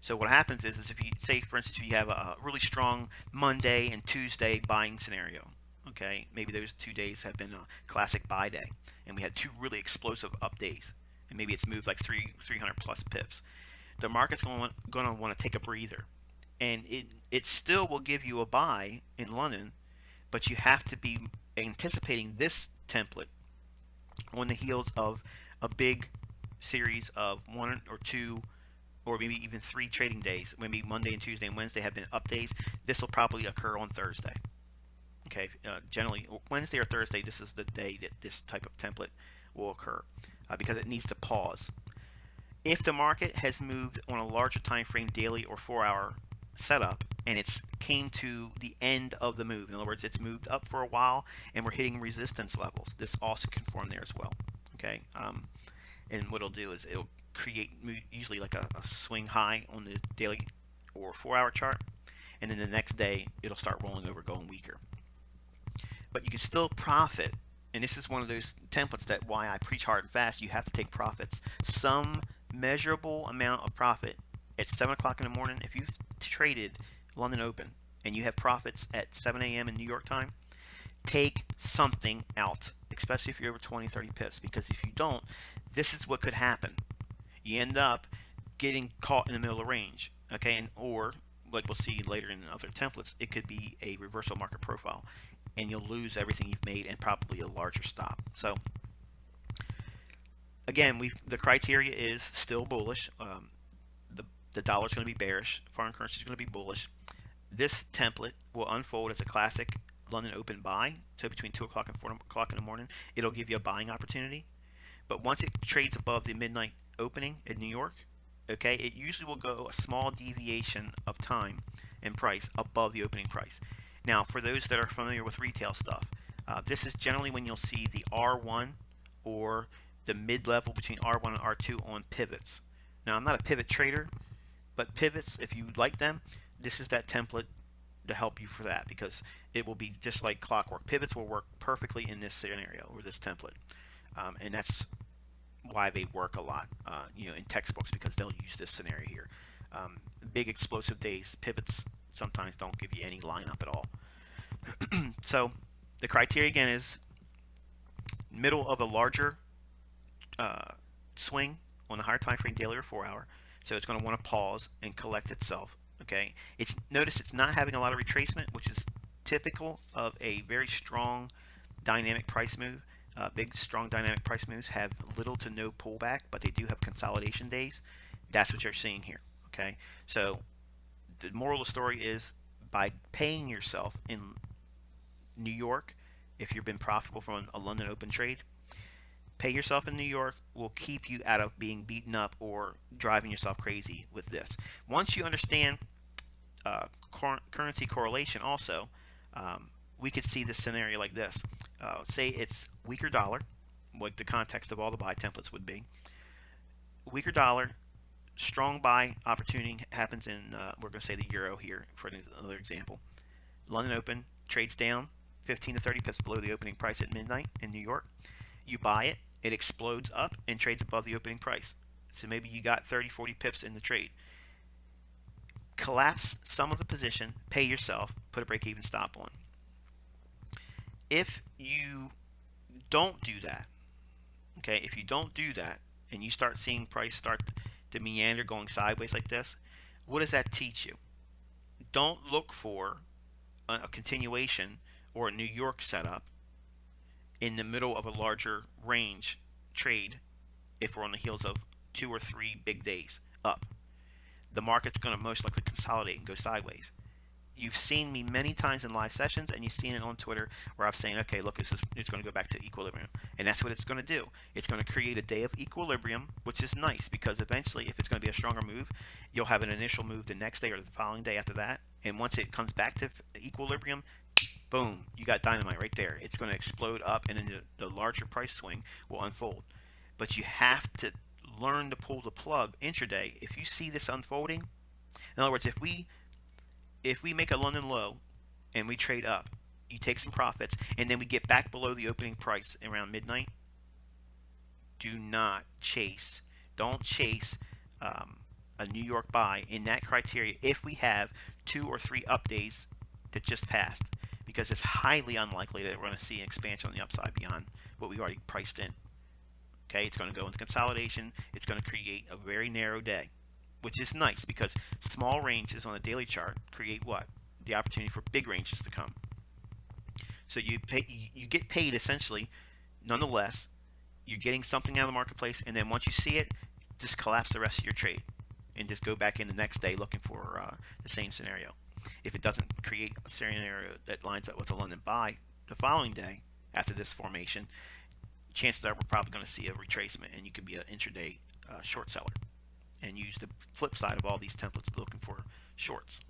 So what happens is if you say, for instance, you have a really strong Monday and Tuesday buying scenario, okay, maybe those 2 days have been a classic buy day, and we had two really explosive up days, and maybe it's moved like 300 plus pips. The market's going to want to take a breather, and it still will give you a buy in London, but you have to be anticipating this template on the heels of a big series of 1 or 2 or maybe even 3 trading days. Maybe Monday and Tuesday and Wednesday have been up days. This will probably occur on Thursday. Okay, generally Wednesday or Thursday, this is the day that this type of template will occur because it needs to pause. If the market has moved on a larger time frame, daily or 4-hour setup, and it's came to the end of the move, in other words, it's moved up for a while and we're hitting resistance levels, this also can form there as well. Okay, and what it'll do is it'll create usually like a swing high on the daily or 4-hour chart, and then the next day it'll start rolling over, going weaker. But you can still profit, and this is one of those templates that why I preach hard and fast. You have to take profits, some measurable amount of profit at 7 o'clock in the morning. If you've traded London Open and you have profits at 7 a.m. in New York time, take something out, especially if you're over 20-30 pips, because if you don't, this is what could happen. You end up getting caught in the middle of range, okay, and or like we'll see later in other templates, it could be a reversal market profile, and you'll lose everything you've made and probably a larger stop. So again, the criteria is still bullish. The dollar is going to be bearish. Foreign currency is going to be bullish. This template will unfold as a classic London Open buy. So between 2 o'clock and 4 o'clock in the morning, it'll give you a buying opportunity. But once it trades above the midnight opening in New York, okay, it usually will go a small deviation of time and price above the opening price. Now, for those that are familiar with retail stuff, this is generally when you'll see the R1 or the mid-level between R1 and R2 on pivots. Now, I'm not a pivot trader, but pivots, if you like them, this is that template to help you for that, because it will be just like clockwork. Pivots will work perfectly in this scenario or this template, and that's why they work a lot, in textbooks, because they'll use this scenario here. Big explosive days, pivots sometimes don't give you any lineup at all. So the criteria again is middle of a larger swing on the higher time frame, daily or 4-hour. So it's going to want to pause and collect itself. Okay, notice it's not having a lot of retracement, which is typical of a very strong dynamic price move. Big strong dynamic price moves have little to no pullback, but they do have consolidation days. That's what you're seeing here. Okay, so the moral of the story is, by paying yourself in New York, if you've been profitable from a London Open trade, pay yourself in New York will keep you out of being beaten up or driving yourself crazy with this. Once you understand currency correlation also, we could see this scenario like this. Say it's weaker dollar, like the context of all the buy templates would be. Weaker dollar, strong buy opportunity happens in, we're going to say the euro here for another example. London Open trades down 15 to 30 pips below the opening price at midnight in New York. You buy it, it explodes up and trades above the opening price. So maybe you got 30, 40 pips in the trade. Collapse some of the position, pay yourself, put a break-even stop on. If you don't do that, okay, if you don't do that and you start seeing price start to meander going sideways like this, what does that teach you? Don't look for a continuation or a New York setup in the middle of a larger range trade if we're on the heels of 2 or 3 big days up. The market's going to most likely consolidate and go sideways. You've seen me many times in live sessions, and you've seen it on Twitter where I'm saying, okay, look, it's going to go back to equilibrium. And that's what it's going to do. It's going to create a day of equilibrium, which is nice, because eventually, if it's going to be a stronger move, you'll have an initial move the next day or the following day after that. And once it comes back to equilibrium, boom, you got dynamite right there. It's going to explode up, and then the larger price swing will unfold. But you have to learn to pull the plug intraday. If you see this unfolding, in other words, if we make a London low and we trade up, you take some profits, and then we get back below the opening price around midnight, do not chase. Don't chase a New York buy in that criteria if we have 2 or 3 up days that just passed, because it's highly unlikely that we're going to see an expansion on the upside beyond what we already priced in. Okay, it's going to go into consolidation. It's going to create a very narrow day, which is nice because small ranges on a daily chart create what? The opportunity for big ranges to come. So you get paid essentially, nonetheless. You're getting something out of the marketplace, and then once you see it, just collapse the rest of your trade and just go back in the next day looking for the same scenario. if it doesn't create a scenario that lines up with a London buy the following day after this formation, chances are we're probably going to see a retracement, and you could be an intraday short seller and use the flip side of all these templates looking for shorts.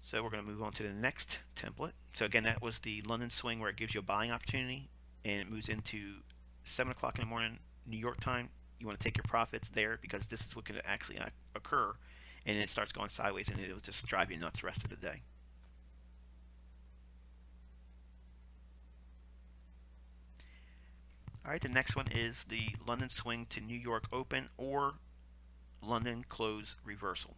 So we're going to move on to the next template. So again, that was the London swing where it gives you a buying opportunity, and it moves into 7 o'clock in the morning New York time. You want to take your profits there because this is what can actually occur, and then it starts going sideways, and it'll just drive you nuts the rest of the day. All right, the next one is the London swing to New York open or London close reversal.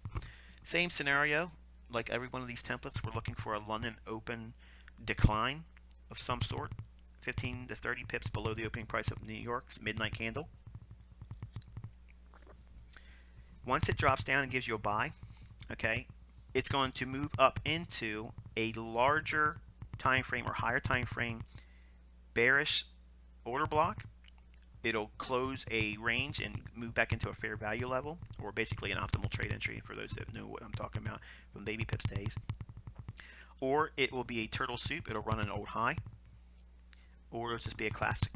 Same scenario, like every one of these templates, we're looking for a London open decline of some sort, 15 to 30 pips below the opening price of New York's midnight candle. Once it drops down and gives you a buy, okay, it's going to move up into a larger time frame or higher time frame bearish order block. It'll close a range and move back into a fair value level, or basically an optimal trade entry for those that know what I'm talking about from baby pips days. Or it will be a turtle soup. It'll run an old high, or it'll just be a classic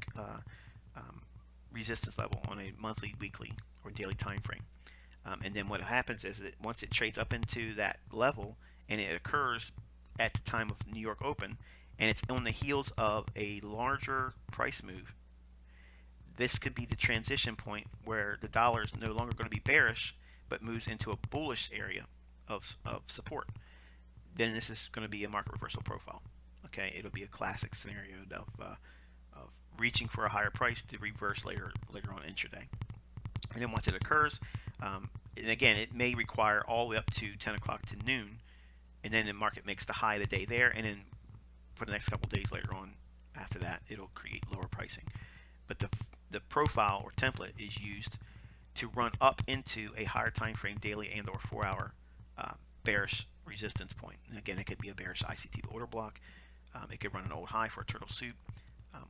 resistance level on a monthly, weekly, or daily time frame. And then what happens is that once it trades up into that level, and it occurs at the time of New York open, and it's on the heels of a larger price move, this could be the transition point where the dollar is no longer going to be bearish, but moves into a bullish area of support. Then this is going to be a market reversal profile. Okay, it'll be a classic scenario of reaching for a higher price to reverse later on intraday. And then once it occurs, and again, it may require all the way up to 10 o'clock to noon, and then the market makes the high of the day there, and then for the next couple of days later on after that, it'll create lower pricing. But the profile or template is used to run up into a higher time frame daily and or 4-hour bearish resistance point. And again, it could be a bearish ICT order block. It could run an old high for a turtle soup,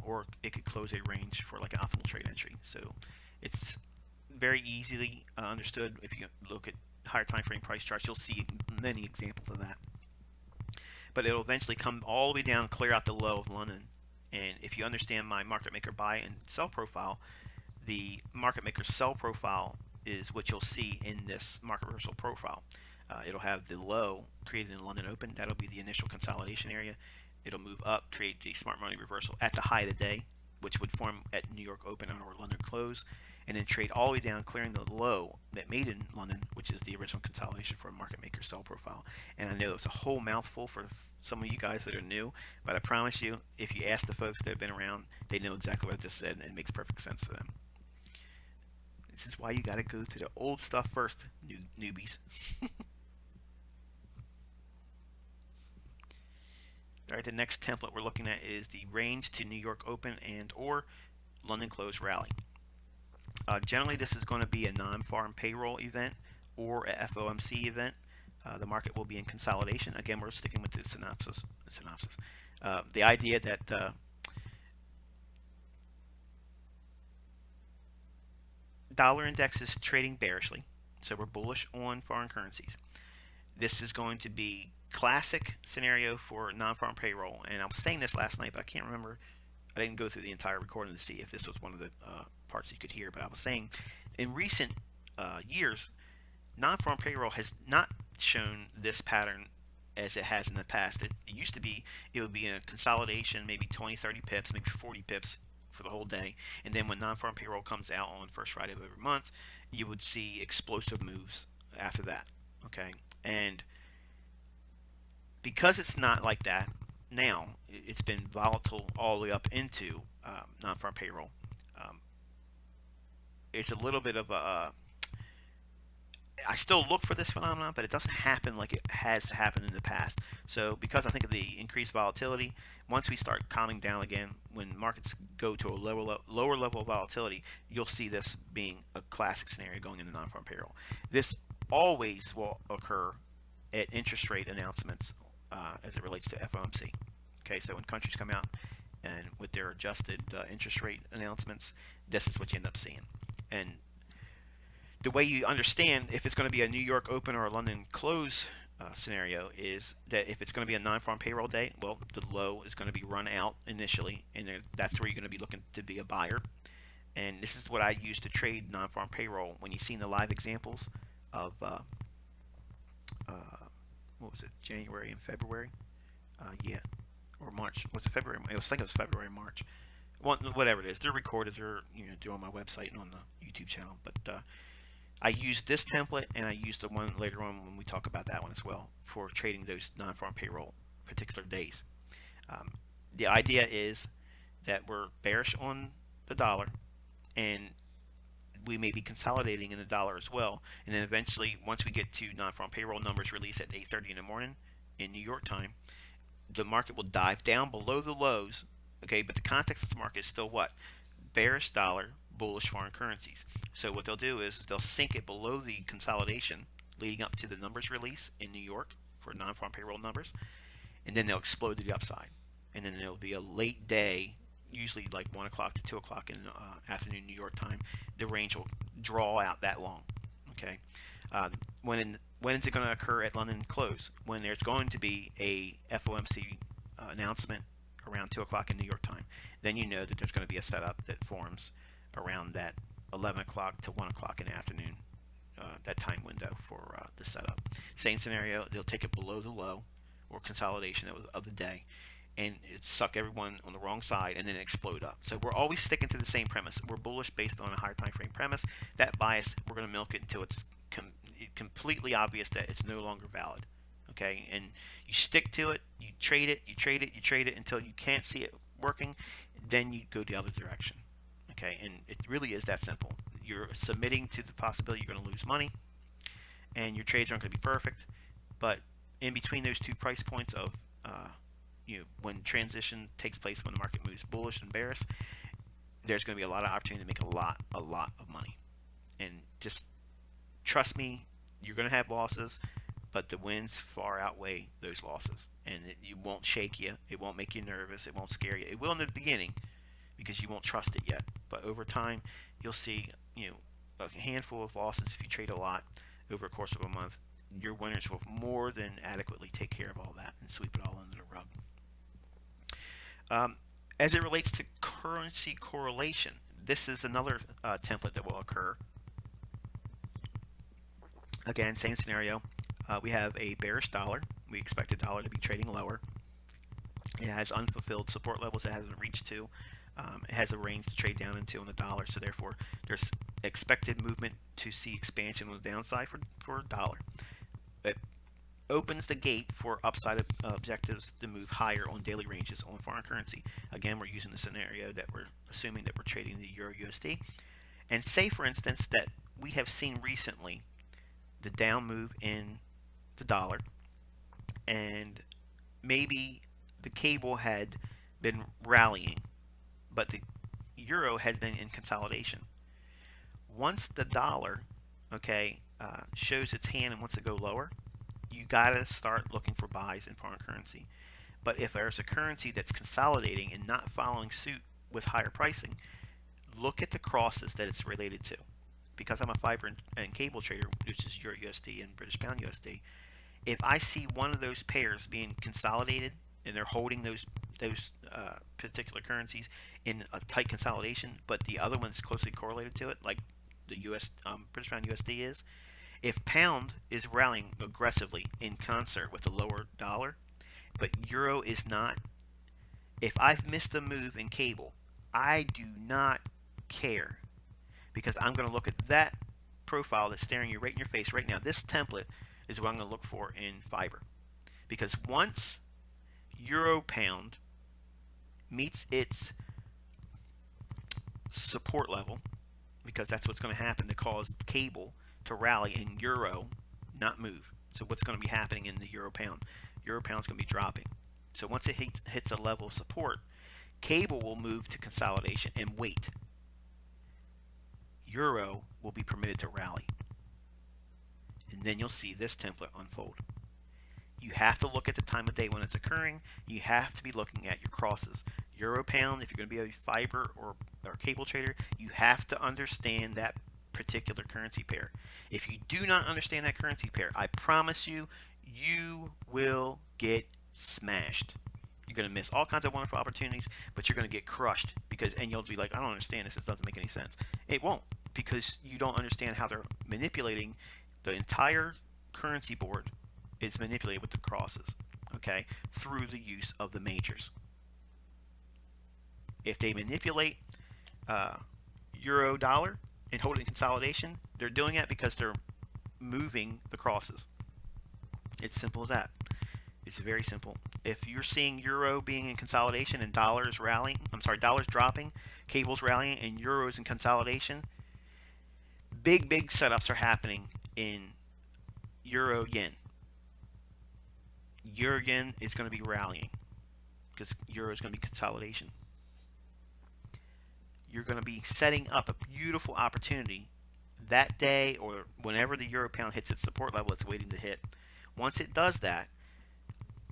or it could close a range for like an optimal trade entry. So it's very easily understood. If you look at higher time frame price charts, you'll see many examples of that. But it'll eventually come all the way down, clear out the low of London. And if you understand my market maker buy and sell profile, the market maker sell profile is what you'll see in this market reversal profile. It'll have the low created in London open. That'll be the initial consolidation area. It'll move up, create the smart money reversal at the high of the day, which would form at New York open or London close, and then trade all the way down, clearing the low that made in London, which is the original consolidation for a market maker sell profile. And I know it's a whole mouthful for some of you guys that are new, but I promise you, if you ask the folks that have been around, they know exactly what I just said, and it makes perfect sense to them. This is why you got to go to the old stuff first, newbies. All right, the next template we're looking at is the range to New York open and or London close rally. Generally, this is going to be a non-farm payroll event or a FOMC event. The market will be in consolidation. Again, we're sticking with the synopsis. The idea that dollar index is trading bearishly, so we're bullish on foreign currencies. This is going to be classic scenario for non-farm payroll, and I was saying this last night, but I can't remember. I didn't go through the entire recording to see if this was one of the parts you could hear, but I was saying in recent years, non-farm payroll has not shown this pattern as it has in the past. It used to be, it would be in a consolidation, maybe 20, 30 pips, maybe 40 pips for the whole day, and then when non-farm payroll comes out on first Friday of every month, you would see explosive moves after that. Okay, and because it's not like that now, it's been volatile all the way up into non-farm payroll. It's a little bit of a I still look for this phenomenon, but it doesn't happen like it has happened in the past. So because I think of the increased volatility, once we start calming down again, when markets go to a lower level of volatility, you'll see this being a classic scenario going into non-farm payroll. This always will occur at interest rate announcements as it relates to FOMC. Okay, so when countries come out and with their adjusted interest rate announcements, this is what you end up seeing. And the way you understand if it's going to be a New York open or a London close scenario is that if it's going to be a non-farm payroll day, well, the low is going to be run out initially, and that's where you're going to be looking to be a buyer. And this is what I use to trade non-farm payroll. When you've seen the live examples of uh, what was it, January and February? Yeah, or March. Was it February? I think it was February, March. Whatever it is, they're recorded. They're on my website and on the YouTube channel. But I use this template, and I use the one later on when we talk about that one as well for trading those non-farm payroll particular days. Um, the idea is that we're bearish on the dollar, and we may be consolidating in the dollar as well. And then eventually, once we get to non-farm payroll numbers released at 8:30 in the morning in New York time, the market will dive down below the lows. Okay, but the context of the market is still what? Bearish dollar, bullish foreign currencies. So what they'll do is they'll sink it below the consolidation leading up to the numbers release in New York for non-farm payroll numbers, and then they'll explode to the upside. And then there'll be a late day, usually like 1 o'clock to 2 o'clock in afternoon New York time. The range will draw out that long. Okay, when is it going to occur at London close? When there's going to be a FOMC announcement around 2 o'clock in New York time. Then you know that there's going to be a setup that forms around that 11 o'clock to 1 o'clock in the afternoon, that time window for the setup. Same scenario, they'll take it below the low or consolidation of the day, and it suck everyone on the wrong side and then explode up. So we're always sticking to the same premise. We're bullish based on a higher time frame premise. That bias, we're going to milk it until it's completely obvious that it's no longer valid. Okay, and you stick to it, you trade it, you trade it, you trade it until you can't see it working, then you go the other direction. Okay, and it really is that simple. You're submitting to the possibility you're going to lose money, and your trades aren't going to be perfect, but in between those two price points of when transition takes place, when the market moves bullish and bearish, there's going to be a lot of opportunity to make a lot of money. And just trust me, you're going to have losses, but the wins far outweigh those losses, and it won't shake you, it won't make you nervous, it won't scare you. It will in the beginning because you won't trust it yet, but over time you'll see a handful of losses if you trade a lot over a course of a month. Your winners will more than adequately take care of all that and sweep it all under the rug. As it relates to currency correlation, this is another template that will occur. Again, same scenario. We have a bearish dollar. We expect the dollar to be trading lower. It has unfulfilled support levels it hasn't reached to. It has a range to trade down into on the dollar, so therefore there's expected movement to see expansion on the downside for dollar. It opens the gate for upside objectives to move higher on daily ranges on foreign currency. Again, we're using the scenario that we're assuming that we're trading the Euro USD. And say, for instance, that we have seen recently the down move in the dollar, and maybe the cable had been rallying, but the euro had been in consolidation. Once the dollar, shows its hand and wants to go lower, you gotta start looking for buys in foreign currency. But if there's a currency that's consolidating and not following suit with higher pricing, look at the crosses that it's related to. Because I'm a fiber and cable trader, which is Euro USD and British Pound USD, if I see one of those pairs being consolidated and they're holding those particular currencies in a tight consolidation, but the other one's closely correlated to it, like the British Pound USD is, if pound is rallying aggressively in concert with the lower dollar, but euro is not, if I've missed a move in cable, I do not care, because I'm going to look at that profile that's staring you right in your face right now. This template is what I'm going to look for in fiber, because once euro pound meets its support level, because that's what's going to happen to cause cable to rally and euro not move. So what's going to be happening in the euro pound? Euro pound's going to be dropping. So once it hits a level of support, cable will move to consolidation and wait. Euro will be permitted to rally. And then you'll see this template unfold. You have to look at the time of day when it's occurring. You have to be looking at your crosses. Euro pound, if you're going to be a fiber or cable trader, you have to understand that particular currency pair. If you do not understand that currency pair, I promise you, you will get smashed. You're going to miss all kinds of wonderful opportunities, but you're going to get crushed and you'll be like, I don't understand this. This doesn't make any sense. It won't, because you don't understand how they're manipulating the entire currency board. It's manipulated with the crosses, okay, through the use of the majors. If they manipulate uh, euro dollar and hold it in consolidation, they're doing it because they're moving the crosses. It's simple as that. It's very simple. If you're seeing euro being in consolidation and dollars rallying, dollars dropping, cables rallying, and euros in consolidation, big setups are happening in euro yen. Euro yen is going to be rallying because euro is going to be consolidation. You're going to be setting up a beautiful opportunity that day or whenever the euro pound hits its support level it's waiting to hit. Once it does that,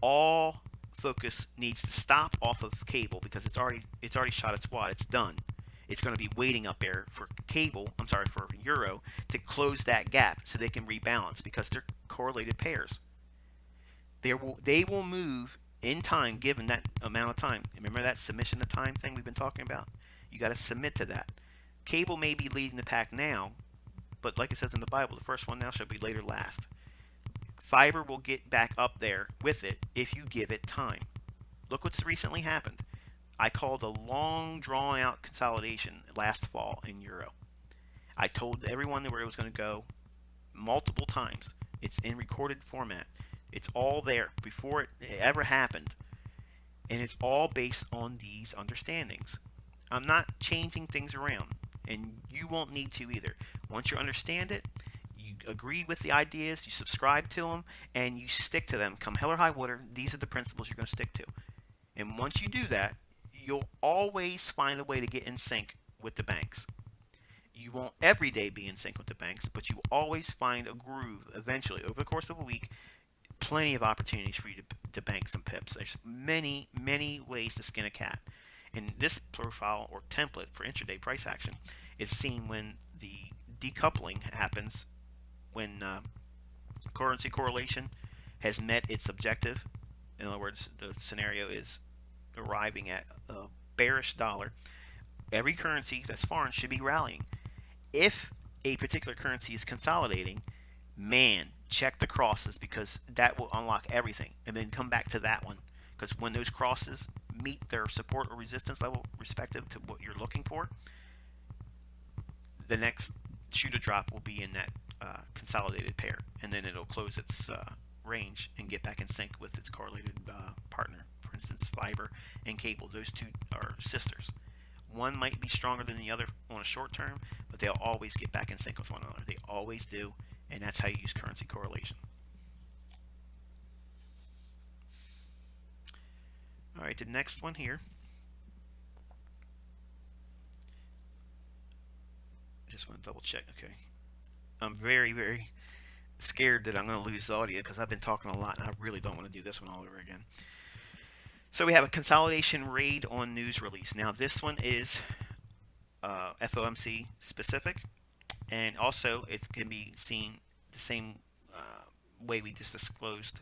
all focus needs to stop off of cable because it's already shot its wad. It's done. It's going to be waiting up there for for euro to close that gap so they can rebalance because they're correlated pairs. They will move in time given that amount of time. Remember that submission to time thing we've been talking about? You got to submit to that. Cable may be leading the pack now, but like it says in the Bible, the first one now shall be later last. Fiber will get back up there with it if you give it time. Look what's recently happened. I called a long, drawn-out consolidation last fall in euro. I told everyone where it was going to go multiple times. It's in recorded format. It's all there before it ever happened. And it's all based on these understandings. I'm not changing things around, and you won't need to either. Once you understand it, you agree with the ideas, you subscribe to them, and you stick to them. Come hell or high water, these are the principles you're going to stick to. And once you do that, you'll always find a way to get in sync with the banks. You won't every day be in sync with the banks, but you will always find a groove eventually over the course of a week. Plenty of opportunities for you to bank some pips. There's many ways to skin a cat. And this profile or template for intraday price action is seen when the decoupling happens, when currency correlation has met its objective. In other words, the scenario is arriving at a bearish dollar. Every currency that's foreign should be rallying. If a particular currency is consolidating, man, check the crosses because that will unlock everything. And then come back to that one, because when those crosses meet their support or resistance level respective to what you're looking for, the next shoot or drop will be in that consolidated pair, and then it'll close its range and get back in sync with its correlated partner. For instance, fiber and cable, those two are sisters. One might be stronger than the other on a short term, but they'll always get back in sync with one another. They always do, and that's how you use currency correlation. All right, the next one here. Just want to double check. Okay. I'm very scared that I'm going to lose the audio because I've been talking a lot and I really don't want to do this one all over again. So we have a consolidation raid on news release. Now this one is FOMC specific, and also it can be seen the same way we just disclosed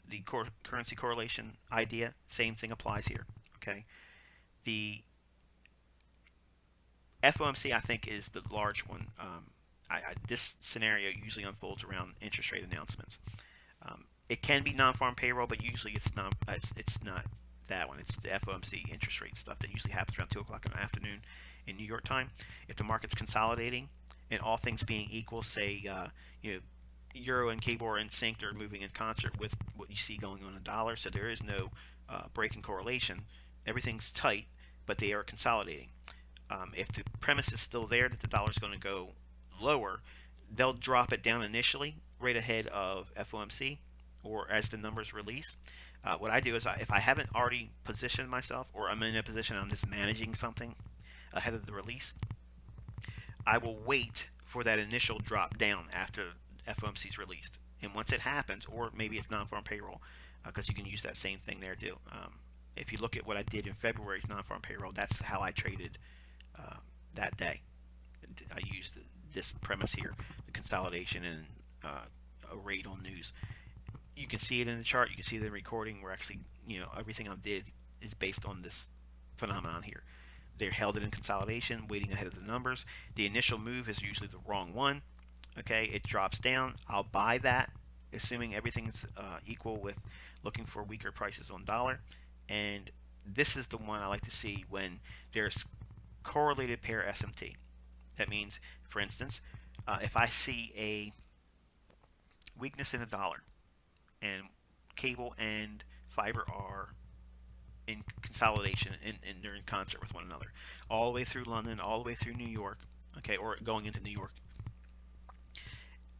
the currency correlation idea. Same thing applies here. Okay, the FOMC I think is the large one. This scenario usually unfolds around interest rate announcements. It can be non-farm payroll, but usually it's not that one. It's the FOMC interest rate stuff that usually happens around 2 o'clock in the afternoon in New York time. If the market's consolidating and all things being equal, say euro and cable are in sync, they're moving in concert with what you see going on in the dollar, so there is no break in correlation. Everything's tight, but they are consolidating. If the premise is still there that the dollar is going to go lower, they'll drop it down initially right ahead of FOMC or as the numbers release. What I do is if I haven't already positioned myself, or I'm in a position I'm just managing something ahead of the release, I will wait for that initial drop down after FOMC is released. And once it happens, or maybe it's non-farm payroll, because you can use that same thing there too. If you look at what I did in February's non-farm payroll, that's how I traded that day. I used this premise here, the consolidation and a raid on news. You can see it in the chart. You can see the recording. We're actually, everything I did is based on this phenomenon here. They're held it in consolidation, waiting ahead of the numbers. The initial move is usually the wrong one. Okay, it drops down. I'll buy that, assuming everything's equal with looking for weaker prices on dollar. And this is the one I like to see when there's correlated pair SMT. That means, for instance, if I see a weakness in the dollar and cable and fiber are in consolidation and they're in concert with one another, all the way through London, all the way through New York, okay, or going into New York,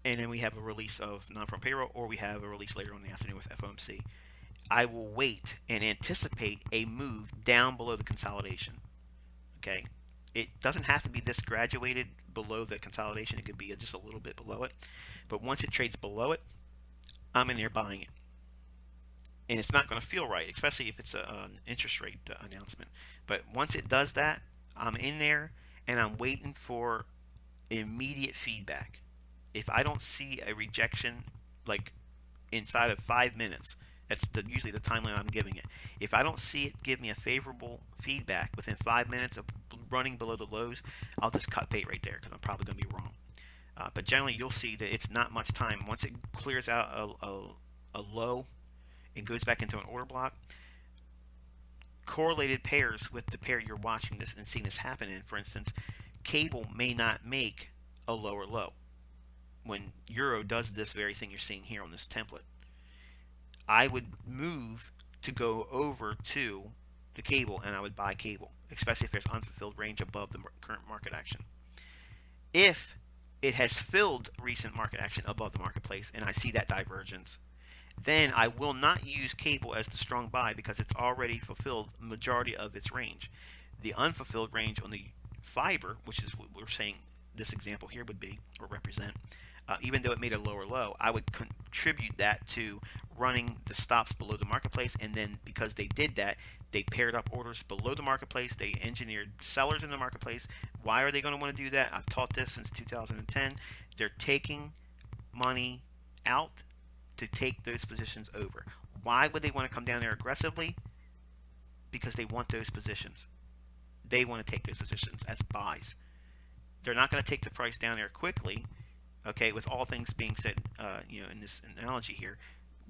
and then we have a release of non-farm payroll, or we have a release later on in the afternoon with FOMC. I will wait and anticipate a move down below the consolidation. Okay, it doesn't have to be this graduated below the consolidation. It could be just a little bit below it, but once it trades below it, I'm in there buying it. And it's not going to feel right, especially if it's an interest rate announcement. But once it does that, I'm in there and I'm waiting for immediate feedback. If I don't see a rejection like inside of 5 minutes, that's usually the timeline I'm giving it. If I don't see it give me a favorable feedback within 5 minutes of running below the lows, I'll just cut bait right there because I'm probably going to be wrong. But generally, you'll see that it's not much time. Once it clears out a low and goes back into an order block, correlated pairs with the pair you're watching this and seeing this happen in, for instance, cable may not make a lower low. When Euro does this very thing you're seeing here on this template, I would move to go over to the cable and I would buy cable, especially if there's unfulfilled range above the current market action. If it has filled recent market action above the marketplace and I see that divergence, then I will not use cable as the strong buy because it's already fulfilled the majority of its range. The unfulfilled range on the fiber, which is what we're saying this example here would be or represent, even though it made a lower low, I would contribute that to running the stops below the marketplace. And then because they did that, they paired up orders below the marketplace. They engineered sellers in the marketplace. Why are they going to want to do that? I've taught this since 2010. They're taking money out to take those positions over. Why would they want to come down there aggressively? Because they want those positions. They want to take those positions as buys. They're not going to take the price down there quickly. Okay, with all things being said, in this analogy here,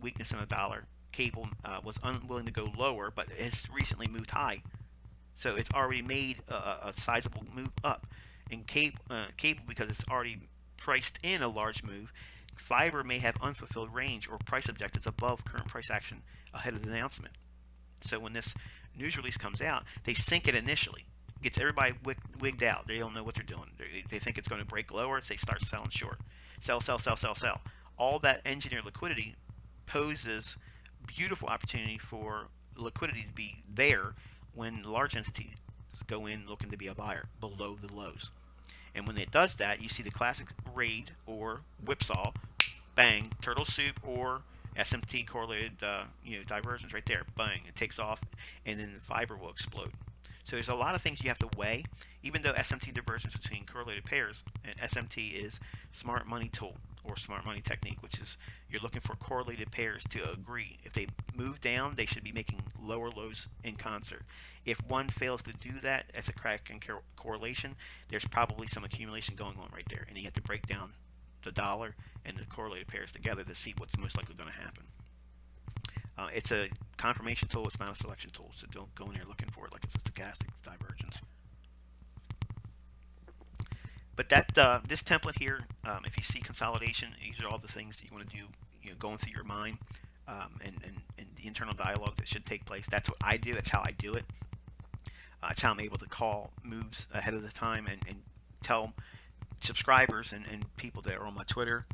weakness in the dollar, cable was unwilling to go lower, but it's recently moved high. So it's already made a sizable move up. And cable, because it's already priced in a large move, fiber may have unfulfilled range or price objectives above current price action ahead of the announcement. So when this news release comes out, they sync it initially. Gets everybody wigged out. They don't know what they're doing. They think it's going to break lower. So they start selling short. Sell, sell, sell, sell, sell. All that engineered liquidity poses beautiful opportunity for liquidity to be there when large entities go in looking to be a buyer below the lows. And when it does that, you see the classic raid or whipsaw, bang, turtle soup or SMT correlated divergence right there. Bang, it takes off, and then the fiber will explode. So there's a lot of things you have to weigh, even though SMT divergence between correlated pairs, and SMT is smart money tool or smart money technique, which is you're looking for correlated pairs to agree. If they move down, they should be making lower lows in concert. If one fails to do that as a crack in correlation, there's probably some accumulation going on right there, and you have to break down the dollar and the correlated pairs together to see what's most likely going to happen. It's a confirmation tool. It's not a selection tool, so don't go in there looking for it like it's a stochastic divergence. But that this template here, if you see consolidation, these are all the things that you want to do, going through your mind, and the internal dialogue that should take place. That's what I do. It's how I do it. It's how I'm able to call moves ahead of the time and tell subscribers and people that are on my Twitter.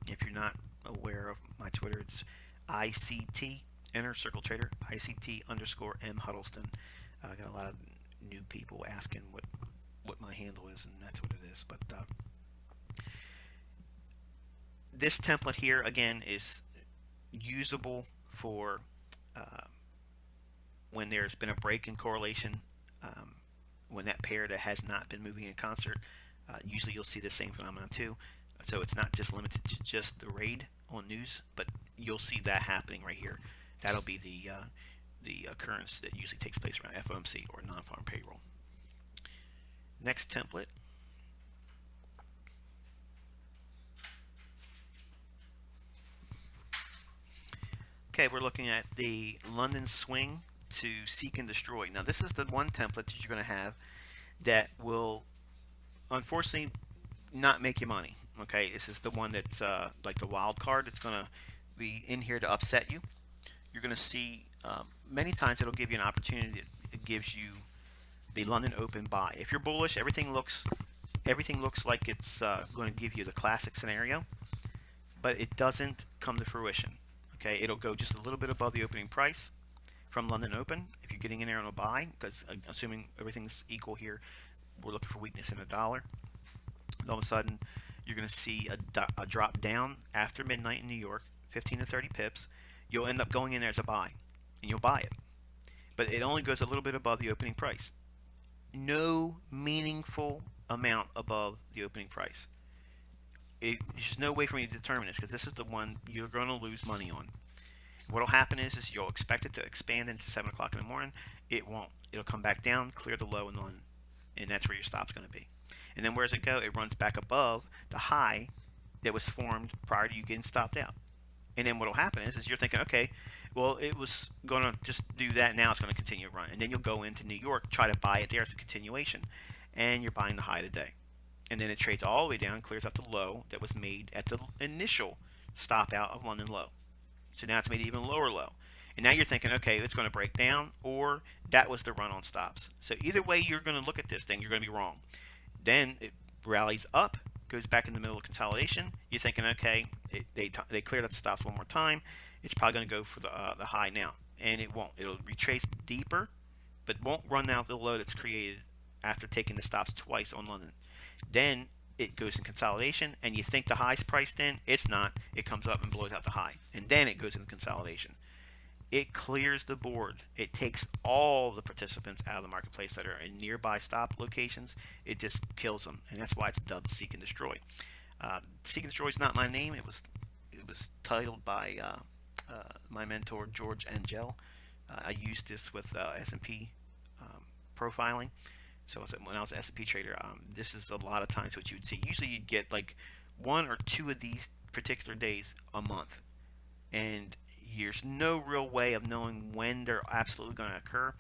If you're not aware of my Twitter, it's ICT, Inner Circle Trader, ICT_M Huddleston. I got a lot of new people asking what my handle is, and that's what it is. But this template here, again, is usable for when there's been a break in correlation, when that pair that has not been moving in concert. Usually you'll see the same phenomenon too. So it's not just limited to just the raid on news, but you'll see that happening right here. That'll be the occurrence that usually takes place around FOMC or non-farm payroll. Next template. Okay, we're looking at the London swing to seek and destroy. Now this is the one template that you're going to have that will unfortunately not make you money. Okay, this is the one that's like the wild card. It's going to be in here to upset you. You're going to see many times it'll give you an opportunity. It gives you the London Open buy. If you're bullish, everything looks like it's going to give you the classic scenario, but it doesn't come to fruition. Okay, it'll go just a little bit above the opening price from London Open if you're getting in there on a buy, because assuming everything's equal here, we're looking for weakness in a dollar. All of a sudden, you're going to see a drop down after midnight in New York, 15 to 30 pips. You'll end up going in there as a buy, and you'll buy it. But it only goes a little bit above the opening price. No meaningful amount above the opening price. There's just no way for me to determine this, because this is the one you're going to lose money on. What will happen is you'll expect it to expand into 7 o'clock in the morning. It won't. It'll come back down, clear the low, and that's where your stop's going to be. And then where does it go? It runs back above the high that was formed prior to you getting stopped out. And then what will happen is you're thinking, okay, well, it was going to just do that. Now it's going to continue to run. And then you'll go into New York, try to buy it there as a continuation, and you're buying the high of the day. And then it trades all the way down, clears out the low that was made at the initial stop out of London low. So now it's made even lower low. And now you're thinking, okay, it's going to break down, or that was the run on stops. So either way you're going to look at this thing, you're going to be wrong. Then it rallies up, goes back in the middle of consolidation. You're thinking, okay, they cleared up the stops one more time. It's probably going to go for the high now. And it won't. It'll retrace deeper, but won't run out the low that's created after taking the stops twice on London. Then it goes in consolidation, and you think the high's priced in. It's not. It comes up and blows out the high, and then it goes into consolidation. It clears the board. It takes all the participants out of the marketplace that are in nearby stop locations. It just kills them, and that's why it's dubbed Seek and Destroy. Seek and Destroy is not my name. It was titled by my mentor George Angel. I used this with S&P profiling. So when I was an S&P trader, this is a lot of times what you would see. Usually you'd get like 1 or 2 of these particular days a month. And there's no real way of knowing when they're absolutely going to occur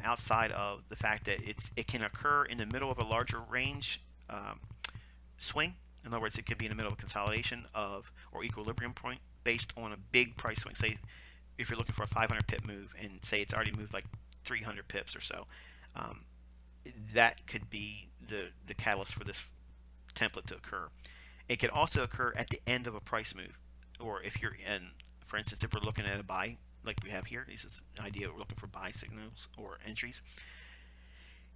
outside of the fact that it can occur in the middle of a larger range swing. In other words, it could be in the middle of a consolidation or equilibrium point based on a big price swing. Say if you're looking for a 500 pip move and say it's already moved like 300 pips or so. That could be the catalyst for this template to occur. It could also occur at the end of a price move, or if you're in, for instance, if we're looking at a buy like we have here, this is an idea we're looking for buy signals or entries.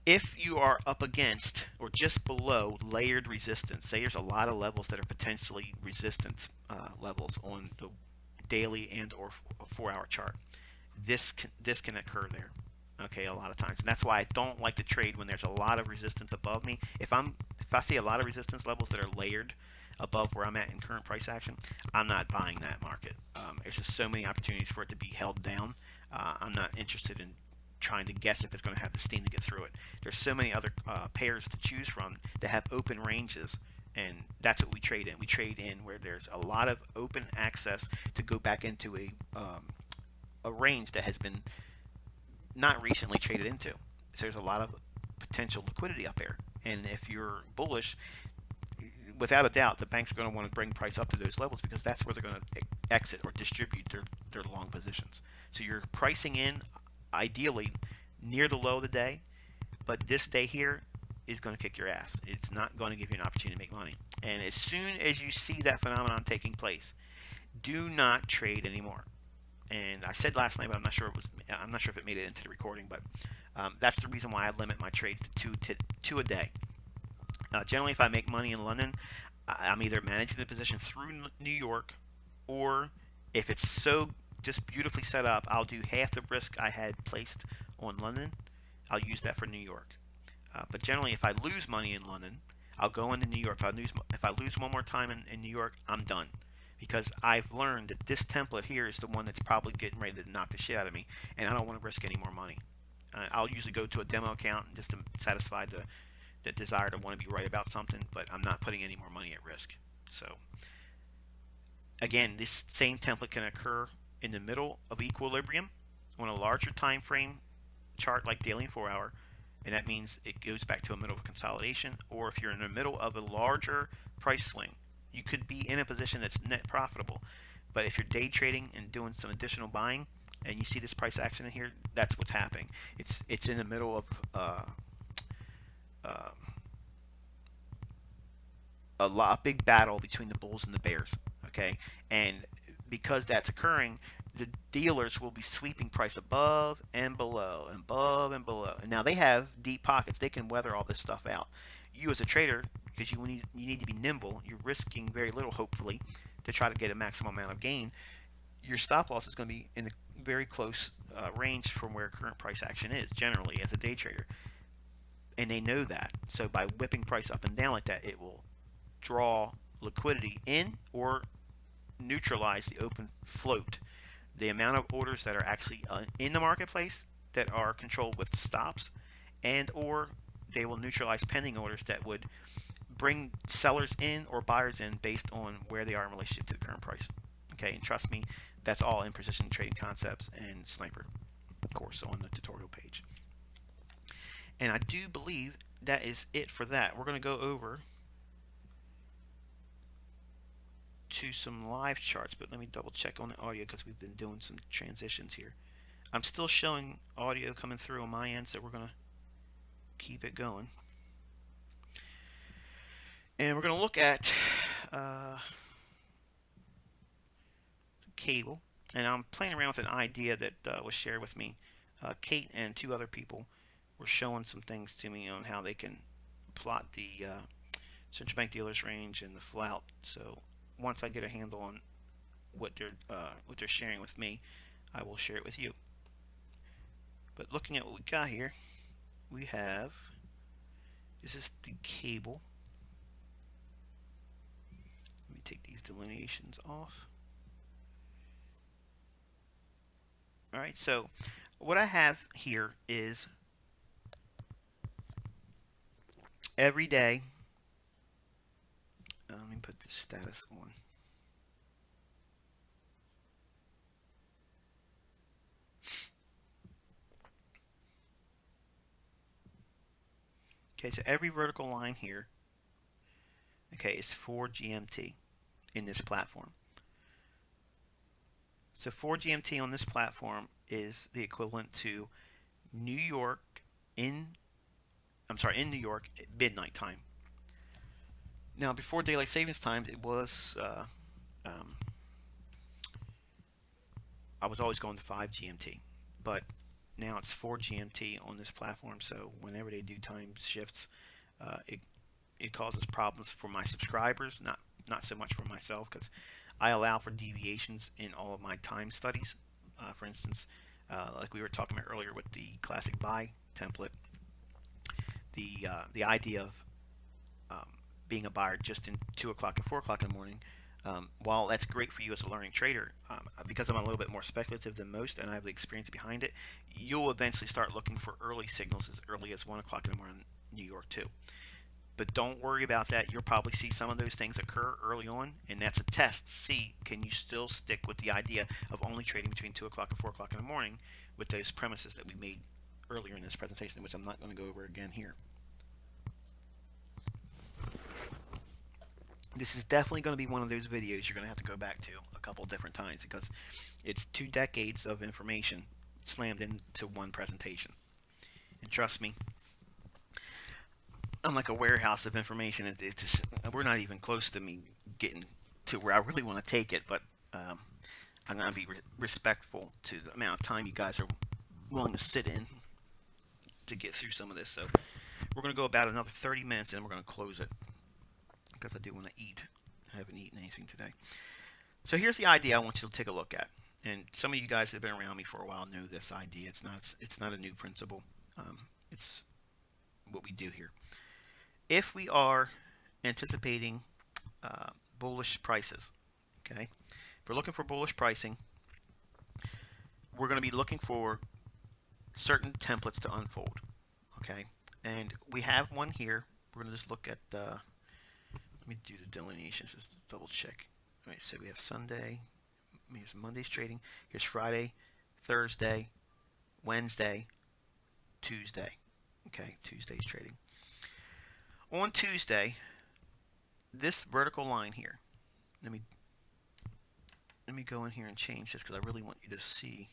If you are up against or just below layered resistance, say there's a lot of levels that are potentially resistance levels on the daily and or 4-hour chart, this can occur there. Okay, a lot of times, and that's why I don't like to trade when there's a lot of resistance above me. If I see a lot of resistance levels that are layered above where I'm at in current price action, I'm not buying that market. There's just so many opportunities for it to be held down. I'm not interested in trying to guess if it's going to have the steam to get through it. There's so many other pairs to choose from that have open ranges, and that's what we trade in. We trade in where there's a lot of open access to go back into a range that has been not recently traded into. So there's a lot of potential liquidity up there, and if you're bullish, without a doubt the banks are going to want to bring price up to those levels, because that's where they're going to exit or distribute their long positions. So you're pricing in ideally near the low of the day, but this day here is going to kick your ass. It's not going to give you an opportunity to make money. And as soon as you see that phenomenon taking place, do not trade anymore. And I said last night, but I'm not sure if it made it into the recording, but that's the reason why I limit my trades to two a day. Generally, if I make money in London, I'm either managing the position through New York, or if it's so just beautifully set up, I'll do half the risk I had placed on London. I'll use that for New York. But generally, if I lose money in London, I'll go into New York. If I lose one more time in New York, I'm done, because I've learned that this template here is the one that's probably getting ready to knock the shit out of me, and I don't want to risk any more money. I'll usually go to a demo account just to satisfy the desire to want to be right about something, but I'm not putting any more money at risk. So again, this same template can occur in the middle of equilibrium on a larger time frame chart like daily and 4-hour, and that means it goes back to a middle of consolidation. Or if you're in the middle of a larger price swing, you could be in a position that's net profitable, but if you're day trading and doing some additional buying and you see this price action in here, that's what's happening. It's in the middle of uh, a big battle between the bulls and the bears. Okay, and because that's occurring, the dealers will be sweeping price above and below and above and below. And now they have deep pockets; they can weather all this stuff out. You as a trader, because you need to be nimble, you're risking very little, hopefully, to try to get a maximum amount of gain. Your stop loss is going to be in a very close range from where current price action is, generally, as a day trader. And they know that. So by whipping price up and down like that, it will draw liquidity in or neutralize the open float. The amount of orders that are actually in the marketplace that are controlled with stops, and or they will neutralize pending orders that would bring sellers in or buyers in based on where they are in relationship to the current price. Okay, and trust me, that's all in Precision Trading Concepts and Sniper course on the tutorial page. And I do believe that is it for that. We're going to go over to some live charts, but let me double check on the audio because we've been doing some transitions here. I'm still showing audio coming through on my end, so we're going to keep it going. And we're going to look at cable, and I'm playing around with an idea that was shared with me. Kate and 2 other people were showing some things to me on how they can plot the central bank dealers range and the flout. So once I get a handle on what they're sharing with me, I will share it with you. But looking at what we got here, we have, this is the cable. Let me take these delineations off. Alright, so what I have here is every day. Let me put the status on. Okay, so every vertical line here, okay, is 4 GMT in this platform. So 4 GMT on this platform is the equivalent to New York in New York at midnight time. Now, before daylight savings time, it was I was always going to 5 GMT, but now it's 4 GMT on this platform. So whenever they do time shifts, it causes problems for my subscribers, not so much for myself, because I allow for deviations in all of my time studies. For instance, like we were talking about earlier with the classic buy template, the idea of being a buyer just in 2 o'clock and 4 o'clock in the morning, while that's great for you as a learning trader, because I'm a little bit more speculative than most and I have the experience behind it, you'll eventually start looking for early signals as early as 1 o'clock in the morning in New York too. But don't worry about that. You'll probably see some of those things occur early on, and that's a test to see, can you still stick with the idea of only trading between 2 o'clock and 4 o'clock in the morning with those premises that we made earlier in this presentation, which I'm not going to go over again here. This is definitely going to be one of those videos you're going to have to go back to a couple different times, because it's 2 decades of information slammed into one presentation. And trust me, I'm like a warehouse of information. It's just, we're not even close to me getting to where I really want to take it, but I'm going to be respectful to the amount of time you guys are willing to sit in to get through some of this. So we're going to go about another 30 minutes, and then we're going to close it, because I do want to eat. I haven't eaten anything today. So here's the idea I want you to take a look at. And some of you guys that have been around me for a while know this idea. It's not a new principle. It's what we do here. If we are anticipating bullish prices, Okay, if we're looking for bullish pricing, we're going to be looking for certain templates to unfold. Okay, and we have one here. We're going to just look at the. Let me do the delineations. Just double check. All right, so we have Sunday. Here's Monday's trading. Here's Friday, Thursday, Wednesday, Tuesday. Okay, Tuesday's trading. On Tuesday, this vertical line here. Let me go in here and change this because I really want you to see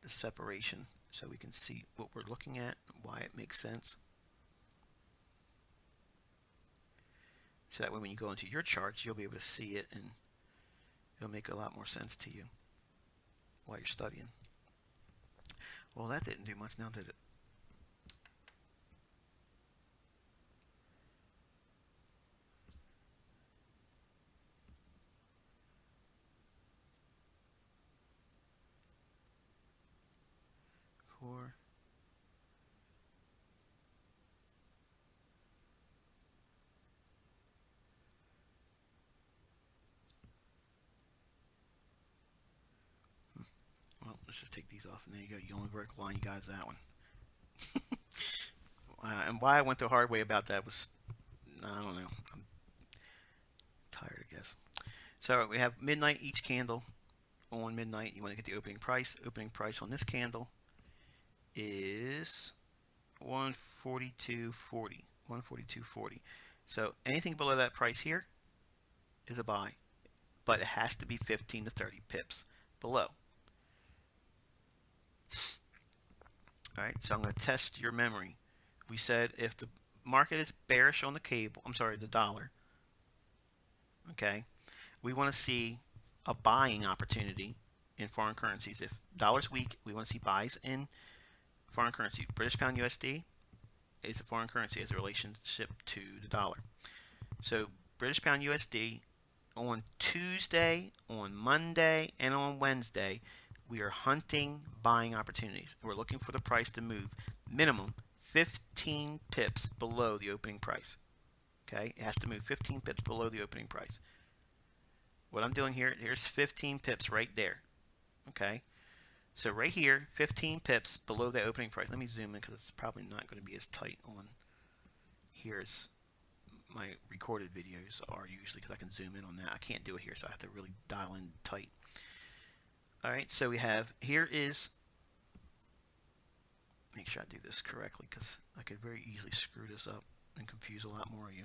the separation so we can see what we're looking at, why it makes sense. So that way when you go into your charts, you'll be able to see it and it'll make a lot more sense to you while you're studying. Well, that didn't do much now, did it? Four. Well, let's just take these off, and there you go. The only vertical line you got is that one. And why I went the hard way about that was, I don't know. I'm tired, I guess. So we have midnight each candle. On midnight, you want to get the opening price. Opening price on this candle is 142.40. 142.40. So anything below that price here is a buy, but it has to be 15 to 30 pips below. All right, so I'm going to test your memory. We said if the market is bearish on the dollar, okay, we want to see a buying opportunity in foreign currencies. If dollar's weak, we want to see buys in foreign currency. British pound USD is a foreign currency as a relationship to the dollar. So British pound USD on Tuesday, on Monday, and on Wednesday, we are hunting buying opportunities. We're looking for the price to move minimum 15 pips below the opening price. Okay, it has to move 15 pips below the opening price. What I'm doing here, here's 15 pips right there. Okay, so right here, 15 pips below the opening price. Let me zoom in because it's probably not going to be as tight on here as my recorded videos are usually, because I can zoom in on that. I can't do it here, so I have to really dial in tight. All right, so we have, here is, make sure I do this correctly because I could very easily screw this up and confuse a lot more of you.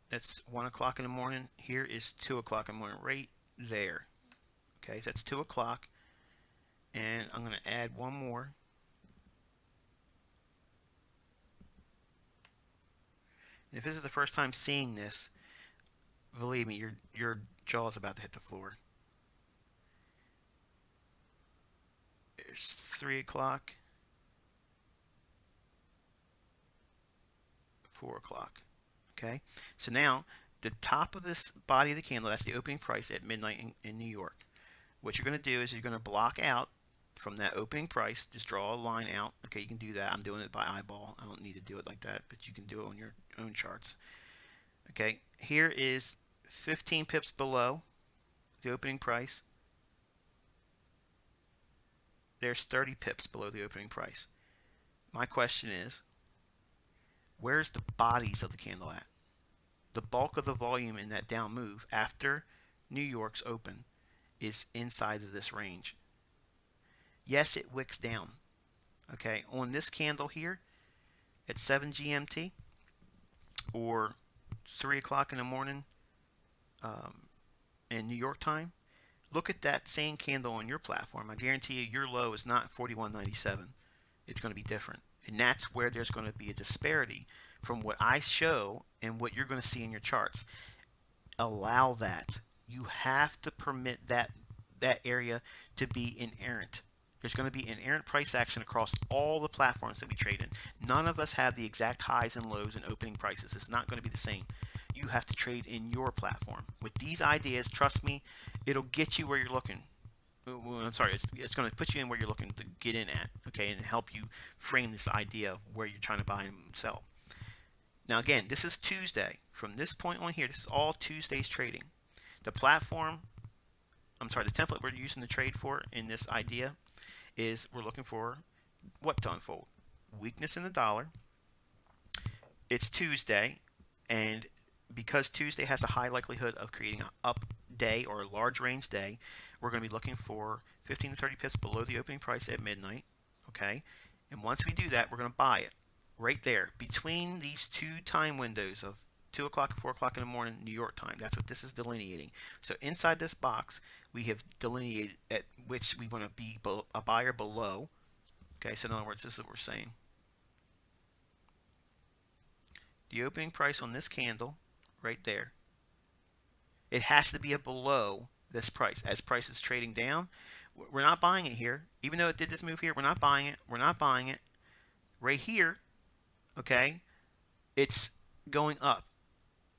That's 1 o'clock in the morning. Here is 2 o'clock in the morning, right there. Okay, so that's 2 o'clock. And I'm going to add one more. And if this is the first time seeing this, believe me, your jaw is about to hit the floor. There's 3 o'clock. 4 o'clock. Okay, so now the top of this body of the candle, that's the opening price at midnight in New York. What you're going to do is you're going to block out from that opening price, just draw a line out. Okay, you can do that. I'm doing it by eyeball. I don't need to do it like that, but you can do it on your own charts. Okay, here is 15 pips below the opening price. There's 30 pips below the opening price. My question is, where's the bodies of the candle at? The bulk of the volume in that down move after New York's open is inside of this range. Yes, it wicks down. Okay, on this candle here at 7 GMT or 3 o'clock in the morning in New York time, look at that same candle on your platform. I guarantee you your low is not 41.97. It's going to be different. And that's where there's going to be a disparity from what I show and what you're going to see in your charts. Allow that. You have to permit that area to be inerrant. There's going to be inerrant price action across all the platforms that we trade in. None of us have the exact highs and lows and opening prices. It's not going to be the same. You have to trade in your platform. With these ideas, trust me, it'll get you where you're looking. I'm sorry, it's going to put you in where you're looking to get in at, okay, and help you frame this idea of where you're trying to buy and sell. Now again, this is Tuesday. From this point on here, this is all Tuesday's trading. The platform, I'm sorry, the template we're using to trade for in this idea is we're looking for what to unfold? Weakness in the dollar. It's Tuesday, and because Tuesday has a high likelihood of creating an up day or a large range day, we're going to be looking for 15 to 30 pips below the opening price at midnight. Okay, and once we do that, we're going to buy it right there between these two time windows of 2 o'clock and 4 o'clock in the morning New York time. That's what this is delineating. So inside this box, we have delineated at which we want to be a buyer below. Okay, so in other words, this is what we're saying. The opening price on this candle right there, it has to be below this price. As price is trading down, we're not buying it here. Even though it did this move here, we're not buying it. We're not buying it. Right here, okay, it's going up.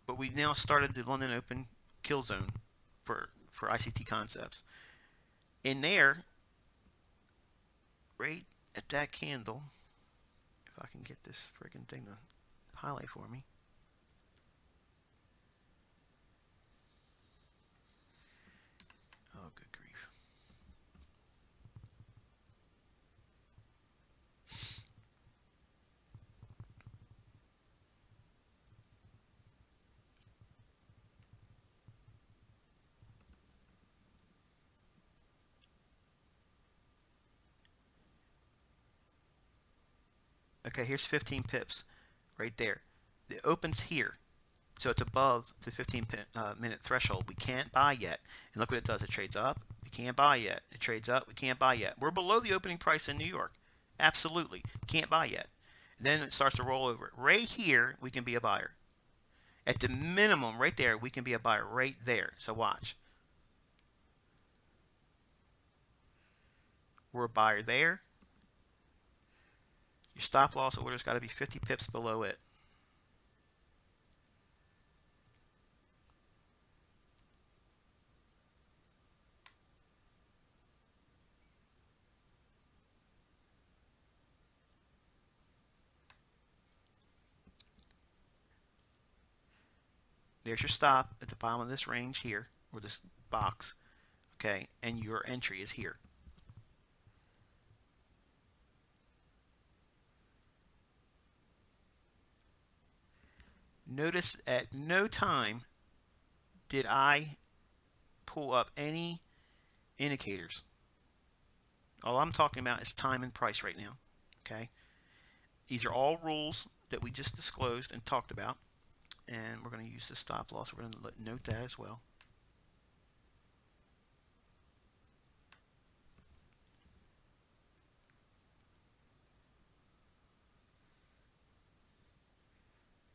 But we now started the London Open kill zone for ICT Concepts. In there, right at that candle, if I can get this friggin' thing to highlight for me. Oh, good grief. Okay, here's 15 pips right there. It opens here, so it's above the 15-minute threshold. We can't buy yet. And look what it does. It trades up. We can't buy yet. It trades up. We can't buy yet. We're below the opening price in New York. Absolutely. Can't buy yet. Then it starts to roll over. Right here, we can be a buyer. At the minimum, right there, we can be a buyer right there. So watch. We're a buyer there. Your stop loss order's got to be 50 pips below it. There's your stop at the bottom of this range here, or this box, okay, and your entry is here. Notice at no time did I pull up any indicators. All I'm talking about is time and price right now, okay? These are all rules that we just disclosed and talked about, and we're going to use the stop loss. We're going to note that as well.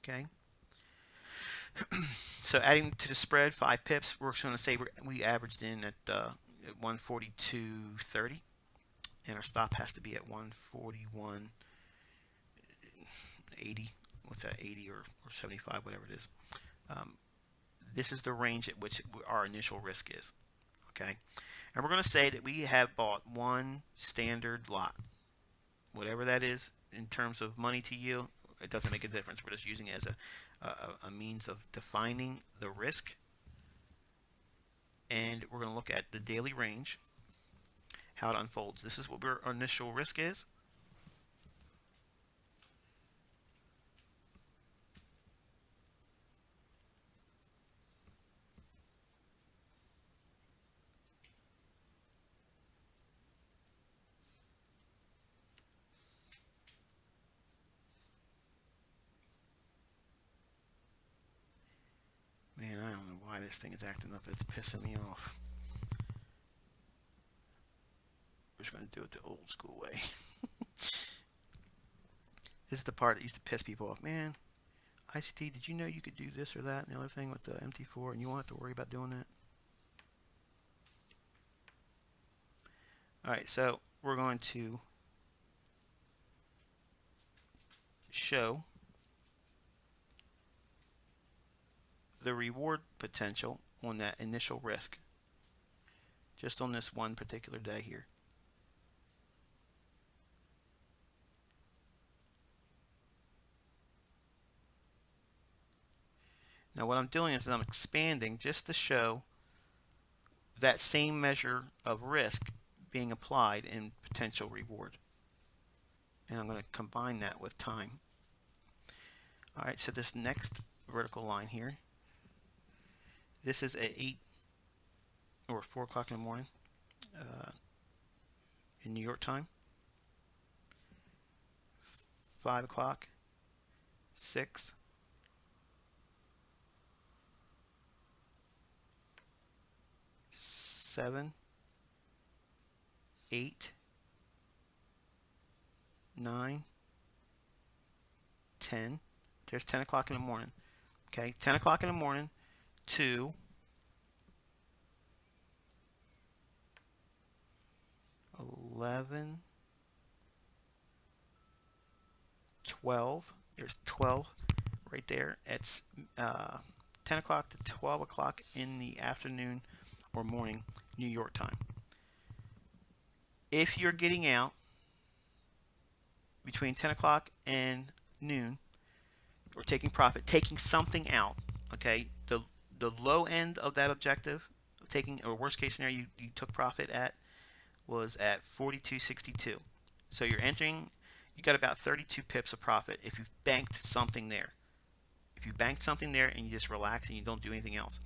Okay. So adding to the spread 5 pips, we're going to say we averaged in at 142.30, and our stop has to be at 141.80. What's that? 80 or 75, whatever it is. This is the range at which our initial risk is. Okay, and we're going to say that we have bought one standard lot, whatever that is in terms of money to you. It doesn't make a difference. We're just using it as a means of defining the risk. And we're going to look at the daily range, how it unfolds. This is what our initial risk is. Man, I don't know why this thing is acting up. It's pissing me off. We're just going to do it the old school way. This is the part that used to piss people off. Man, ICT, did you know you could do this or that and the other thing with the MT4 and you won't have to worry about doing that? Alright, so we're going to show the reward potential on that initial risk, just on this one particular day here. Now what I'm doing is I'm expanding just to show that same measure of risk being applied in potential reward. And I'm going to combine that with time. All right, so this next vertical line here, this is at 8 or 4 o'clock in the morning in New York time, 5 o'clock, 6, 7, 8, 9, 10. There's 10 o'clock in the morning. Okay, 10 o'clock in the morning to 11, 12. There's 12 right there. It's 10 o'clock to 12 o'clock in the afternoon or morning, New York time. If you're getting out between 10 o'clock and noon, or taking profit, taking something out, okay, the low end of that objective, taking, or worst case scenario you took profit at, was at 42.62. So you're entering, you got about 32 pips of profit if you've banked something there. If you banked something there and you just relax and you don't do anything else.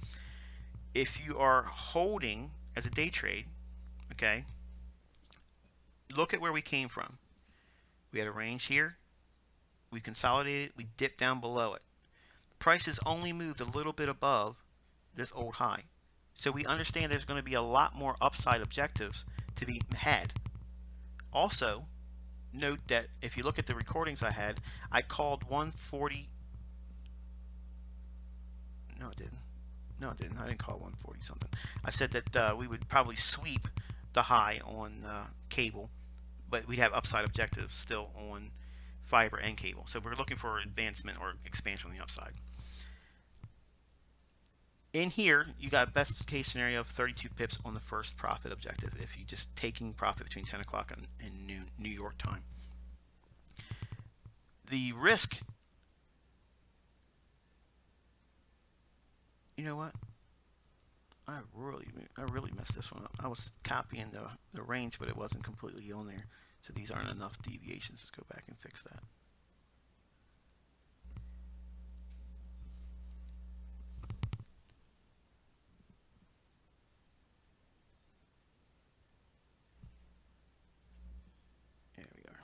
If you are holding as a day trade, okay, look at where we came from. We had a range here, we consolidated, we dipped down below it. Prices only moved a little bit above this old high. So we understand there's going to be a lot more upside objectives to be had. Also, note that if you look at the recordings I had, I called 140. No, it didn't. No, it didn't. I didn't call 140 something. I said that we would probably sweep the high on cable, but we'd have upside objectives still on fiber and cable. So we're looking for advancement or expansion on the upside. In here, you got best case scenario of 32 pips on the first profit objective if you just taking profit between 10 o'clock and noon New York time. The risk, you know what? I really messed this one up. I was copying the range, but it wasn't completely on there. So these aren't enough deviations. Let's go back and fix that. There we are.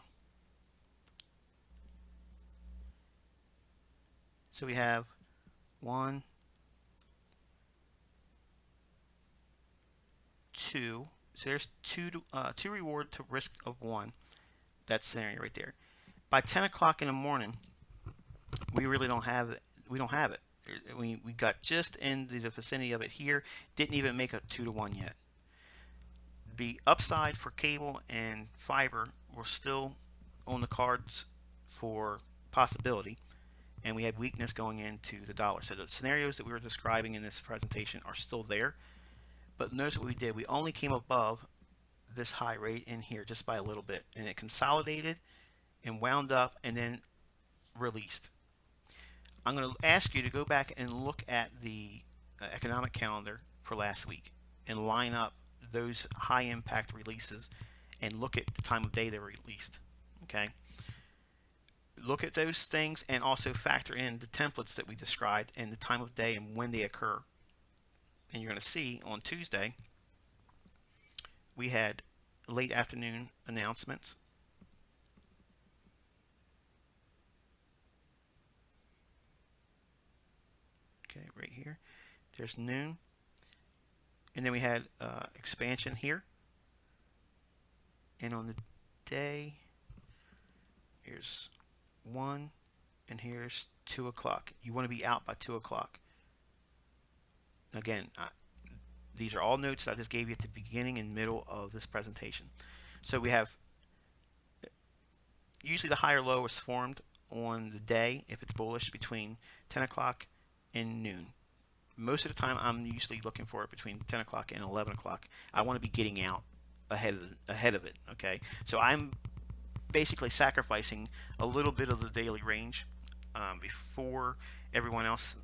So we have 1, 2. So there's two reward to risk of 1. That scenario right there. By 10 o'clock in the morning, we really don't have it. We don't have it. We got just in the vicinity of it here. Didn't even make a 2-to-1 yet. The upside for cable and fiber were still on the cards for possibility, and we had weakness going into the dollar. So the scenarios that we were describing in this presentation are still there. But notice what we did. We only came above this high rate in here just by a little bit, and it consolidated and wound up and then released. I'm going to ask you to go back and look at the economic calendar for last week and line up those high impact releases and look at the time of day they were released. Okay, look at those things and also factor in the templates that we described and the time of day and when they occur. And you're going to see on Tuesday we had late afternoon announcements. Okay, right here. There's noon. And then we had expansion here. And on the day, here's 1 and here's 2 o'clock. You want to be out by 2 o'clock. Again, these are all notes that I just gave you at the beginning and middle of this presentation. So we have, usually the high or low is formed on the day if it's bullish between 10 o'clock and noon. Most of the time I'm usually looking for it between 10 o'clock and 11 o'clock. I want to be getting out ahead of it. Okay, so I'm basically sacrificing a little bit of the daily range before everyone else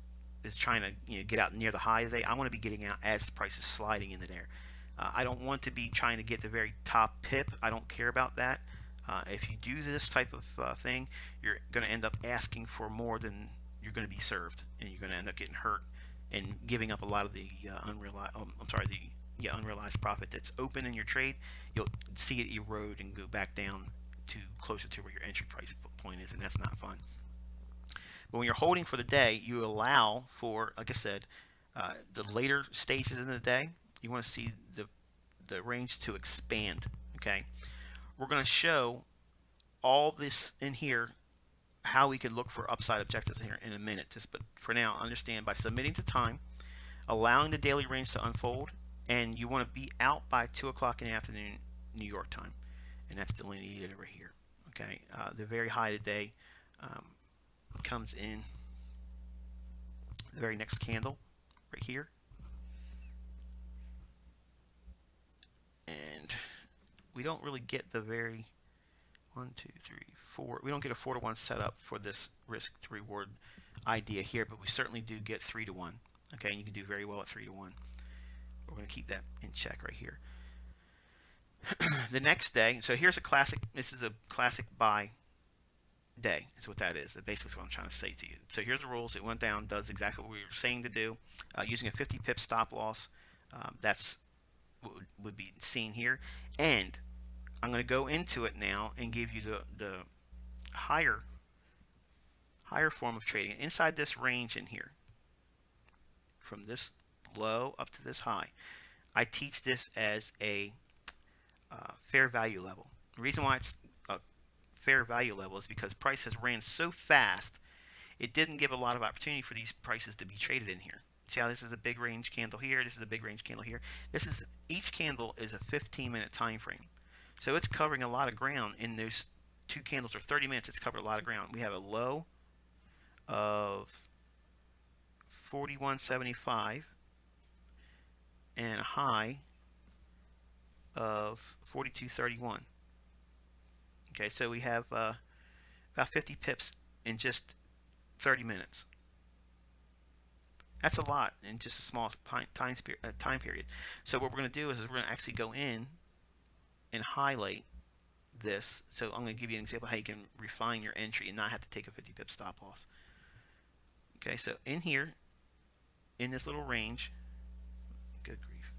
is trying to get out near the high today, I want to be getting out as the price is sliding into there. I don't want to be trying to get the very top pip. I don't care about that. If you do this type of thing, you're going to end up asking for more than you're going to be served, and you're going to end up getting hurt and giving up a lot of the unrealized profit that's open in your trade. You'll see it erode and go back down to closer to where your entry price point is, and that's not fun. But when you're holding for the day, you allow for, like I said, the later stages in the day. You want to see the range to expand. Okay, we're going to show all this in here, how we can look for upside objectives here in a minute. But for now, understand by submitting to time, allowing the daily range to unfold, and you want to be out by 2 o'clock in the afternoon New York time, and that's delineated over here. Okay, the very high of the day comes in the very next candle right here, and we don't really get the very 1, 2, 3, 4. We don't get a 4-to-1 setup for this risk to reward idea here, but we certainly do get 3-to-1. Okay, and you can do very well at 3-to-1. We're going to keep that in check right here. The next day, so here's a classic. This is a classic buy day. Is what that is. That's basically what I'm trying to say to you. So here's the rules. It went down, does exactly what we were saying to do, using a 50 pip stop loss. That's what would be seen here, and I'm going to go into it now and give you the higher form of trading inside this range in here, from this low up to this high. I teach this as a fair value level. The reason why it's a fair value level is because price has ran so fast, it didn't give a lot of opportunity for these prices to be traded in here. See how this is a big range candle here, this is a big range candle here. Each candle is a 15-minute time frame. So it's covering a lot of ground in those 2 candles, or 30 minutes. It's covered a lot of ground. We have a low of 41.75 and a high of 42.31. Okay, so we have about 50 pips in just 30 minutes. That's a lot in just a small time period. So what we're going to do is we're going to actually go in and highlight this. So I'm going to give you an example of how you can refine your entry and not have to take a 50 pip stop loss. Okay, so in here, in this little range, good grief.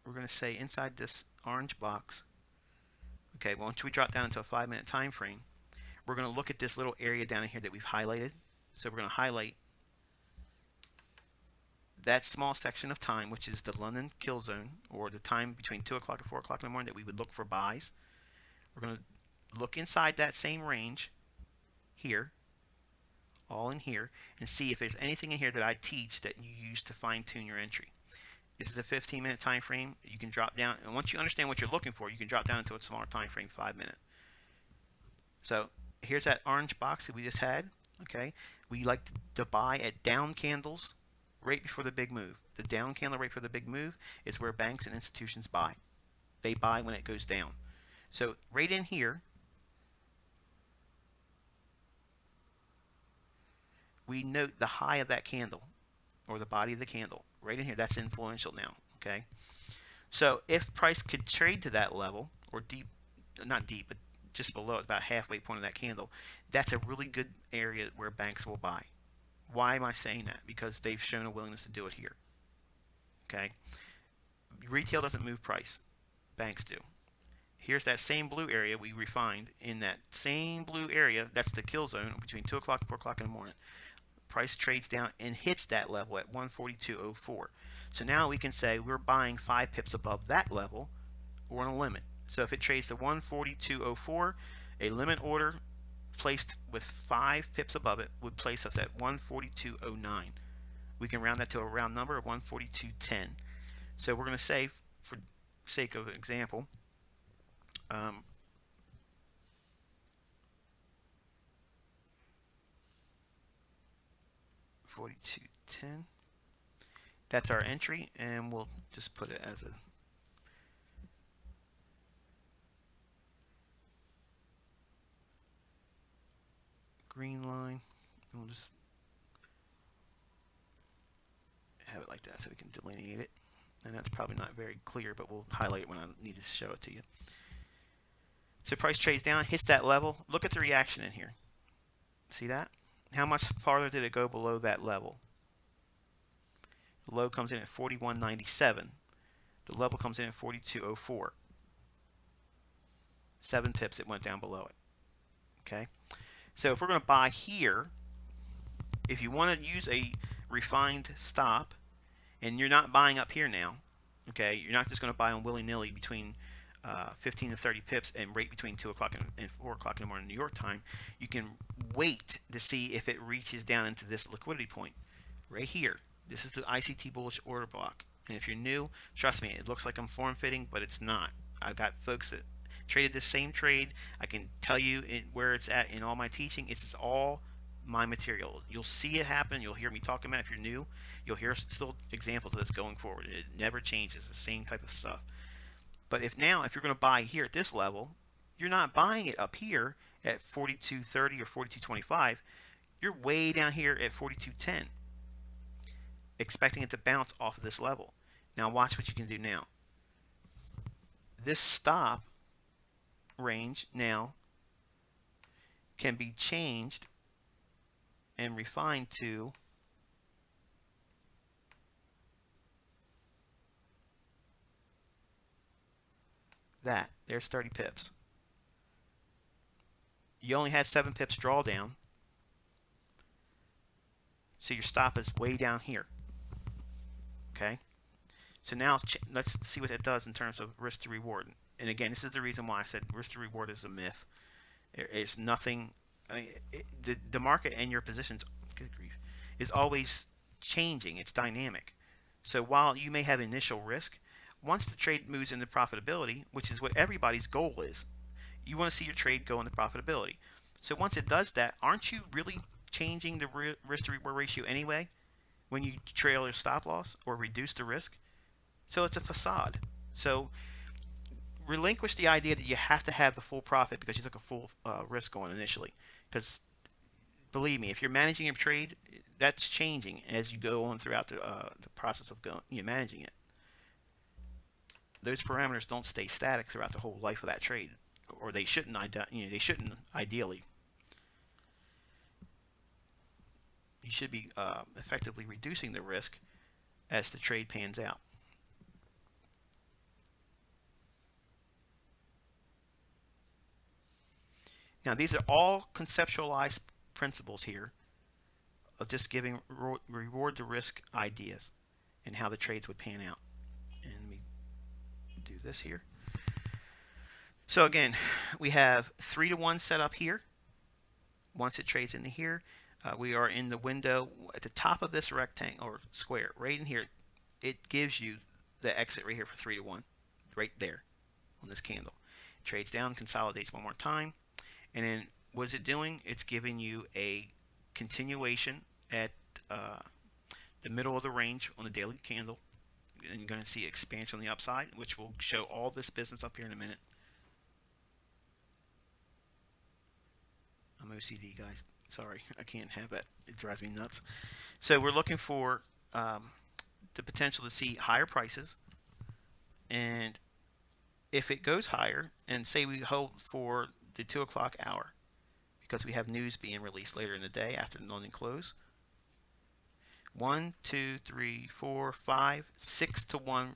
We're going to say inside this orange box, okay, once we drop down into a 5-minute time frame, we're going to look at this little area down in here that we've highlighted. So we're going to highlight that small section of time, which is the London kill zone, or the time between 2 o'clock and 4 o'clock in the morning that we would look for buys. We're going to look inside that same range here, all in here, and see if there's anything in here that I teach that you use to fine-tune your entry. This is a 15-minute time frame. You can drop down, and once you understand what you're looking for, you can drop down into a smaller time frame, 5-minute. So here's that orange box that we just had. Okay, we like to buy at down candles right before the big move. The down candle right before the big move is where banks and institutions buy. They buy when it goes down. So right in here, we note the high of that candle, or the body of the candle. Right in here, that's influential now. Okay, so if price could trade to that level, or deep, not deep, but just below it, about halfway point of that candle, that's a really good area where banks will buy. Why am I saying that? Because they've shown a willingness to do it here. Okay, retail doesn't move price, banks do. Here's that same blue area we refined. In that same blue area, that's the kill zone between 2 o'clock and 4 o'clock in the morning. Price trades down and hits that level at 142.04. So now we can say we're buying 5 pips above that level, or on a limit. So if it trades to 142.04, a limit order placed with 5 pips above it would place us at 142.09. We can round that to a round number of 142.10. So we're going to say, for sake of example, 42.10. That's our entry, and we'll just put it as a green line. We'll just have it like that so we can delineate it. And that's probably not very clear, but we'll highlight it when I need to show it to you. So price trades down, hits that level. Look at the reaction in here. See that? How much farther did it go below that level? The low comes in at 41.97. The level comes in at 42.04. 7 pips it went down below it. Okay? So if we're going to buy here, if you want to use a refined stop, and you're not buying up here now, okay, you're not just going to buy on willy-nilly between 15 to 30 pips and rate between 2 o'clock and 4 o'clock in the morning New York time, you can wait to see if it reaches down into this liquidity point right here. This is the ICT bullish order block. And if you're new, trust me, it looks like I'm form fitting, but it's not. I've got folks that traded this same trade. I can tell you where it's at in all my teaching. It's all my material. You'll see it happen. You'll hear me talking about it. If you're new, you'll hear still examples of this going forward. It never changes. The same type of stuff. But if you're going to buy here at this level, you're not buying it up here at 42.30 or 42.25. You're way down here at 42.10, expecting it to bounce off of this level. Now watch what you can do now. This stop range now can be changed and refined to that. There's 30 pips. You only had 7 pips drawdown, so your stop is way down here. Okay, so now let's see what that does in terms of risk to reward. And again, this is the reason why I said risk to reward is a myth. It's nothing. I mean, the market and your positions, good grief, is always changing. It's dynamic. So while you may have initial risk, once the trade moves into profitability, which is what everybody's goal is, you want to see your trade go into profitability. So once it does that, aren't you really changing the risk to reward ratio anyway when you trail your stop loss or reduce the risk? So it's a facade. So relinquish the idea that you have to have the full profit because you took a full risk on initially. Because believe me, if you're managing your trade, that's changing as you go on throughout the process of managing it. Those parameters don't stay static throughout the whole life of that trade, or they shouldn't. They shouldn't ideally. You should be effectively reducing the risk as the trade pans out. Now these are all conceptualized principles here of just giving reward to risk ideas and how the trades would pan out. And let me do this here. So again, we have 3-to-1 set up here. Once it trades into here, we are in the window at the top of this rectangle or square right in here. It gives you the exit right here for 3-to-1 right there on this candle. It trades down, consolidates one more time, and then what is it doing? It's giving you a continuation at the middle of the range on the daily candle, and you're going to see expansion on the upside, which will show all this business up here in a minute. I'm OCD, guys. Sorry, I can't have that. It drives me nuts. So we're looking for the potential to see higher prices, and if it goes higher, and say we hold for the 2 o'clock hour, because we have news being released later in the day after the London close. 1, 2, 3, 4, 5, 6-to-1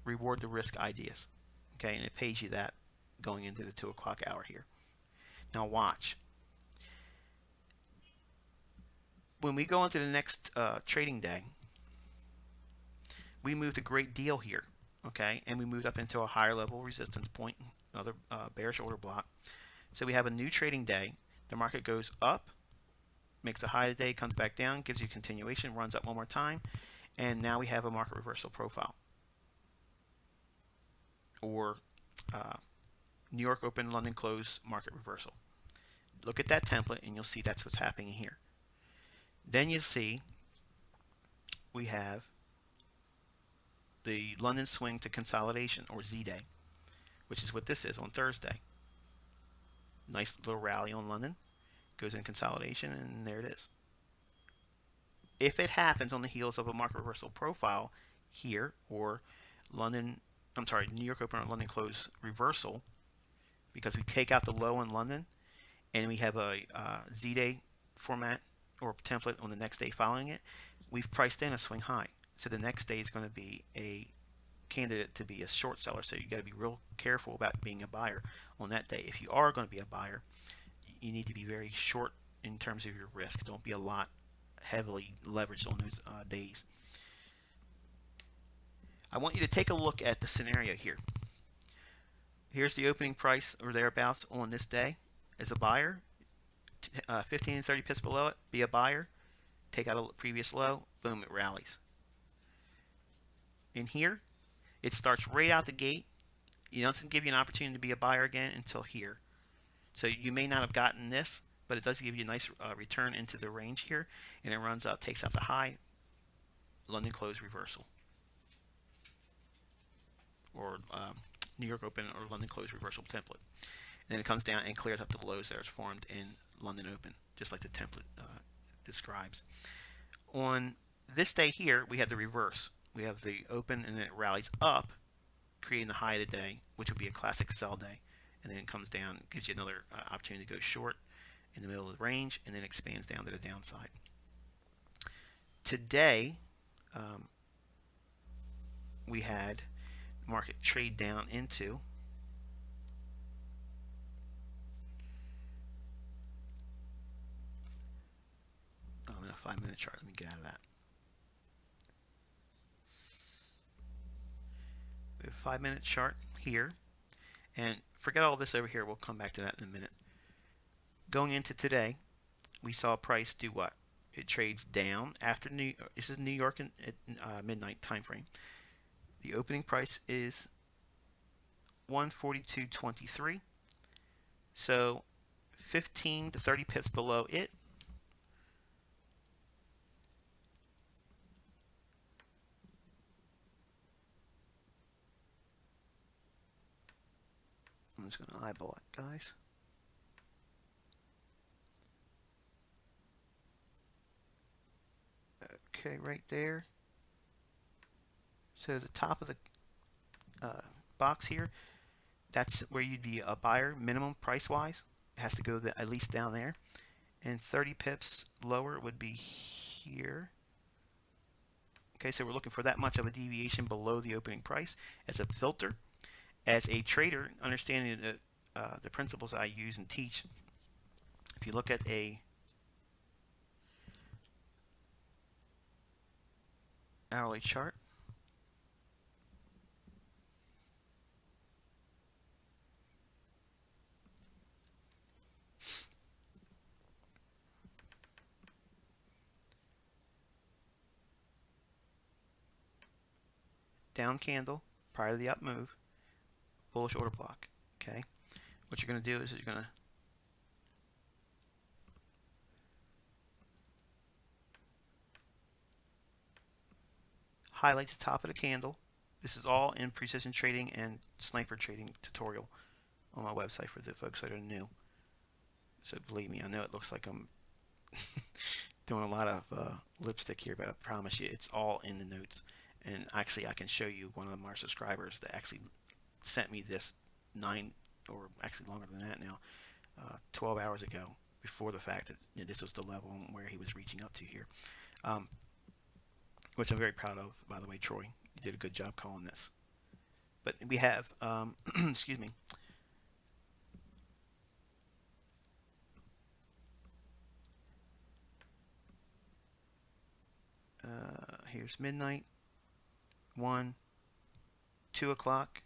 reward to risk ideas. Okay, and it pays you that going into the 2 o'clock hour here. Now watch. When we go into the next trading day, we moved a great deal here. Okay, and we moved up into a higher level resistance point, another bearish order block. So we have a new trading day. The market goes up, makes a high today, comes back down, gives you continuation, runs up one more time, and now we have a market reversal profile. Or New York open, London close, market reversal. Look at that template and you'll see that's what's happening here. Then you see we have the London swing to consolidation, or Z-Day, which is what this is on Thursday. Nice little rally on London. goes in consolidation, and there it is. If it happens on the heels of a market reversal profile here, or New York open or London close reversal, because we take out the low in London and we have a Z-day format or template on the next day following it, we've priced in a swing high. So the next day is going to be a candidate to be a short seller. So you got to be real careful about being a buyer on that day. If you are going to be a buyer, you need to be very short in terms of your risk. Don't be a lot heavily leveraged on those days. I want you to take a look at the scenario here. Here's the opening price or thereabouts on this day. As a buyer, 15 and 30 pips below it, be a buyer. Take out a previous low, boom, it rallies. In here, it starts right out the gate. It doesn't give you an opportunity to be a buyer again until here. So you may not have gotten this, but it does give you a nice return into the range here, and it runs up, takes out the high, London close reversal, or New York open or London close reversal template. And then it comes down and clears up the lows that are formed in London open, just like the template describes. On this day here, we have the reverse. We have the open, and then it rallies up, creating the high of the day, which would be a classic sell day. And then it comes down, gives you another opportunity to go short in the middle of the range, and then expands down to the downside. Today, we had market trade down into I'm in a 5-minute chart. Let me get out of that. We have a 5-minute chart here, and forget all this over here. We'll come back to that in a minute. Going into today, we saw price do what? It trades down after this is New York at midnight time frame. The opening price is 142.23. So 15 to 30 pips below it. I'm just going to eyeball it, guys. Okay, right there. So the top of the box here, that's where you'd be a buyer minimum price wise. It has to go at least down there. And 30 pips lower would be here. Okay, so we're looking for that much of a deviation below the opening price as a filter. As a trader, understanding the principles I use and teach, if you look at a hourly chart, down candle prior to the up move, bullish order block. Okay, what you're going to do is you're going to highlight the top of the candle. This is all in precision trading and sniper trading tutorial on my website for the folks that are new. So believe me, I know it looks like I'm doing a lot of lipstick here, but I promise you it's all in the notes. And actually I can show you one of our subscribers that actually sent me this 9, or actually longer than that now, 12 hours ago, before the fact that this was the level where he was reaching up to here. Which I'm very proud of, by the way, Troy. You did a good job calling this. But we have, excuse me, here's midnight, 1, 2 o'clock.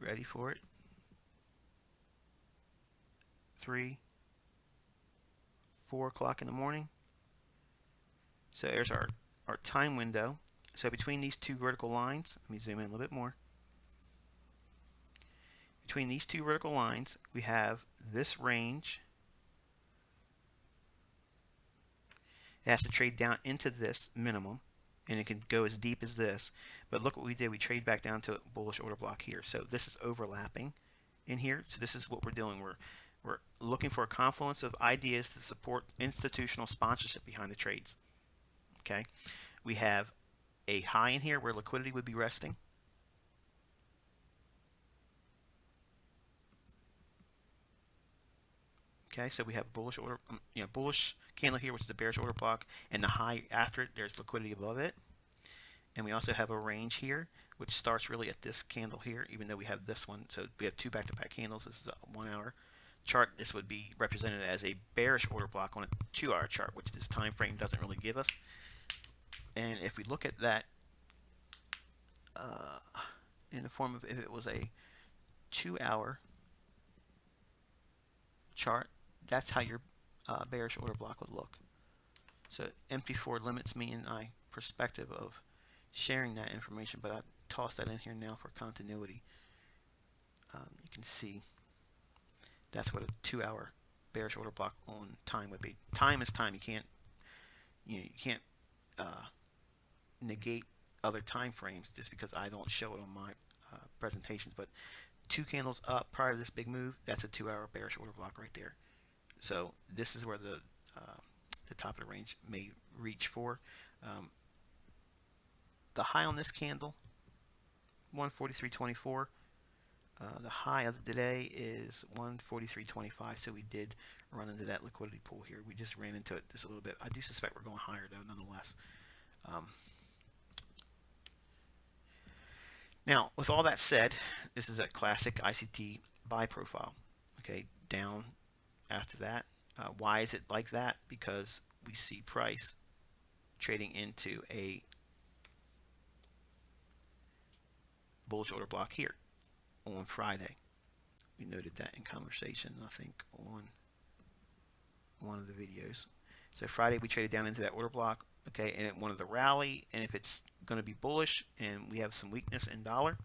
Ready for it? 3, 4 o'clock in the morning. So there's our time window. So between these two vertical lines, let me zoom in a little bit more. Between these two vertical lines, we have this range. It has to trade down into this minimum, and it can go as deep as this. But look what we did. We trade back down to a bullish order block here. So this is overlapping in here. So this is what we're doing. We're We're looking for a confluence of ideas to support institutional sponsorship behind the trades. Okay, we have a high in here where liquidity would be resting. Okay, so we have bullish order, bullish candle here, which is the bearish order block, and the high after it, there's liquidity above it. And we also have a range here, which starts really at this candle here, even though we have this one. So we have two back-to-back candles. This is a 1 hour chart. This would be represented as a bearish order block on a 2 hour chart, which this time frame doesn't really give us. And if we look at that in the form of, if it was a 2 hour chart, that's how your bearish order block would look. So MT4 limits me in my perspective of sharing that information, but I tossed that in here now for continuity. You can see that's what a 2 hour bearish order block on time would be. Time is time. You can't negate other time frames just because I don't show it on my presentations. But 2 candles up prior to this big move, that's a 2 hour bearish order block right there. So this is where the top of the range may reach for. The high on this candle, 143.24. The high of the day is 143.25. So we did run into that liquidity pool here. We just ran into it just a little bit. I do suspect we're going higher though, nonetheless. Now, with all that said, this is a classic ICT buy profile. Okay, down after that. Why is it like that? Because we see price trading into a bullish order block here on Friday. We noted that in conversation, I think, on one of the videos. So Friday we traded down into that order block, okay, and it wanted to rally, and if it's going to be bullish and we have some weakness in dollar,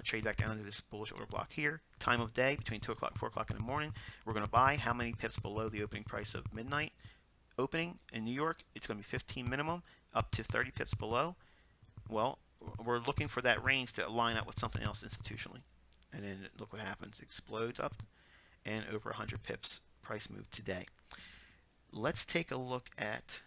trade back down into this bullish order block here. Time of day between 2 o'clock and 4 o'clock in the morning. We're going to buy how many pips below the opening price of midnight opening in New York? It's going to be 15 minimum, up to 30 pips below. Well, we're looking for that range to line up with something else institutionally. And then look what happens. It explodes up and over 100 pips price move today. Let's take a look at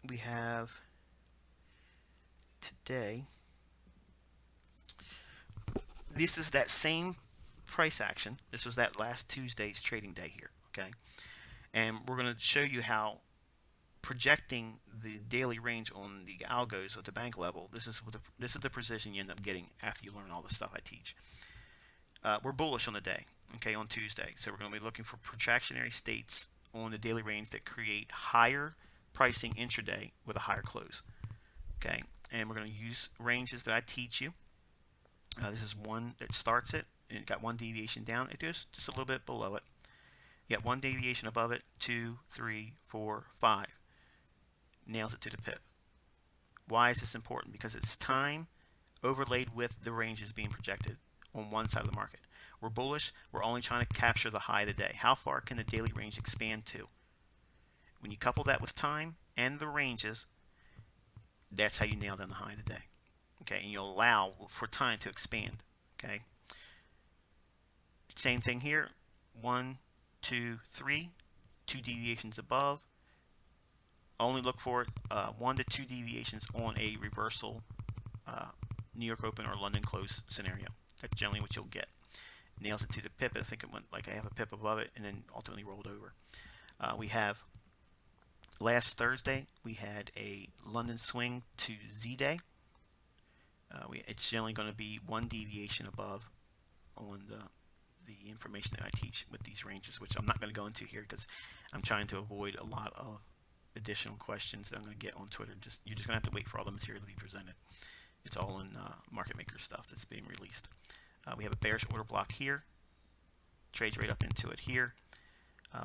we have today. This is that same price action. This was that last Tuesday's trading day here, okay? And we're going to show you how projecting the daily range on the algos at the bank level, this is the precision you end up getting after you learn all the stuff I teach. We're bullish on the day, okay, on Tuesday. So we're going to be looking for protractionary states on the daily range that create higher pricing intraday with a higher close, okay? And we're going to use ranges that I teach you. This is one that starts it, and it got one deviation down. It goes just a little bit below it. You got one deviation above it, 2, 3, 4, 5. Nails it to the pip. Why is this important? Because it's time overlaid with the ranges being projected on one side of the market. We're bullish. We're only trying to capture the high of the day. How far can the daily range expand to? When you couple that with time and the ranges, that's how you nail down the high of the day. Okay, and you'll allow for time to expand. Okay. Same thing here. 1, 2, 3. 2 deviations above. Only look for it 1 to 2 deviations on a reversal New York Open or London close scenario. That's generally what you'll get. Nails it to the pip. I think it went like I have a pip above it and then ultimately rolled over. We have last Thursday we had a London swing to Z day. It's generally going to be 1 deviation above on the information that I teach with these ranges, which I'm not going to go into here because I'm trying to avoid a lot of additional questions that I'm going to get on Twitter. You're just going to have to wait for all the material to be presented. It's all in Market Maker stuff that's being released. We have a bearish order block here. Trades right up into it here.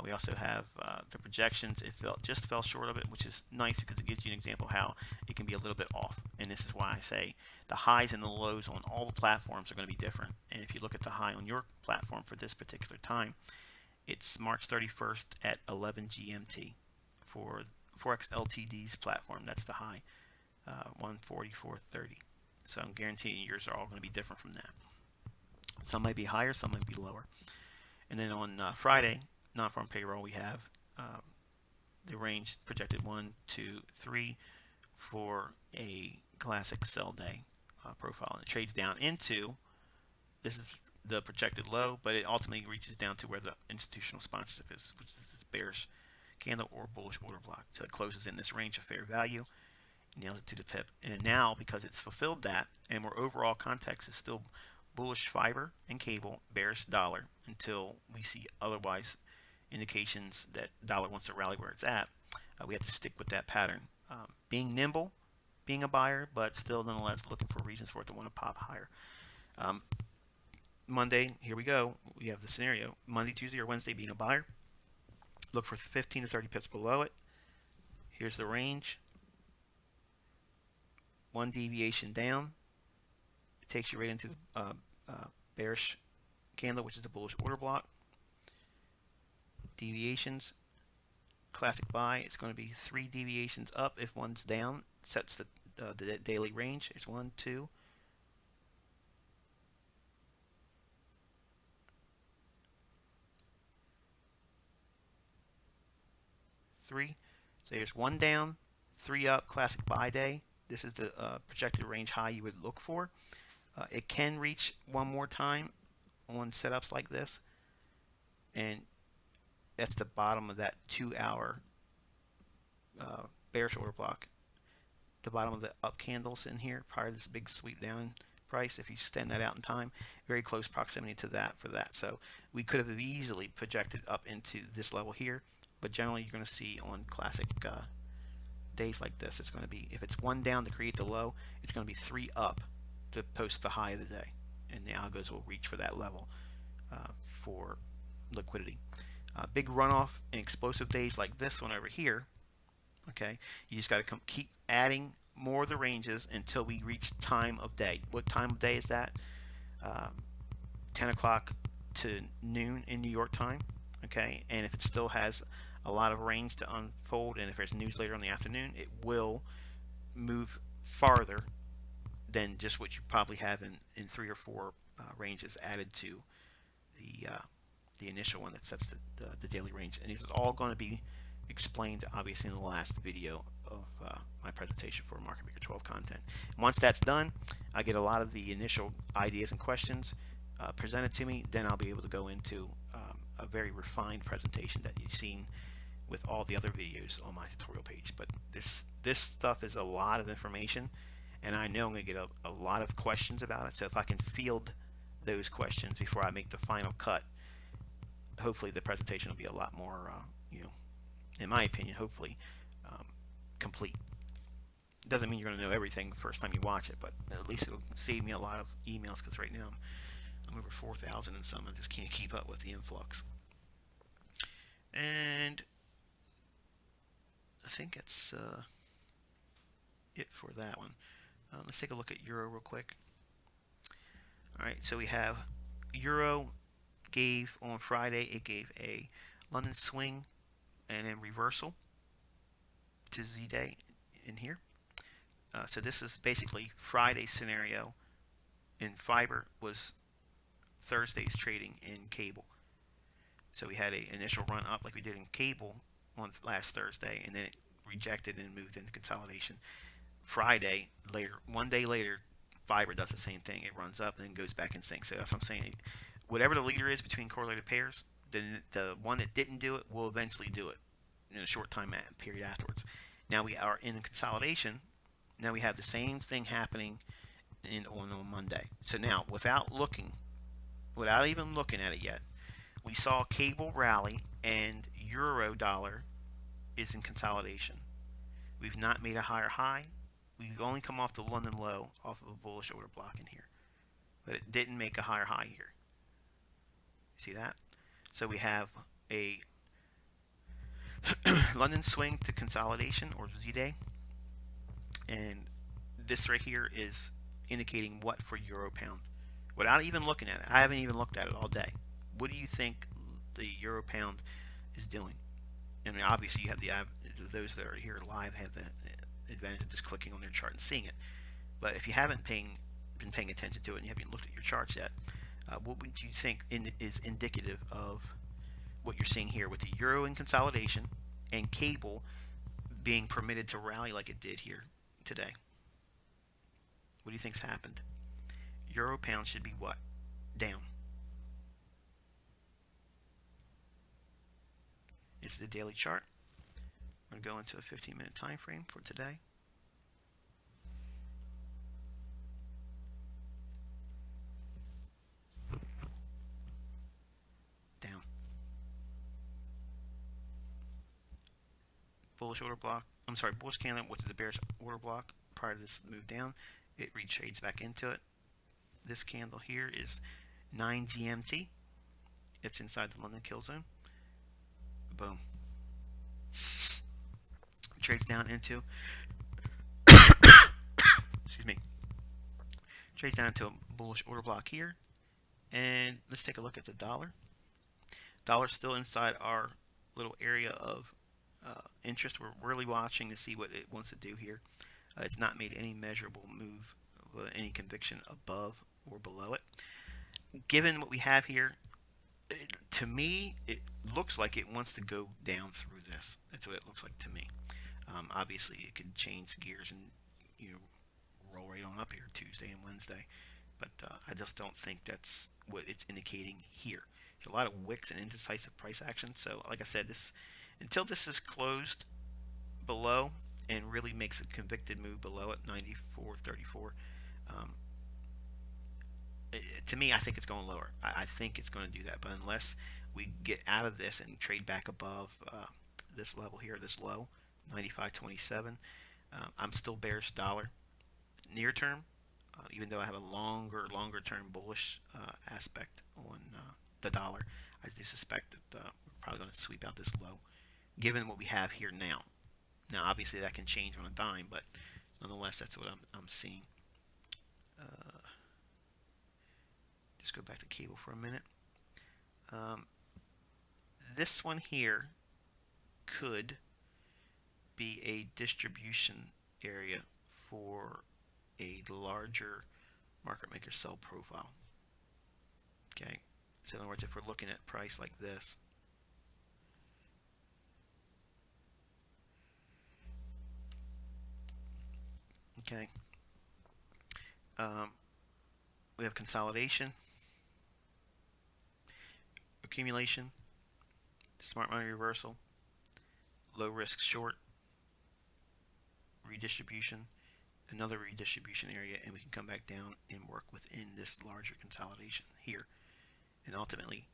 We also have the projections. It just fell short of it, which is nice because it gives you an example how it can be a little bit off. And this is why I say the highs and the lows on all the platforms are going to be different. And if you look at the high on your platform for this particular time, it's March 31st at 11 GMT for Forex Ltd's platform. That's the high, 144.30. So I'm guaranteeing yours are all going to be different from that. Some might be higher, some might be lower. And then on Friday, non-farm payroll, we have the range projected 1, 2, 3 for a classic sell day profile. And it trades down into, this is the projected low, but it ultimately reaches down to where the institutional sponsorship is, which is this bearish candle or bullish order block. So it closes in this range of fair value, nails it to the pip. And now, because it's fulfilled that, and where overall context is still bullish fiber and cable, bearish dollar, until we see otherwise indications that dollar wants to rally where it's at, we have to stick with that pattern. Being nimble, being a buyer, but still nonetheless looking for reasons for it to want to pop higher. Monday, here we go. We have the scenario. Monday, Tuesday, or Wednesday being a buyer. Look for 15 to 30 pips below it. Here's the range. One deviation down. It takes you right into the bearish candle, which is the bullish order block. Deviations. Classic buy. It's going to be 3 deviations up. If one's down, sets the daily range. It's 1, 2. 3. So here's 1 down, 3 up, classic buy day. This is the projected range high you would look for. It can reach one more time on setups like this, and that's the bottom of that 2-hour bearish order block. The bottom of the up candles in here prior to this big sweep down price. If you extend that out in time, very close proximity to that for that. So we could have easily projected up into this level here. But generally, you're going to see on classic days like this, it's going to be, if it's 1 down to create the low, it's going to be 3 up to post the high of the day. And the algos will reach for that level for liquidity. Big runoff and explosive days like this one over here, okay, you just got to keep adding more of the ranges until we reach time of day. What time of day is that? 10 o'clock to noon in New York time. Okay, and if it still has a lot of range to unfold, and if there's news later in the afternoon, it will move farther than just what you probably have in 3 or 4 ranges added to the initial one that sets the daily range. And these are all going to be explained, obviously, in the last video of my presentation for Market Maker 12 content. And once that's done, I get a lot of the initial ideas and questions presented to me. Then I'll be able to go into a very refined presentation that you've seen with all the other videos on my tutorial page. But this stuff is a lot of information, and I know I'm going to get a lot of questions about it. So if I can field those questions before I make the final cut, hopefully the presentation will be a lot more, in my opinion, hopefully complete. It doesn't mean you're going to know everything the first time you watch it, but at least it'll save me a lot of emails, because right now I'm over 4,000 and some. I just can't keep up with the influx. And I think that's it for that one. Let's take a look at Euro real quick. Alright, so we have Euro gave on Friday, it gave a London swing and then reversal to Z-Day in here. So this is basically Friday's scenario in fiber was Thursday's trading in cable. So we had an initial run up like we did in cable on last Thursday, and then it rejected and moved into consolidation. Friday, later, 1 day later, fiber does the same thing. It runs up and then goes back and sinks. So that's what I'm saying. Whatever the leader is between correlated pairs, then the one that didn't do it will eventually do it in a short time period afterwards. Now we are in consolidation. Now we have the same thing happening on Monday. So now, without even looking at it yet, we saw cable rally and euro dollar is in consolidation. We've not made a higher high. We've only come off the London low off of a bullish order block in here, but it didn't make a higher high here. See that? So we have a London swing to consolidation or Z-Day, and this right here is indicating what for euro pound without even looking at it. I haven't even looked at it all day. What do you think the euro pound is doing? I mean, obviously you have those that are here live have the advantage of just clicking on their chart and seeing it. But if you haven't been paying attention to it and you haven't looked at your charts yet, what would you think is indicative of what you're seeing here with the euro in consolidation and cable being permitted to rally like it did here today? What do you think's happened? Euro pound should be what? Down. This is the daily chart. I'm going to go into a 15-minute time frame for today. Down. Bullish order block. I'm sorry, bullish candle, what's the bearish order block prior to this move down. It retrades back into it. This candle here is 9 GMT. It's inside the London kill zone. Boom. Trades down into excuse me. Trades down into a bullish order block here. And let's take a look at the dollar. Dollar's still inside our little area of interest. We're really watching to see what it wants to do here. It's not made any measurable move, any conviction above or below it. Given what we have here, to me, it looks like it wants to go down through this. That's what it looks like to me. Obviously, it could change gears and roll right on up here Tuesday and Wednesday, but I just don't think that's what it's indicating here. There's a lot of wicks and indecisive price action. So, like I said, until this is closed below and really makes a convicted move below it, 94.34. To me, I think it's going lower. I think it's going to do that, but unless we get out of this and trade back above this level here, this low, 95.27, I'm still bearish dollar near term, even though I have a longer term bullish aspect on the dollar. I do suspect that we're probably going to sweep out this low, given what we have here now. Now, obviously, that can change on a dime, but nonetheless, that's what I'm seeing. Just go back to cable for a minute. This one here could be a distribution area for a larger market maker sell profile. Okay, so in other words, if we're looking at price like this, okay, we have consolidation, accumulation, smart money reversal, low risk short, redistribution, another redistribution area, and we can come back down and work within this larger consolidation here. And ultimately,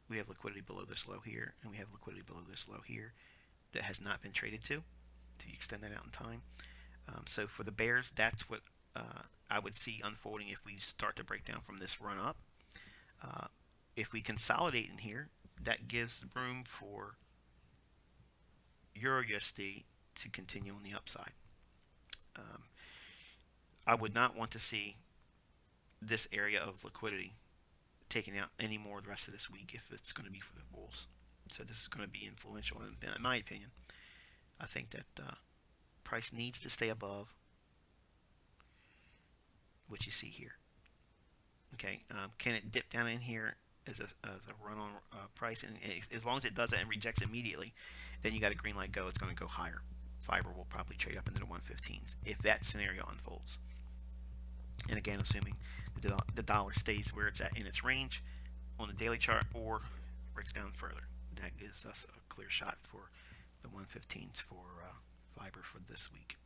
we have liquidity below this low here, and we have liquidity below this low here that has not been traded to extend that out in time. So for the bears, that's what I would see unfolding if we start to break down from this run up. If we consolidate in here, that gives room for Euro USD to continue on the upside. I would not want to see this area of liquidity taken out any more the rest of this week if it's going to be for the bulls. So this is going to be influential in my opinion. I think that price needs to stay above what you see here. Okay, can it dip down in here as a run-on price? And as long as it does that and rejects immediately, then you got a green light go. It's going to go higher. Fiber will probably trade up into the 115s if that scenario unfolds. And again, assuming the dollar stays where it's at in its range on the daily chart or breaks down further, that gives us a clear shot for the 115s for fiber for this week.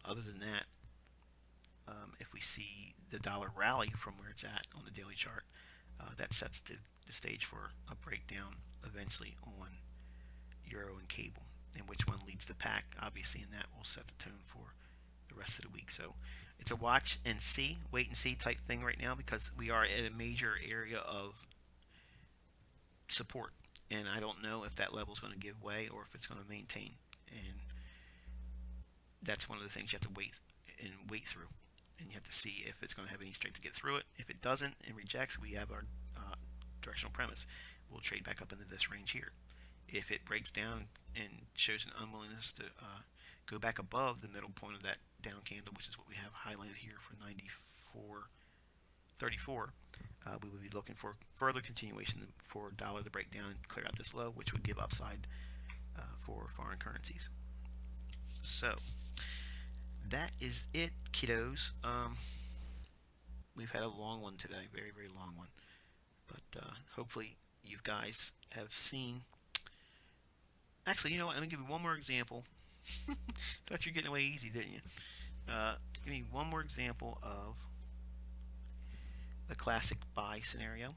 Other than that, if we see the dollar rally from where it's at on the daily chart, that sets the stage for a breakdown eventually on euro and cable, and which one leads the pack, obviously, and that will set the tone for the rest of the week. So it's a watch and see, wait and see type thing right now, because we are at a major area of support. and I don't know if that level is going to give way or if it's going to maintain. And that's one of the things you have to wait through, and you have to see if it's going to have any strength to get through it. If it doesn't and rejects, we have our directional premise. We'll trade back up into this range here. If it breaks down and shows an unwillingness to go back above the middle point of that down candle, which is what we have highlighted here for 94.34, we would be looking for further continuation for dollar to break down and clear out this low, which would give upside for foreign currencies. So that is it, kiddos. We've had a long one today, very, very long one. But hopefully you guys have seen. Actually, you know what? Let me give you one more example. Thought you were getting away easy, didn't you? Give me one more example of the classic buy scenario.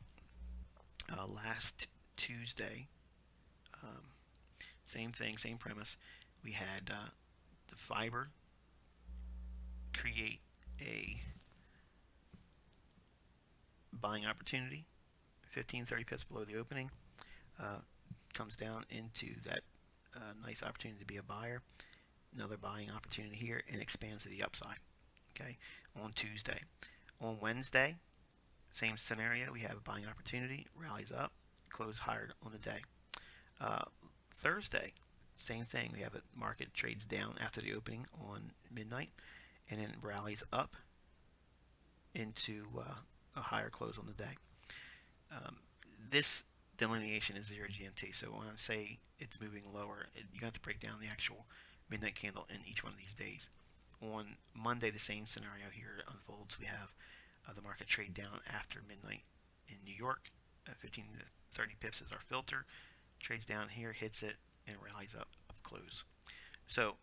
Last Tuesday, same thing, same premise. We had the fiber create a buying opportunity, 15-30 pips below the opening, comes down into that nice opportunity to be a buyer, another buying opportunity here, and expands to the upside. Okay, on Tuesday. On Wednesday, same scenario. We have a buying opportunity, rallies up, close higher on the day. Thursday, same thing. We have a market trades down after the opening on midnight, and then rallies up into a higher close on the day. This delineation is 0 GMT, so when I say it's moving lower, you have to break down the actual midnight candle in each one of these days. On Monday, the same scenario here unfolds. We have the market trade down after midnight in New York. 15 to 30 pips is our filter. Trades down here, hits it, and rallies up close. So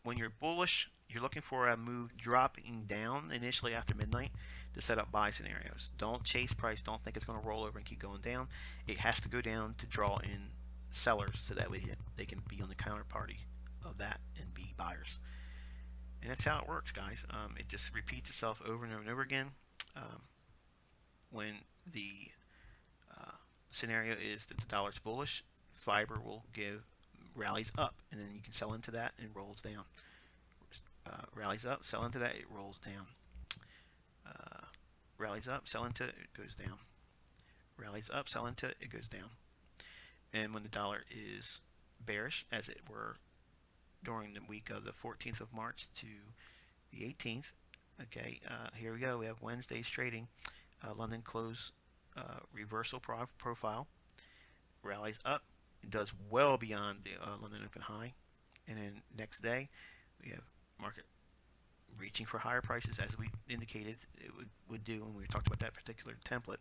when you're bullish, you're looking for a move dropping down initially after midnight to set up buy scenarios. Don't chase price. Don't think it's going to roll over and keep going down. It has to go down to draw in sellers so that way they can be on the counterparty of that and be buyers. And that's how it works, guys. It just repeats itself over and over and over again. When the scenario is that the dollar's bullish, fiber will give rallies up, and then you can sell into that and rolls down. Rallies up, sell into that, it rolls down. Rallies up, sell into it, it goes down. Rallies up, sell into it, it goes down. And when the dollar is bearish, as it were during the week of the 14th of March to the 18th, okay, here we go. We have Wednesday's trading. London close reversal profile, rallies up, it does well beyond the London open high, and then next day we have market reaching for higher prices as we indicated it would do when we talked about that particular template,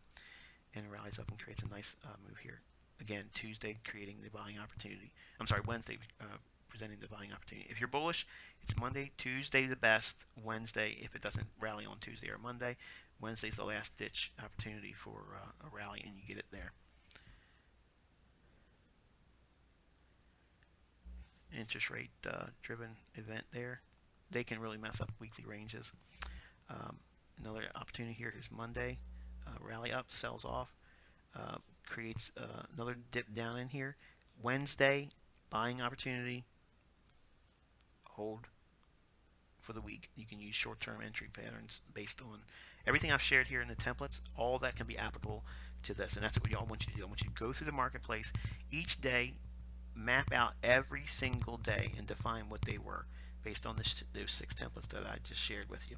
and it rallies up and creates a nice move here. Again, Tuesday creating the buying opportunity. I'm sorry, Wednesday presenting the buying opportunity. If you're bullish, it's Monday, Tuesday the best, Wednesday if it doesn't rally on Tuesday or Monday. Wednesday's the last ditch opportunity for a rally, and you get it there. Interest rate driven event there. They can really mess up weekly ranges. Another opportunity here is Monday. Rally up, sells off, creates another dip down in here. Wednesday, buying opportunity, hold for the week. You can use short-term entry patterns based on everything I've shared here in the templates. All that can be applicable to this, and that's what I want you to do. I want you to go through the marketplace each day, map out every single day, and define what they were based on those 6 templates that I just shared with you.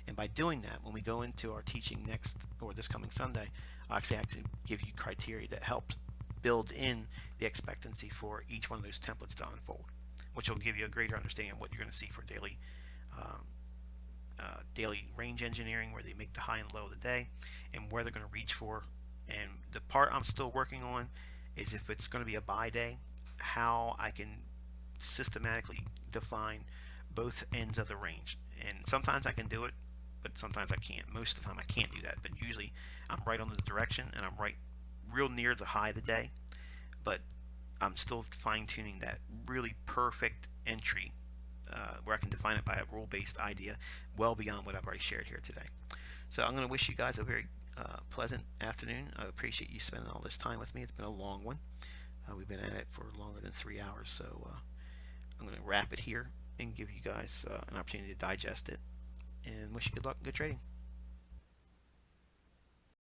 And by doing that, when we go into our teaching next or this coming Sunday, I'll actually give you criteria that helped build in the expectancy for each one of those templates to unfold, which will give you a greater understanding of what you're going to see for daily range engineering, where they make the high and low of the day and where they're going to reach for. And the part I'm still working on is if it's going to be a buy day, how I can systematically define both ends of the range. And sometimes I can do it, but sometimes I can't. Most of the time I can't do that, but usually I'm right on the direction and I'm right real near the high of the day, but I'm still fine-tuning that really perfect entry where I can define it by a rule-based idea well beyond what I've already shared here today. So I'm going to wish you guys a very pleasant afternoon. I appreciate you spending all this time with me. It's been a long one. We've been at it for longer than 3 hours, so I'm going to wrap it here and give you guys an opportunity to digest it, and wish you good luck and good trading.